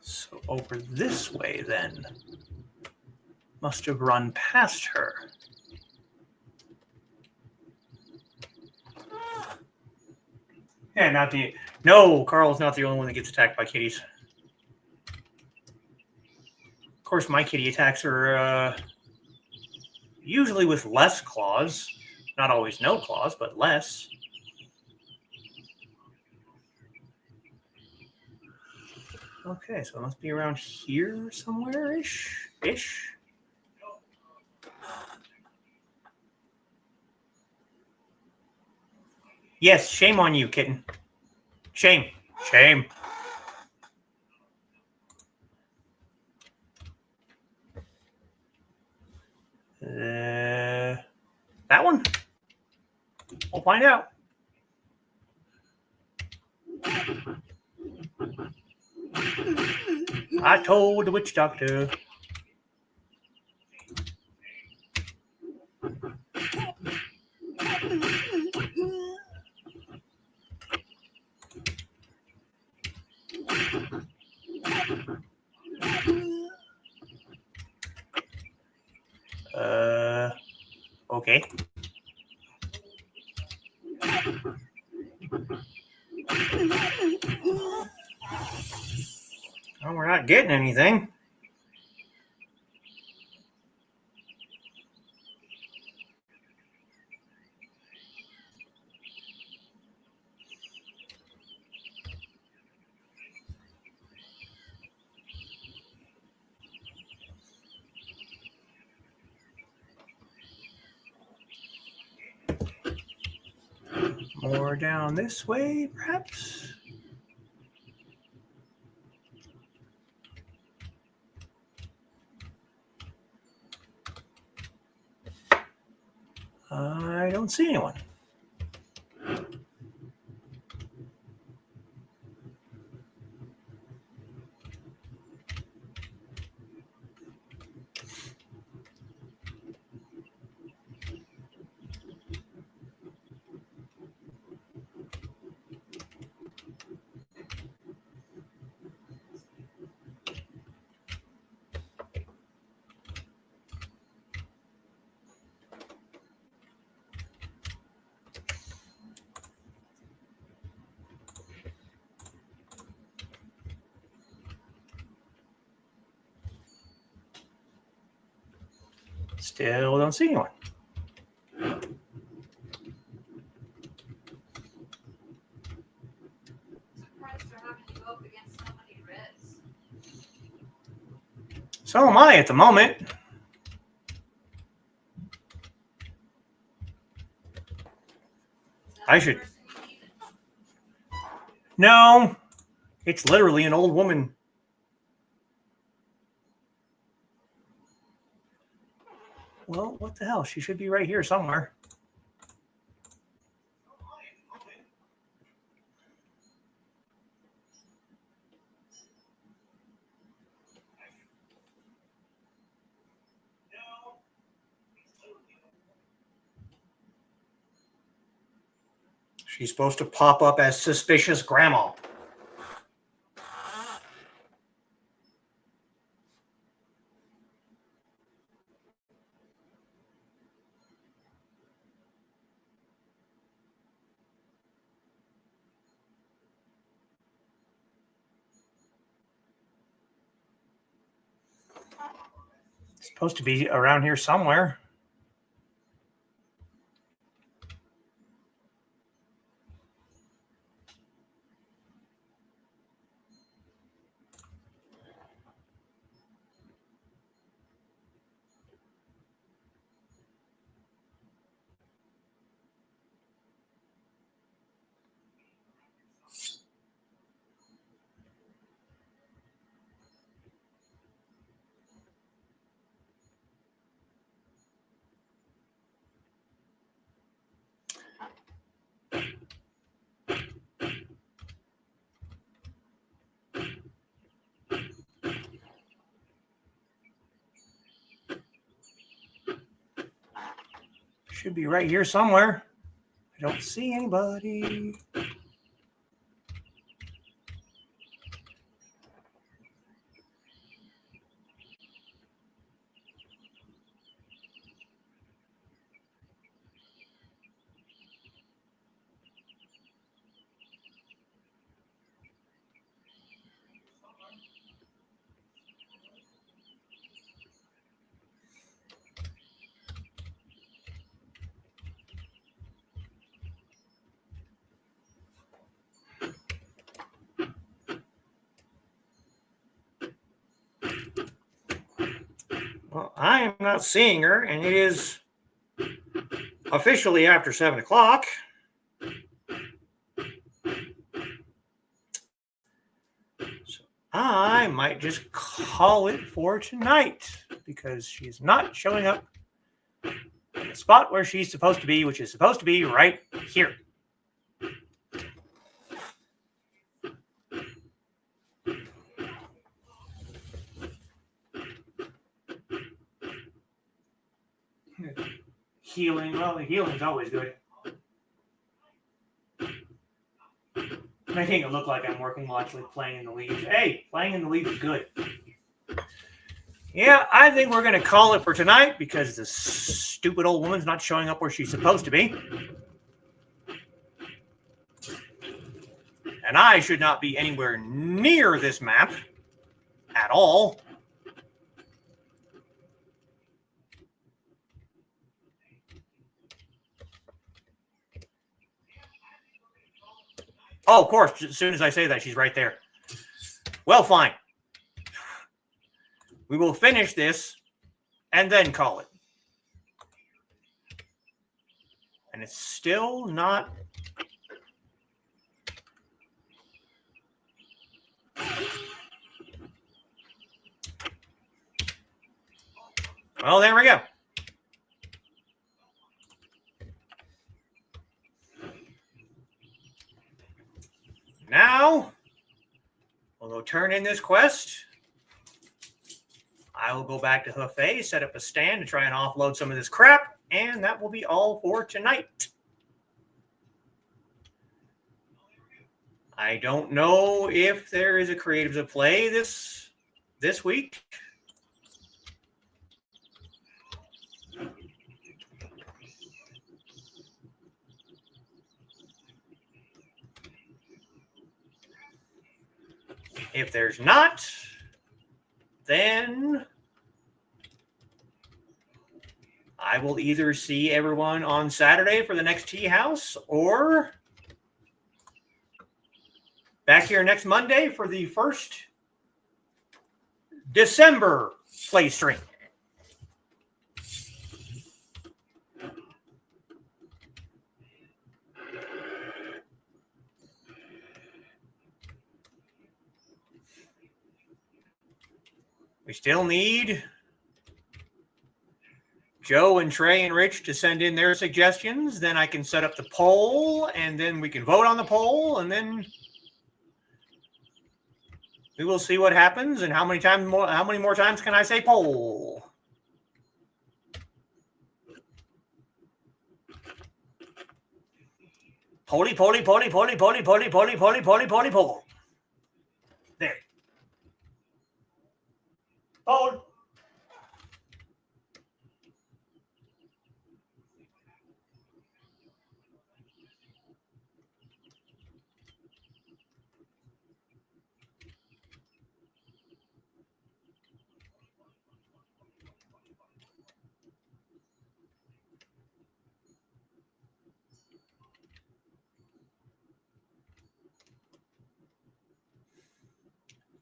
So over this way then. Must have run past her. Yeah, not the... No, Carl's not the only one that gets attacked by kitties. Of course, my kitty attacks are usually with less claws. Not always no claws, but less. Okay, so it must be around here somewhere-ish. Yes, shame on you, kitten. Shame. Shame. That one? We'll find out. I told the witch doctor. Okay. Well, we're not getting anything. More down this way, perhaps? I don't see anyone. Still don't see anyone. Surprised they're having to go up against so many reds. So am I at the moment. I should. No, it's literally an old woman. Well, what the hell? She should be right here somewhere. She's supposed to pop up as suspicious grandma. Supposed to be around here somewhere. Should be right here somewhere. I don't see anybody. Well, I am not seeing her, and it is officially after 7 o'clock. So I might just call it for tonight because she's not showing up in the spot where she's supposed to be, which is supposed to be right here. Healing. Well, the healing's always good. Making it look like I'm working while actually playing in the leaves. Hey, playing in the leaves is good. Yeah, I think we're going to call it for tonight because the stupid old woman's not showing up where she's supposed to be. And I should not be anywhere near this map at all. Oh, of course. As soon as I say that, she's right there. Well, fine. We will finish this and then call it. And it's still not... Well, there we go. Now, we'll go turn in this quest. I will go back to Buffet, set up a stand to try and offload some of this crap, and that will be all for tonight. I don't know if there is a creative to play this week. If there's not, then I will either see everyone on Saturday for the next Tea House or back here next Monday for the first December Playstream. We still need Joe and Trey and Rich to send in their suggestions. Then I can set up the poll, and then we can vote on the poll, and then we will see what happens and how many more times can I say poll? Poly, poly, poly, poly, poly, poly, poly, poly, poly, poly, poll. There. Poll.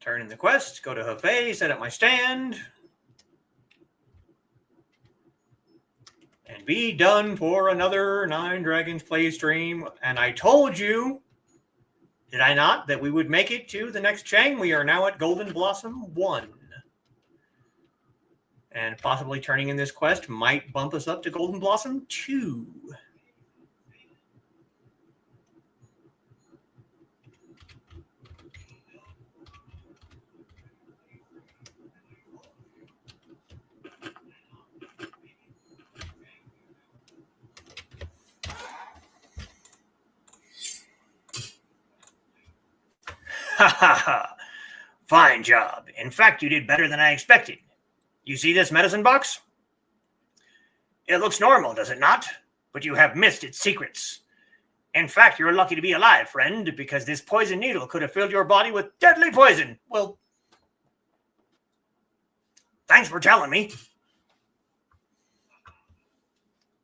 Turn in the quest, go to Buffet, set up my stand, and be done for another 9Dragons play stream. And I told you, did I not, that we would make it to the next chain? We are now at Golden Blossom 1. And possibly turning in this quest might bump us up to Golden Blossom 2. Ha ha ha. Fine job. In fact, you did better than I expected. You see this medicine box? It looks normal, does it not? But you have missed its secrets. In fact, you're lucky to be alive, friend, because this poison needle could have filled your body with deadly poison. Well, thanks for telling me.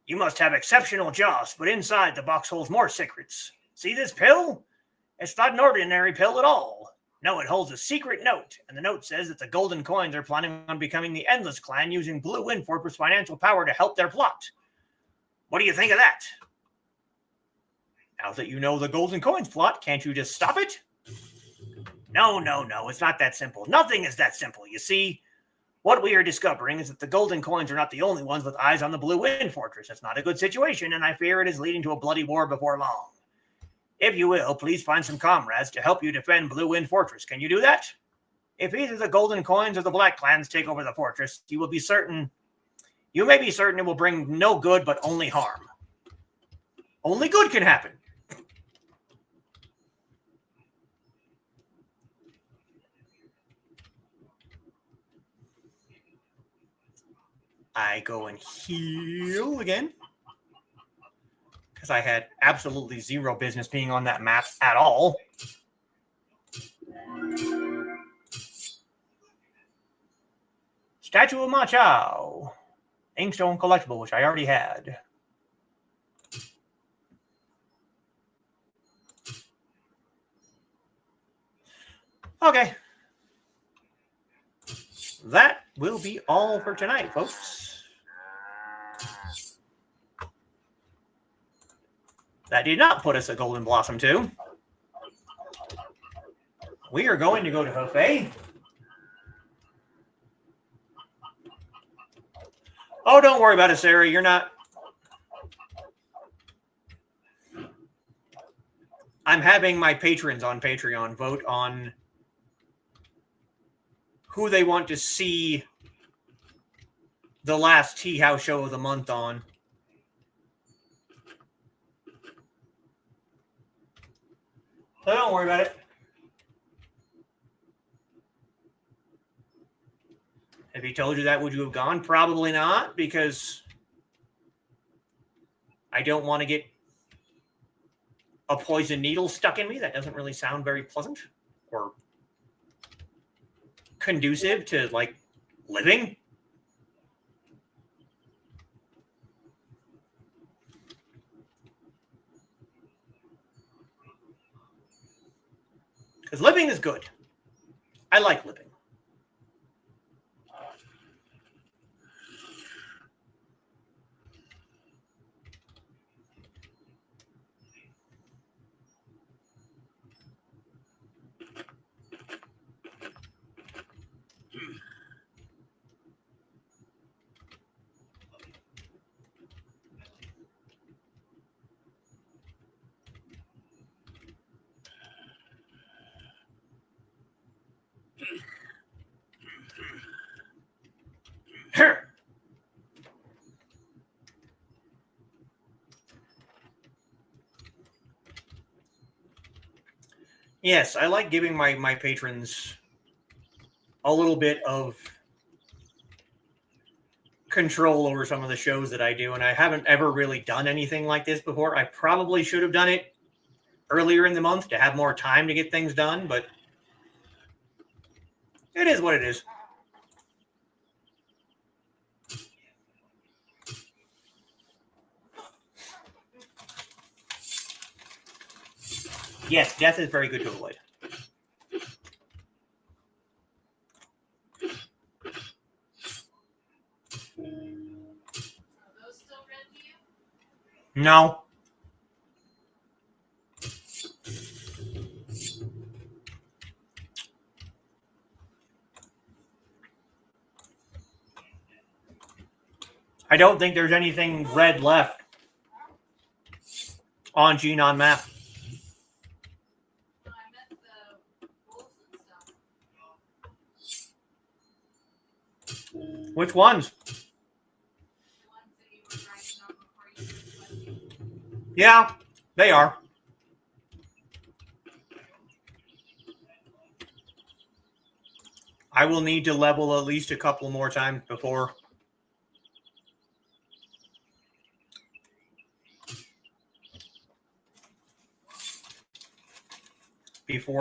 You must have exceptional jaws, but inside the box holds more secrets. See this pill? It's not an ordinary pill at all. No, it holds a secret note, and the note says that the Golden Coins are planning on becoming the Endless Clan using Blue Wind Fortress financial power to help their plot. What do you think of that? Now that you know the Golden Coins plot, can't you just stop it? No, it's not that simple. Nothing is that simple. You see, what we are discovering is that the Golden Coins are not the only ones with eyes on the Blue Wind Fortress. It's not a good situation, and I fear it is leading to a bloody war before long. If you will, please find some comrades to help you defend Blue Wind Fortress. Can you do that? If either the Golden Coins or the Black Clans take over the fortress, you may be certain it will bring no good but only harm. Only good can happen. I go and heal again, because I had absolutely zero business being on that map at all. Statue of Machao. Inkstone collectible, which I already had. Okay. That will be all for tonight, folks. That did not put us at Golden Blossom 2. We are going to go to Buffet. Oh, don't worry about it, Sarah. You're not. I'm having my patrons on Patreon vote on who they want to see the last Tea House show of the month on. So don't worry about it. If he told you that, would you have gone? Probably not, because I don't want to get a poison needle stuck in me. That doesn't really sound very pleasant or conducive to, like, living. Because living is good. I like living. Yes, I like giving my patrons a little bit of control over some of the shows that I do, and I haven't ever really done anything like this before. I probably should have done it earlier in the month to have more time to get things done, but it is what it is. Yes, death is very good to avoid. No. I don't think there's anything red left on Genon map. Which ones? Yeah, they are. I will need to level at least a couple more times before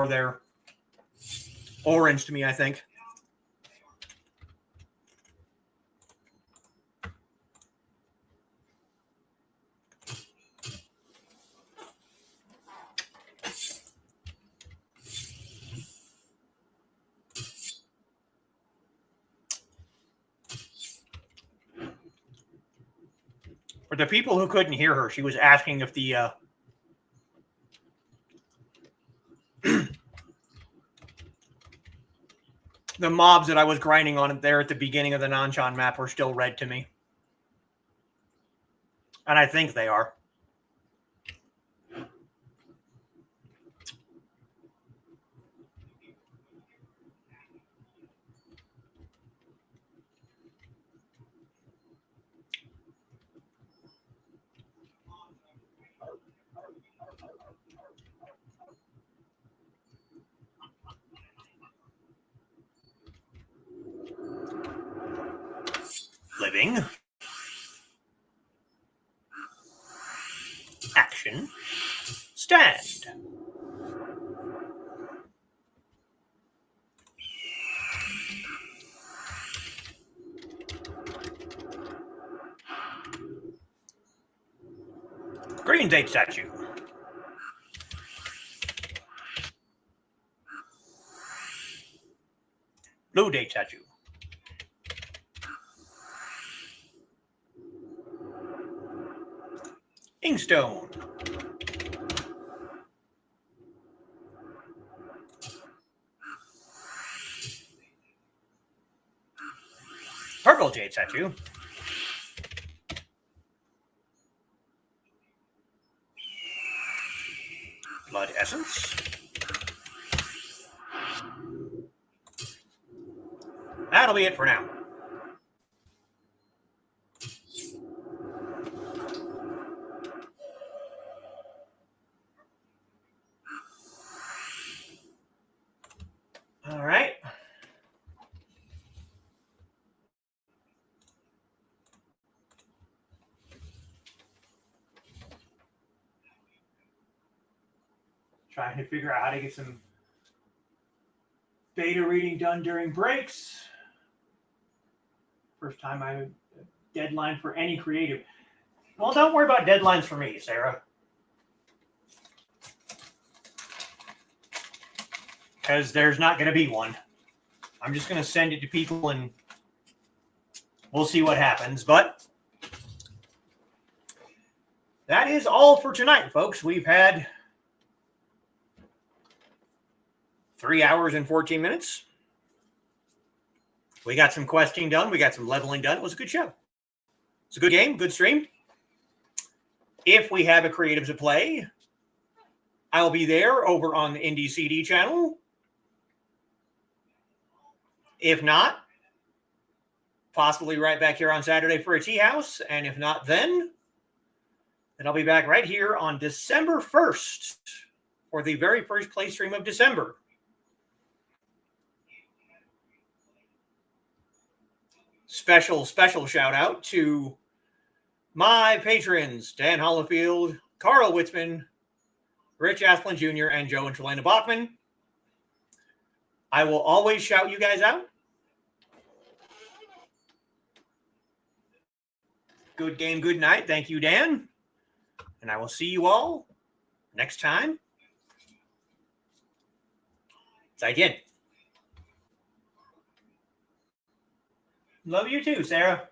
they're orange to me, I think. For the people who couldn't hear her, she was asking if the the mobs that I was grinding on there at the beginning of the Nanchan map were still red to me. And I think they are. Living. Action. Stand. Green date statue. Blue date statue. Inkstone. Purple jade statue. Blood essence. That'll be it for now. All right. Trying to figure out how to get some beta reading done during breaks. First time I have a deadline for any creative. Well, don't worry about deadlines for me, Sarah. because there's not going to be one. I'm just going to send it to people and we'll see what happens. But that is all for tonight, folks. We've had 3 hours and 14 minutes. We got some questing done. We got some leveling done. It was a good show. It's a good game, good stream. If we have a creative to play, I'll be there over on the Indie CD channel. If not, possibly right back here on Saturday for a tea house. And if not, then I'll be back right here on December 1st for the very first play stream of December. Special shout out to my patrons, Dan Hollifield, Carl Witzman, Rich Asplin Jr., and Joe and Trelena Bachman. I will always shout you guys out. Good game, good night. Thank you, Dan. And I will see you all next time. 再见. Love you too, Sarah.